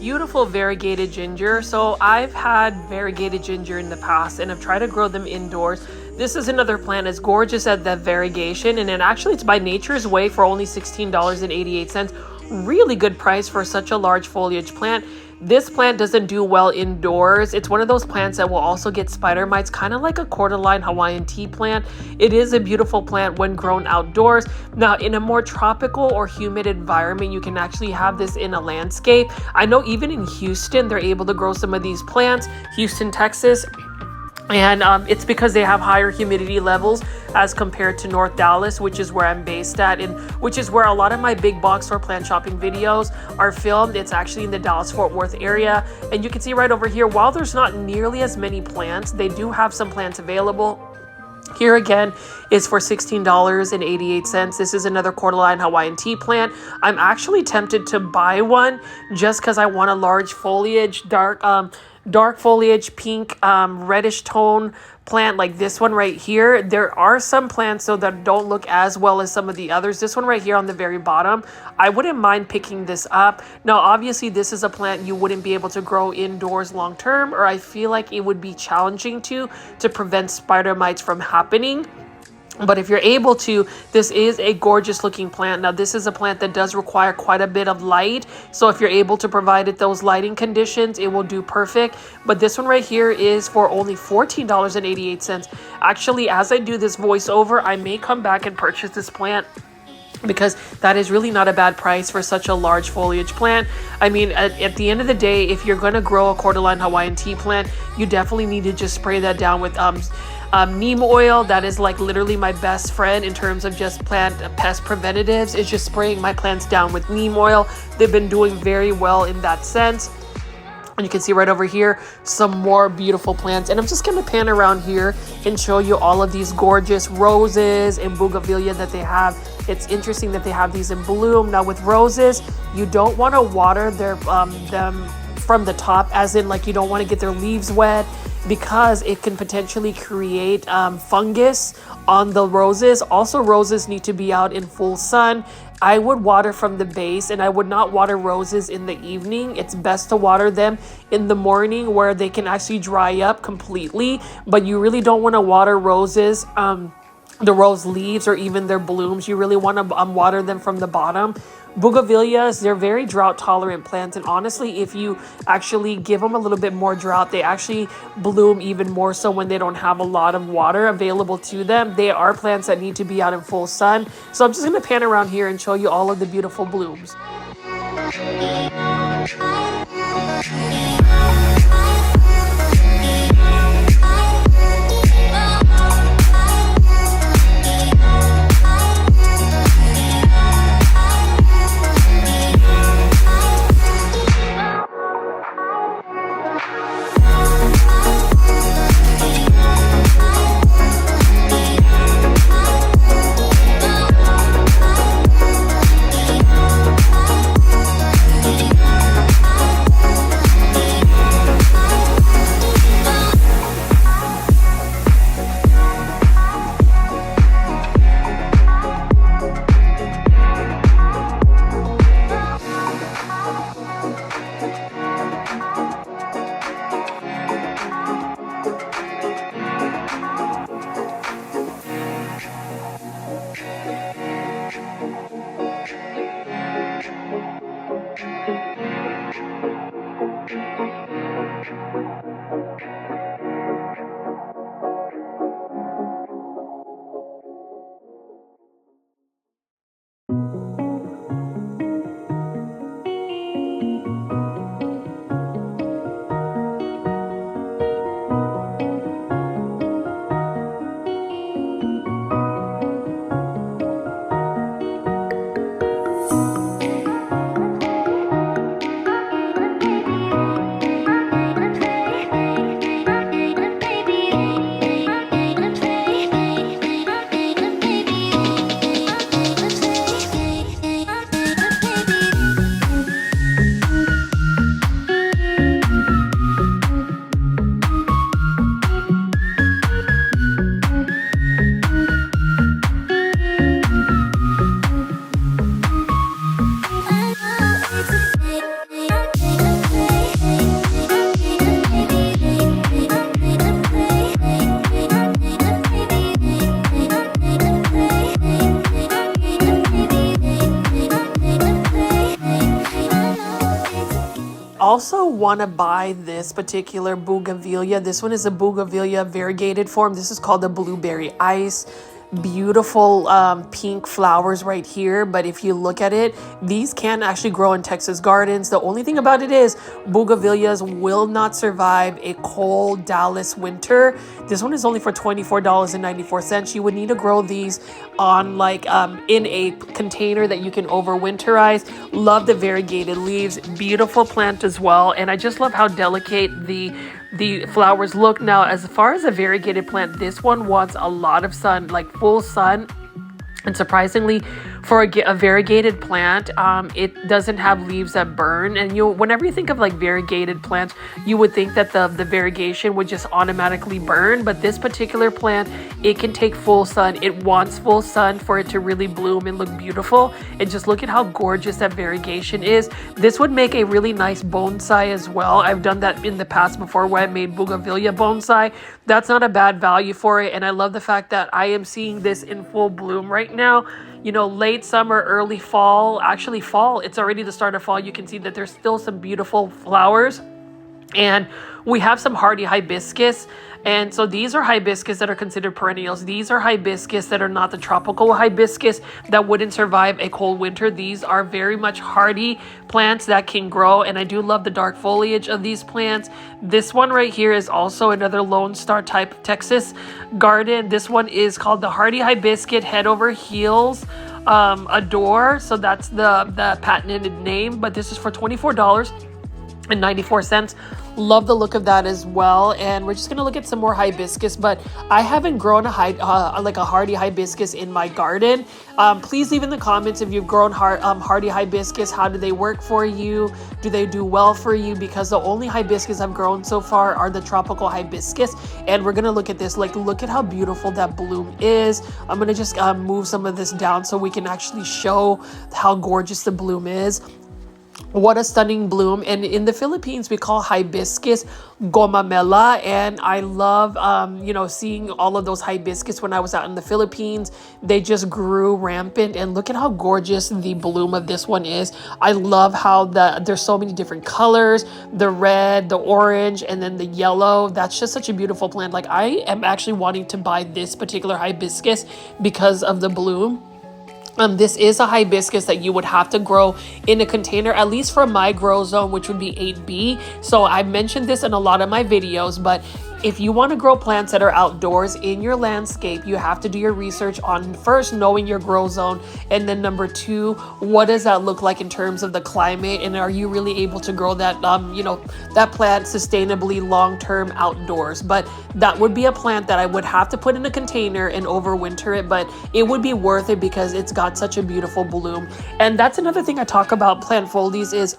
A: beautiful variegated ginger. So I've had variegated ginger in the past and I've tried to grow them indoors. This is another plant as gorgeous as that variegation, and then actually it's by Nature's Way for only $16.88. Really good price for such a large foliage plant. This plant doesn't do well indoors. It's one of those plants that will also get spider mites, kind of like a cordyline Hawaiian tea plant. It is a beautiful plant when grown outdoors. Now, in a more tropical or humid environment, you can actually have this in a landscape. I know even in Houston, they're able to grow some of these plants. Houston, Texas. And it's because they have higher humidity levels as compared to North Dallas, which is where I'm based at, and which is where a lot of my big box store plant shopping videos are filmed. It's actually in the Dallas-Fort Worth area. And you can see right over here, while there's not nearly as many plants, they do have some plants available. Here again is for $16.88. This is another cordyline Hawaiian tea plant. I'm actually tempted to buy one just because I want a large foliage, dark foliage, pink, reddish tone plant like this one right here. There are some plants though that don't look as well as some of the others. This one right here on the very bottom, I wouldn't mind picking this up. Now obviously this is a plant you wouldn't be able to grow indoors long term, or I feel like it would be challenging to prevent spider mites from happening. But if you're able to, this is a gorgeous looking plant. Now this is a plant that does require quite a bit of light. So if you're able to provide it those lighting conditions, it will do perfect. But this one right here is for only $14.88. Actually, as I do this voiceover, I may come back and purchase this plant, because that is really not a bad price for such a large foliage plant. I mean, at the end of the day, if you're going to grow a cordyline Hawaiian tea plant, you definitely need to just spray that down with neem oil. That is like literally my best friend in terms of just plant pest preventatives, is just spraying my plants down with neem oil. They've been doing very well in that sense. And you can see right over here some more beautiful plants. And I'm just going to pan around here and show you all of these gorgeous roses and bougainvillea that they have. It's interesting that they have these in bloom. Now with roses, you don't want to water them from the top, as in like you don't want to get their leaves wet, because it can potentially create fungus on the roses. Also, roses need to be out in full sun. I would water from the base, and I would not water roses in the evening. It's best to water them in the morning where they can actually dry up completely, but you really don't want to water roses, the rose leaves or even their blooms. You really want to water them from the bottom. Bougainvilleas, they're very drought tolerant plants, and honestly, if you actually give them a little bit more drought, they actually bloom even more so when they don't have a lot of water available to them. They are plants that need to be out in full sun. So I'm just going to pan around here and show you all of the beautiful blooms. want to buy this particular bougainvillea. This one is a bougainvillea variegated form. This is called the blueberry ice. Beautiful pink flowers right here, but if you look at it, these can actually grow in Texas gardens. The only thing about it is bougainvilleas will not survive a cold Dallas winter. This one is only for $24.94. You would need to grow these on like in a container that you can overwinterize. Love the variegated leaves, beautiful plant as well, and I just love how delicate the flowers look. Now, as far as a variegated plant, this one wants a lot of sun, like full sun. And surprisingly, for a variegated plant, it doesn't have leaves that burn. And whenever you think of like variegated plants, you would think that the variegation would just automatically burn. But this particular plant, it can take full sun. It wants full sun for it to really bloom and look beautiful. And just look at how gorgeous that variegation is. This would make a really nice bonsai as well. I've done that in the past before where I made bougainvillea bonsai. That's not a bad value for it. And I love the fact that I am seeing this in full bloom right now. You know, late summer, early fall, actually fall, it's already the start of fall. You can see that there's still some beautiful flowers. And we have some hardy hibiscus. And so these are hibiscus that are considered perennials. These are hibiscus that are not the tropical hibiscus that wouldn't survive a cold winter. These are very much hardy plants that can grow. And I do love the dark foliage of these plants. This one right here is also another Lone Star type Texas garden. This one is called the hardy hibiscus head over heels adore. So that's the patented name, but this is for $24.94. Love the look of that as well. And we're just gonna look at some more hibiscus, but I haven't grown a hardy hibiscus in my garden. Please leave in the comments if you've grown hardy hibiscus. How do they work for you? Do they do well for you? Because the only hibiscus I've grown so far are the tropical hibiscus. And we're gonna look at this. Like, look at how beautiful that bloom is. I'm gonna just move some of this down so we can actually show how gorgeous the bloom is. What a stunning bloom. And in the Philippines, we call hibiscus gomamela. And I love, seeing all of those hibiscus when I was out in the Philippines. They just grew rampant. And look at how gorgeous the bloom of this one is. I love how there's so many different colors, the red, the orange, and then the yellow. That's just such a beautiful plant. Like, I am actually wanting to buy this particular hibiscus because of the bloom. This is a hibiscus that you would have to grow in a container, at least for my grow zone, which would be 8B. So I mentioned this in a lot of my videos, but if you want to grow plants that are outdoors in your landscape, you have to do your research on first knowing your grow zone, and then number two, what does that look like in terms of the climate, and are you really able to grow that that plant sustainably long-term outdoors? But that would be a plant that I would have to put in a container and overwinter it, but it would be worth it because it's got such a beautiful bloom. And that's another thing I talk about plant foldies is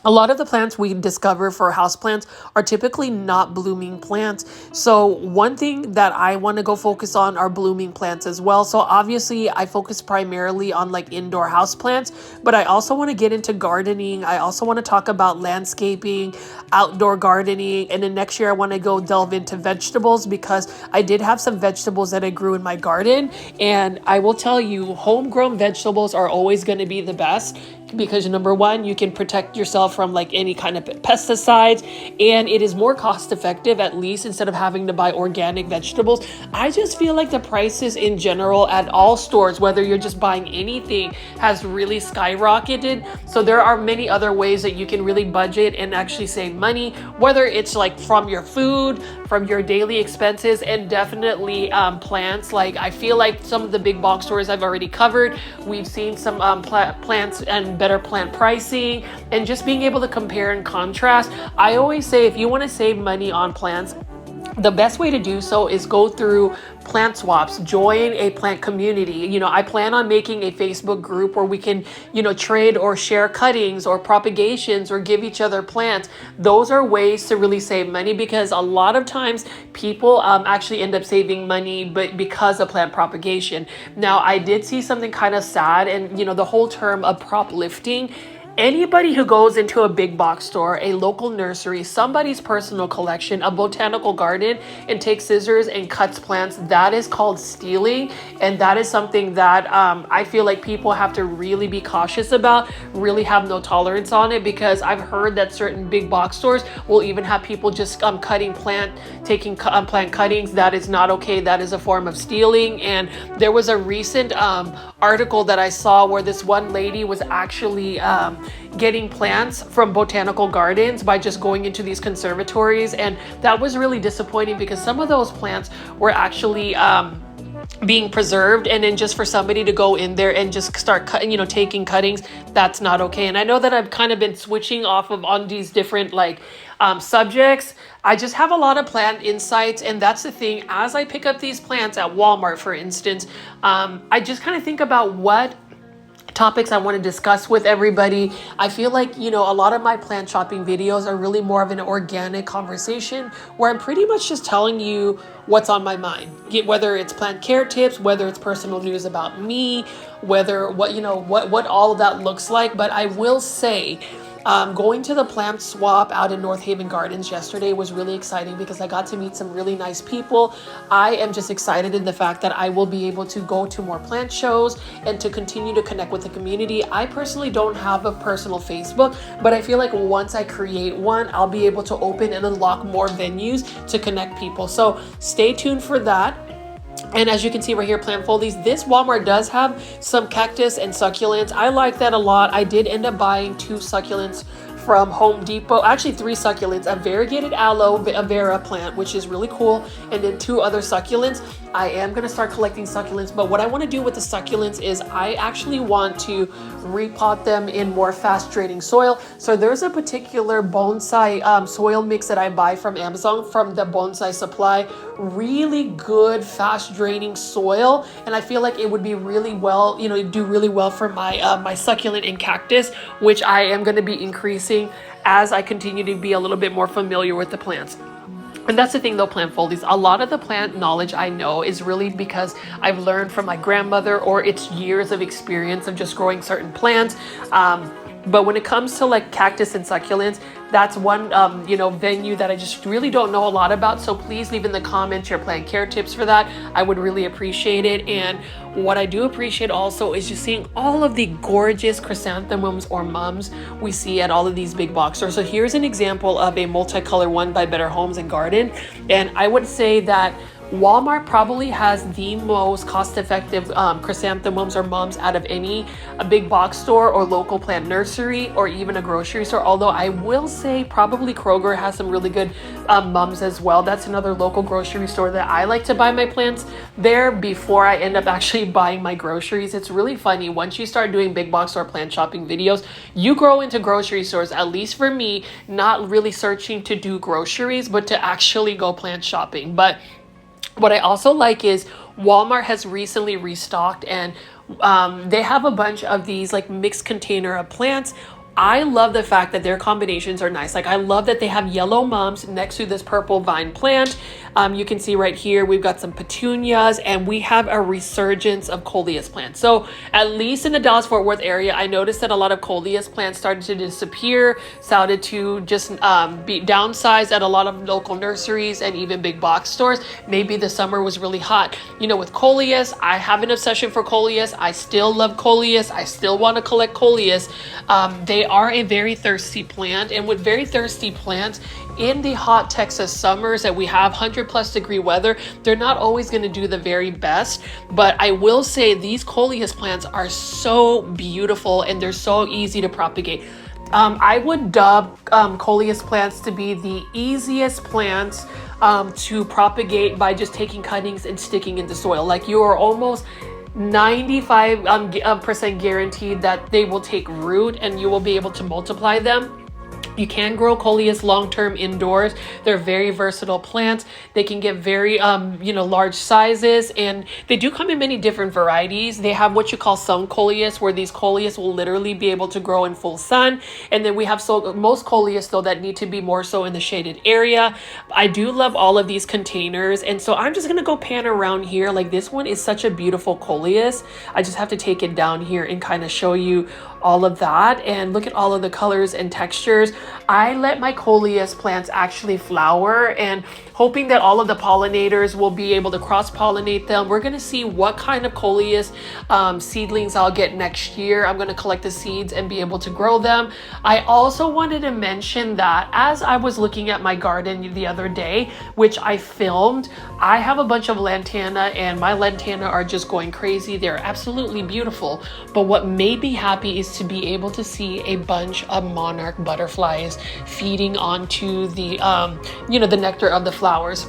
A: a lot of the plants we discover for houseplants are typically not blooming plants. So one thing that I want to go focus on are blooming plants as well. So obviously I focus primarily on like indoor houseplants, but I also want to get into gardening. I also want to talk about landscaping, outdoor gardening, and then next year I want to go delve into vegetables because I did have some vegetables that I grew in my garden. And I will tell you, homegrown vegetables are always going to be the best because number one, you can protect yourself from like any kind of pesticides, and it is more cost effective, at least instead of having to buy organic vegetables. I just feel like the prices in general at all stores, whether you're just buying anything, has really skyrocketed. So there are many other ways that you can really budget and actually save money, whether it's like from your food, from your daily expenses, and definitely plants. Like, I feel like some of the big box stores I've already covered. We've seen some plants and better plant pricing, and just being able to compare and contrast. I always say if you want to save money on plants, the best way to do so is go through plant swaps, join a plant community. I plan on making a Facebook group where we can, trade or share cuttings or propagations or give each other plants. Those are ways to really save money because a lot of times people actually end up saving money, but because of plant propagation. Now, I did see something kind of sad, and the whole term of prop lifting Anybody who goes into a big box store, a local nursery, somebody's personal collection, a botanical garden, and takes scissors and cuts plants, that is called stealing. And that is something that I feel like people have to really be cautious about, really have no tolerance on it, because I've heard that certain big box stores will even have people just taking plant cuttings. That is not okay. That is a form of stealing. And there was a recent article that I saw where this one lady was actually getting plants from botanical gardens by just going into these conservatories, and that was really disappointing because some of those plants were actually being preserved, and then just for somebody to go in there and just start cutting, taking cuttings, that's not okay. And I know that I've kind of been switching off of on these different subjects. I just have a lot of plant insights, and that's the thing. As I pick up these plants at Walmart, for instance, I just kind of think about what topics I want to discuss with everybody. I feel like, a lot of my plant shopping videos are really more of an organic conversation where I'm pretty much just telling you what's on my mind, whether it's plant care tips, whether it's personal news about me, whether what all of that looks like. But I will say, going to the plant swap out in North Haven Gardens yesterday was really exciting because I got to meet some really nice people. I am just excited in the fact that I will be able to go to more plant shows and to continue to connect with the community. I personally don't have a personal Facebook, but I feel like once I create one, I'll be able to open and unlock more venues to connect people. So stay tuned for that. And as you can see right here, plant foldies, this Walmart does have some cactus and succulents. I like that a lot. I did end up buying 2 succulents from Home Depot, actually 3 succulents, a variegated aloe vera plant, which is really cool, and then 2 other succulents. I am going to start collecting succulents, but what I want to do with the succulents is I actually want to repot them in more fast draining soil. So there's a particular bonsai soil mix that I buy from Amazon from the Bonsai Supply. Really good fast draining soil, and I feel like it would be really well, do really well for my my succulent and cactus, which I am going to be increasing as I continue to be a little bit more familiar with the plants. And that's the thing though, plant foldies, a lot of the plant knowledge I know is really because I've learned from my grandmother, or it's years of experience of just growing certain plants. But when it comes to like cactus and succulents, that's one venue that I just really don't know a lot about. So please leave in the comments your plant care tips for that. I would really appreciate it. And what I do appreciate also is just seeing all of the gorgeous chrysanthemums or mums we see at all of these big box stores. So here's an example of a multicolor one by Better Homes and Garden. And I would say that Walmart probably has the most cost-effective chrysanthemums or mums out of any big box store or local plant nursery or even a grocery store. Although I will say probably Kroger has some really good mums as well. That's another local grocery store that I like to buy my plants there before I end up actually buying my groceries. It's really funny. Once you start doing big box store plant shopping videos, you grow into grocery stores, at least for me, not really searching to do groceries, but to actually go plant shopping. But what I also like is Walmart has recently restocked, and they have a bunch of these like mixed container of plants. I love the fact that their combinations are nice. Like I love that they have yellow mums next to this purple vine plant. You can see right here, we've got some petunias, and we have a resurgence of coleus plants. So at least in the Dallas-Fort Worth area, I noticed that a lot of coleus plants started to disappear, started to just be downsized at a lot of local nurseries and even big box stores. Maybe the summer was really hot. With coleus, I have an obsession for coleus. I still love coleus. I still want to collect coleus. They are a very thirsty plant, and with very thirsty plants in the hot Texas summers that we have 100+ degree weather, they're not always going to do the very best. But I will say these coleus plants are so beautiful and they're so easy to propagate. I would dub coleus plants to be the easiest plants to propagate by just taking cuttings and sticking into soil. Like you are almost 95% guaranteed that they will take root and you will be able to multiply them. You can grow coleus long-term indoors. They're very versatile plants. They can get very, large sizes, and they do come in many different varieties. They have what you call sun coleus, where these coleus will literally be able to grow in full sun. And then we have most coleus though that need to be more so in the shaded area. I do love all of these containers, and so I'm just gonna go pan around here. Like, this one is such a beautiful coleus. I just have to take it down here and kind of show you all of that, and look at all of the colors and textures. I let my coleus plants actually flower, and hoping that all of the pollinators will be able to cross-pollinate them. We're gonna see what kind of coleus seedlings I'll get next year. I'm gonna collect the seeds and be able to grow them. I also wanted to mention that as I was looking at my garden the other day, which I filmed, I have a bunch of lantana, and my lantana are just going crazy. They're absolutely beautiful. But what made me happy is to be able to see a bunch of monarch butterflies feeding onto the the nectar of the flowers.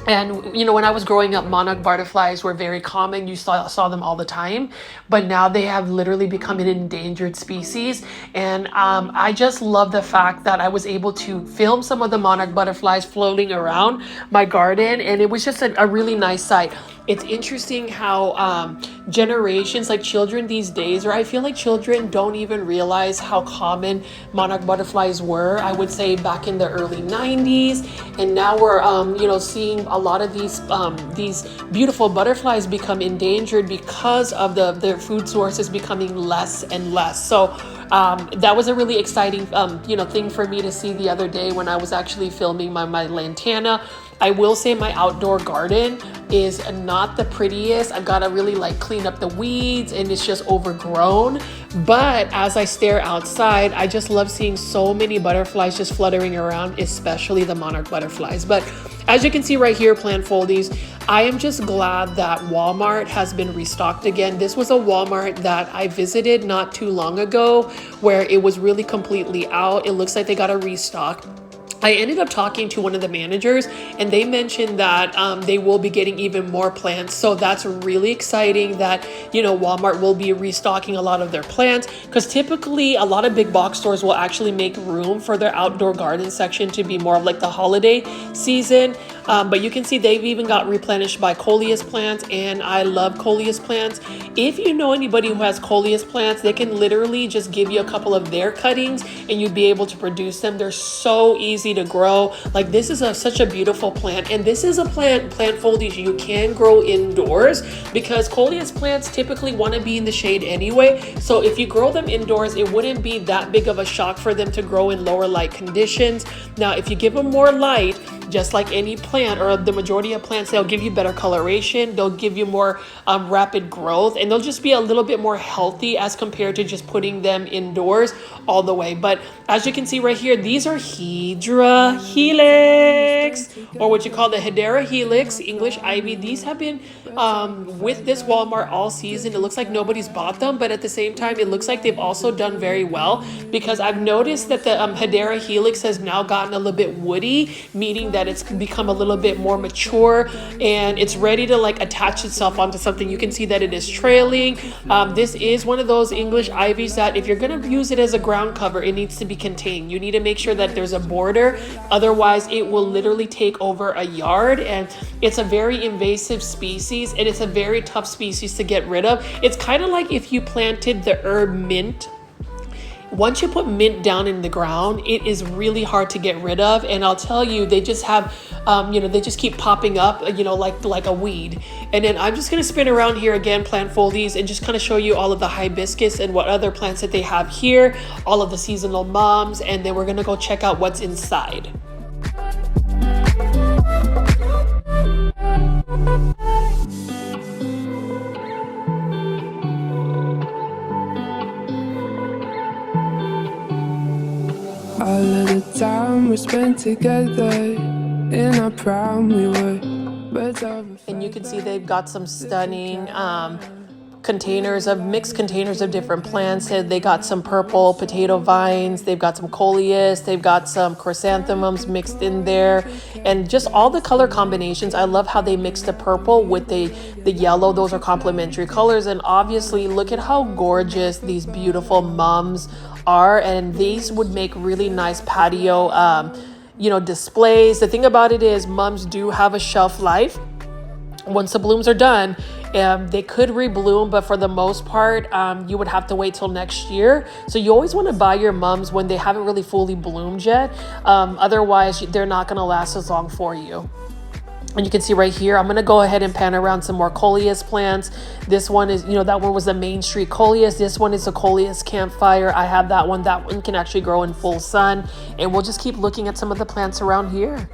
A: And when I was growing up, monarch butterflies were very common. You saw them all the time, but now they have literally become an endangered species. And I just love the fact that I was able to film some of the monarch butterflies floating around my garden, and it was just a really nice sight. It's interesting how generations, like children these days, or I feel like children don't even realize how common monarch butterflies were, I would say back in the early 90s. And now we're, seeing a lot of these beautiful butterflies become endangered because of their food sources becoming less and less. So that was a really exciting, thing for me to see the other day when I was actually filming my lantana. I will say my outdoor garden is not the prettiest. I've got to really clean up the weeds, and it's just overgrown. But as I stare outside, I just love seeing so many butterflies just fluttering around, especially the monarch butterflies. But as you can see right here, plant foldies, I am just glad that Walmart has been restocked again. This was a Walmart that I visited not too long ago where it was really completely out. It looks like they got a restock. I ended up talking to one of the managers, and they mentioned that they will be getting even more plants. So that's really exciting that, Walmart will be restocking a lot of their plants, because typically a lot of big box stores will actually make room for their outdoor garden section to be more of like the holiday season. But you can see they've even got replenished by coleus plants, and I love coleus plants. If you know anybody who has coleus plants, they can literally just give you a couple of their cuttings and you'd be able to produce them. They're so easy to grow. Like, this is such a beautiful plant, and this is a plant foldies you can grow indoors, because coleus plants typically want to be in the shade anyway. So if you grow them indoors, it wouldn't be that big of a shock for them to grow in lower light conditions. Now, if you give them more light, just like any plant or the majority of plants, they'll give you better coloration, they'll give you more rapid growth, and they'll just be a little bit more healthy as compared to just putting them indoors all the way. But as you can see right here, these are Hedera helix, or what you call the Hedera helix, English ivy. These have been with this Walmart all season. It looks like nobody's bought them, but at the same time, it looks like they've also done very well, because I've noticed that the Hedera helix has now gotten a little bit woody, meaning that it's become a little bit more mature and it's ready to attach itself onto something. You can see that it is trailing. This is one of those English ivies that if you're going to use it as a ground cover, it needs to be contained. You need to make sure that there's a border, otherwise it will literally take over a yard, and it's a very invasive species, and it's a very tough species to get rid of. It's kind of like if you planted the herb mint. Once you put mint down in the ground, it is really hard to get rid of. And I'll tell you, they just have, they just keep popping up, like a weed. And then I'm just going to spin around here again, plant foldies, and just kind of show you all of the hibiscus and what other plants that they have here, all of the seasonal mums, and then we're going to go check out what's inside.
B: All of the time we spent together in our prime, we were birds of a feather.
A: And you can see they've got some stunning containers of mixed containers of different plants. They got some purple potato vines, they've got some coleus, they've got some chrysanthemums mixed in there, and just all the color combinations. I love how they mix the purple with the yellow. Those are complementary colors, and obviously look at how gorgeous these beautiful mums are, and these would make really nice patio displays. The thing about it is mums do have a shelf life. Once the blooms are done, they could rebloom, but for the most part, you would have to wait till next year. So you always want to buy your mums when they haven't really fully bloomed yet. Otherwise, they're not going to last as long for you. And you can see right here, I'm going to go ahead and pan around some more coleus plants. This one is, that one was the Main Street coleus. This one is a coleus campfire. I have that one. That one can actually grow in full sun. And we'll just keep looking at some of the plants around here.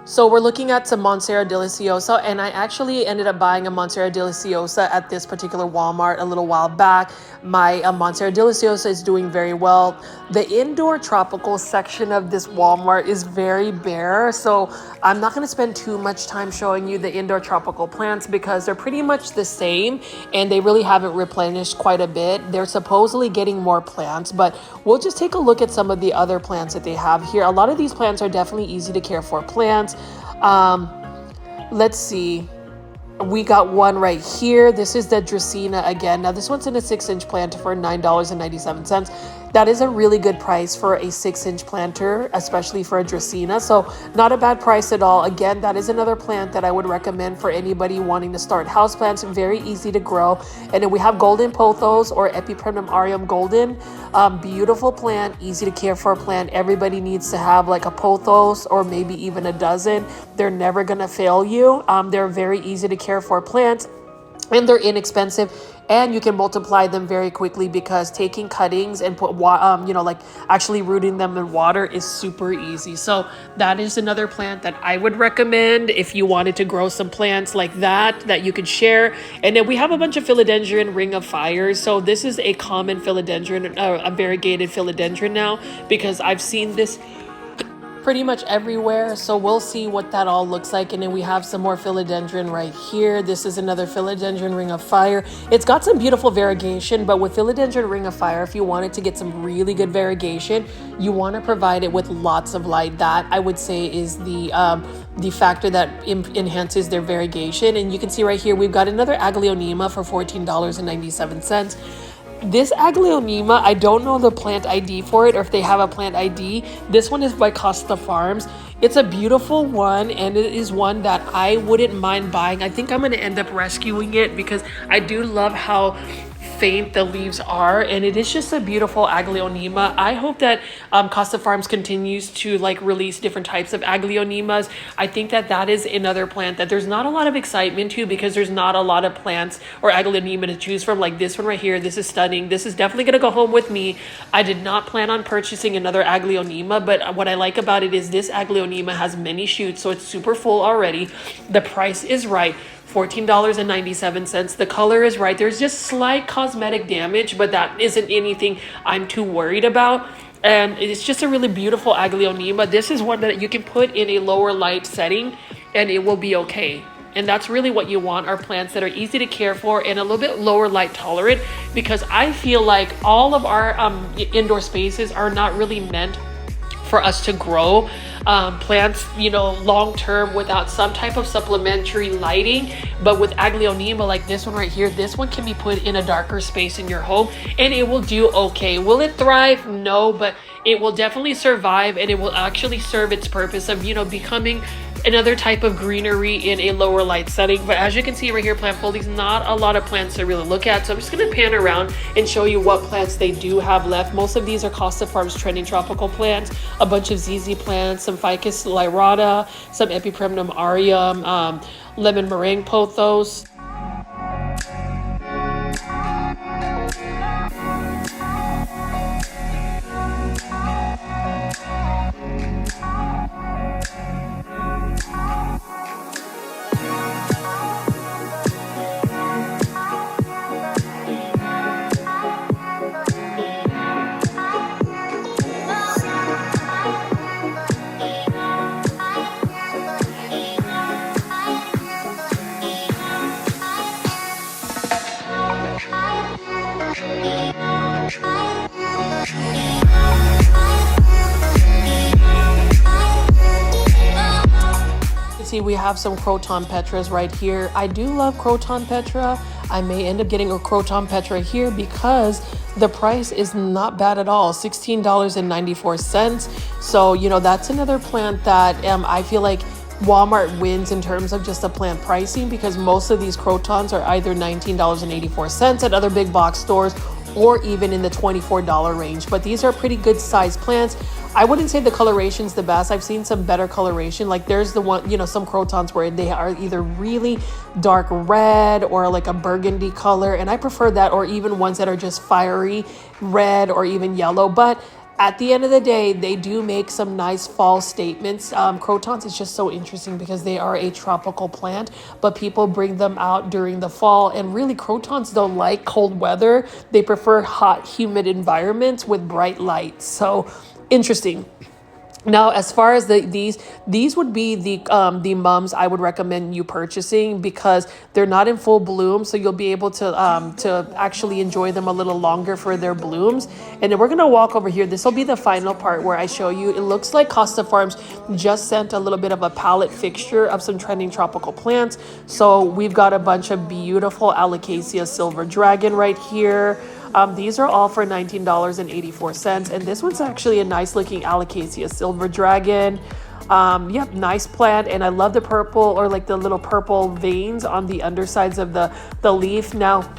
A: So we're looking at some Monstera deliciosa, and I actually ended up buying a Monstera deliciosa at this particular Walmart a little while back. My Monstera deliciosa is doing very well. The indoor tropical section of this Walmart is very bare, so I'm not going to spend too much time showing you the indoor tropical plants because they're pretty much the same and they really haven't replenished quite a bit. They're supposedly getting more plants, but we'll just take a look at some of the other plants that they have here. A lot of these plants are definitely easy to care for plants. Let's see. We got one right here. This is the Dracaena again. Now this one's in a 6-inch planter for $9.97. That is a really good price for a 6-inch planter, especially for a Dracaena. So not a bad price at all. Again, that is another plant that I would recommend for anybody wanting to start houseplants. Very easy to grow. And then we have Golden Pothos or Epipremnum aureum golden. Beautiful plant, easy to care for plant. Everybody needs to have like a pothos or maybe even a dozen. They're never gonna fail you. They're very easy to care for plants. And they're inexpensive. and you can multiply them very quickly because taking cuttings and like actually rooting them in water is super easy. So that is another plant that I would recommend if you wanted to grow some plants like that you could share. And then we have a bunch of philodendron ring of fire. So this is a common philodendron, a variegated philodendron now, because I've seen this pretty much everywhere. So we'll see what that all looks like. And then we have some more philodendron right here. This is another philodendron ring of fire. It's got some beautiful variegation, but with philodendron ring of fire, if you wanted to get some really good variegation, you want to provide it with lots of light. That I would say is the factor that enhances their variegation. And you can see right here, we've got another aglaonema for $14.97. This aglaonema, I don't know the plant ID for it or if they have a plant ID. This one is by Costa Farms. It's a beautiful one, and it is one that I wouldn't mind buying. I think I'm going to end up rescuing it because I do love how faint the leaves are, and it is just a beautiful aglaonema. I hope that Costa Farms continues to like release different types of aglaonemas. I think that that is another plant that there's not a lot of excitement to because there's not a lot of plants or aglaonema to choose from. Like this one right here, this is stunning. This is definitely going to go home with me. I did not plan on purchasing another aglaonema, but what I like about it is this aglaonema has many shoots, so it's super full already. The price is right. $14.97. The color is right. There's just slight cosmetic damage, but that isn't anything I'm too worried about. And it's just a really beautiful aglaonema. This is one that you can put in a lower light setting and it will be okay. And that's really what you want, are plants that are easy to care for and a little bit lower light tolerant, because I feel like all of our indoor spaces are not really meant for us to grow plants, long term without some type of supplementary lighting. But with aglaonema like this one right here, this one can be put in a darker space in your home and it will do okay. Will it thrive? No, but it will definitely survive, and it will actually serve its purpose of, becoming another type of greenery in a lower light setting. But as you can see right here, plant foldings, not a lot of plants to really look at. So I'm just going to pan around and show you what plants they do have left. Most of these are Costa Farms trending tropical plants, a bunch of ZZ plants, some Ficus lyrata, some Epipremnum aureum, lemon meringue pothos. See, we have some Croton Petras right here. I do love Croton Petra. I may end up getting a Croton Petra here because the price is not bad at all, $16.94. So, that's another plant that I feel like Walmart wins in terms of just the plant pricing, because most of these Crotons are either $19.84 at other big box stores or even in the $24 range. But these are pretty good sized plants. I wouldn't say the coloration's the best. I've seen some better coloration. Like there's the one, some Crotons where they are either really dark red or like a burgundy color. And I prefer that, or even ones that are just fiery red or even yellow. But at the end of the day, they do make some nice fall statements. Crotons is just so interesting because they are a tropical plant, but people bring them out during the fall. And really, Crotons don't like cold weather. They prefer hot, humid environments with bright light. So interesting. Now, as far as these would be the mums I would recommend you purchasing, because they're not in full bloom, so you'll be able to actually enjoy them a little longer for their blooms. And then we're gonna walk over here. This will be the final part where I show you. It looks like Costa Farms just sent a little bit of a palette fixture of some trending tropical plants. So we've got a bunch of beautiful Alocasia Silver Dragon right here. These are all for $19.84, and this one's actually a nice looking Alocasia Silver Dragon. Yep, nice plant, and I love the purple, or like the little purple veins on the undersides of the leaf. Now,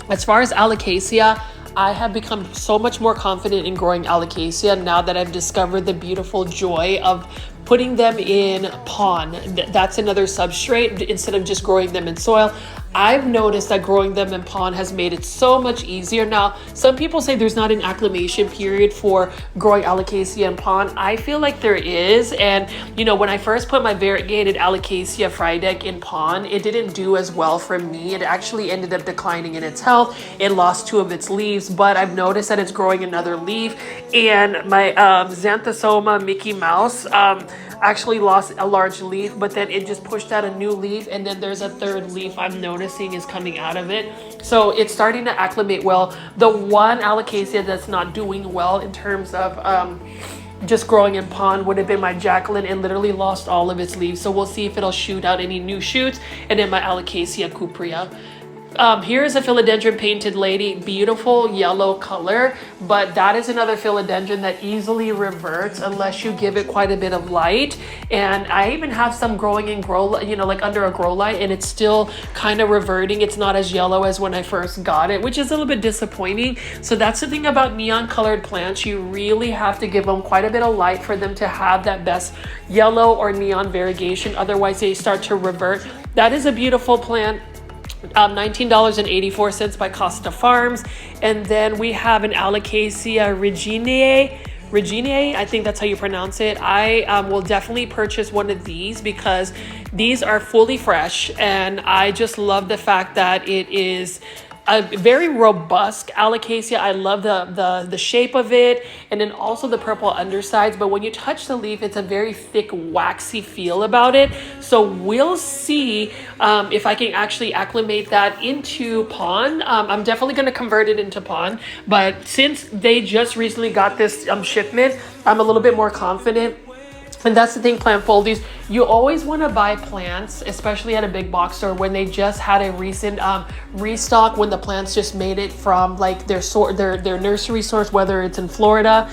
A: as far as Alocasia, I have become so much more confident in growing Alocasia now that I've discovered the beautiful joy of putting them in pon. That's another substrate instead of just growing them in soil. I've noticed that growing them in pond has made it so much easier. Now, some people say there's not an acclimation period for growing alocasia in pond. I feel like there is. And, you know, when I first put my variegated alocasia frydek in pond, it didn't do as well for me. It actually ended up declining in its health. It lost 2 of its leaves, but I've noticed that it's growing another leaf. And my Xanthosoma Mickey Mouse, actually lost a large leaf, but then it just pushed out a new leaf, and then there's a 3rd leaf I'm noticing is coming out of it. So it's starting to acclimate well. The one alocasia that's not doing well in terms of just growing in pond would have been my Jacqueline. It literally lost all of its leaves, so we'll see if it'll shoot out any new shoots. And then my Alocasia cuprea. Here's a philodendron painted lady, beautiful yellow color, but that is another philodendron that easily reverts unless you give it quite a bit of light. And I even have some growing in grow, you know, like under a grow light, and it's still kind of reverting. It's not as yellow as when I first got it, which is a little bit disappointing. So that's the thing about neon colored plants. You really have to give them quite a bit of light for them to have that best yellow or neon variegation. Otherwise they start to revert. That is a beautiful plant. $19.84 by Costa Farms. And then we have an Alocasia Reginae, I think that's how you pronounce it. I will definitely purchase one of these because these are fully fresh, and I just love the fact that it is a very robust alocasia. I love the shape of it, and then also the purple undersides. But when you touch the leaf, it's a very thick, waxy feel about it. So we'll see if I can actually acclimate that into pond. I'm definitely going to convert it into pond. But since they just recently got this shipment, I'm a little bit more confident. And that's the thing, plant foldies, you always want to buy plants, especially at a big box store, when they just had a recent restock, when the plants just made it from like their nursery source, whether it's in Florida.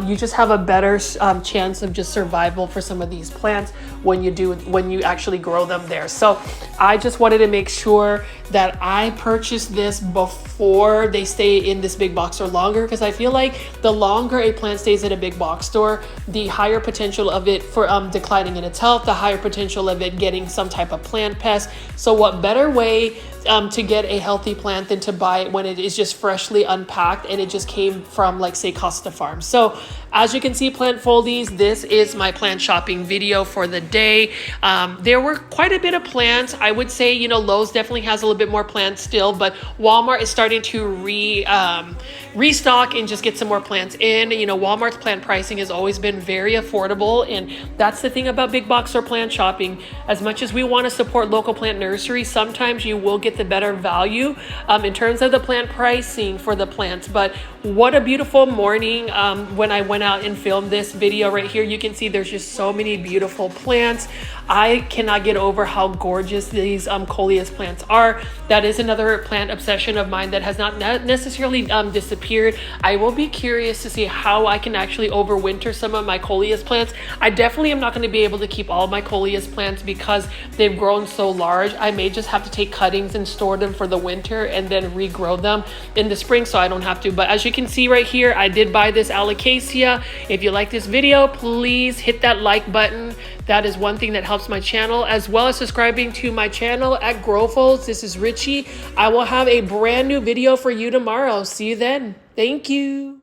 A: You just have a better chance of just survival for some of these plants when you actually grow them there. So I just wanted to make sure that I purchased this before they stay in this big box store longer, because I feel like the longer a plant stays at a big box store, the higher potential of it for declining in its health, the higher potential of it getting some type of plant pest. So what better way to get a healthy plant than to buy it when it is just freshly unpacked and it just came from, like, say, Costa Farm. So as you can see, plant foldies, this is my plant shopping video for the day. There were quite a bit of plants. I would say, you know, Lowe's definitely has a little bit more plants still, but Walmart is starting to restock and just get some more plants in. You know, Walmart's plant pricing has always been very affordable, and that's the thing about big box or plant shopping. As much as we want to support local plant nurseries, sometimes you will get the better value in terms of the plant pricing for the plants. But what a beautiful morning when I went out and filmed this video right here. You can see there's just so many beautiful plants. I cannot get over how gorgeous these coleus plants are. That is another plant obsession of mine that has not necessarily disappeared. I will be curious to see how I can actually overwinter some of my coleus plants. I definitely am not going to be able to keep all my coleus plants because they've grown so large. I may just have to take cuttings and store them for the winter and then regrow them in the spring so I don't have to. But as you can see right here, I did buy this alocasia. If you like this video, please hit that like button. That is one thing that helps my channel, as well as subscribing to my channel at Growfolds. This is Richie. I will have a brand new video for you tomorrow. See you then. Thank you.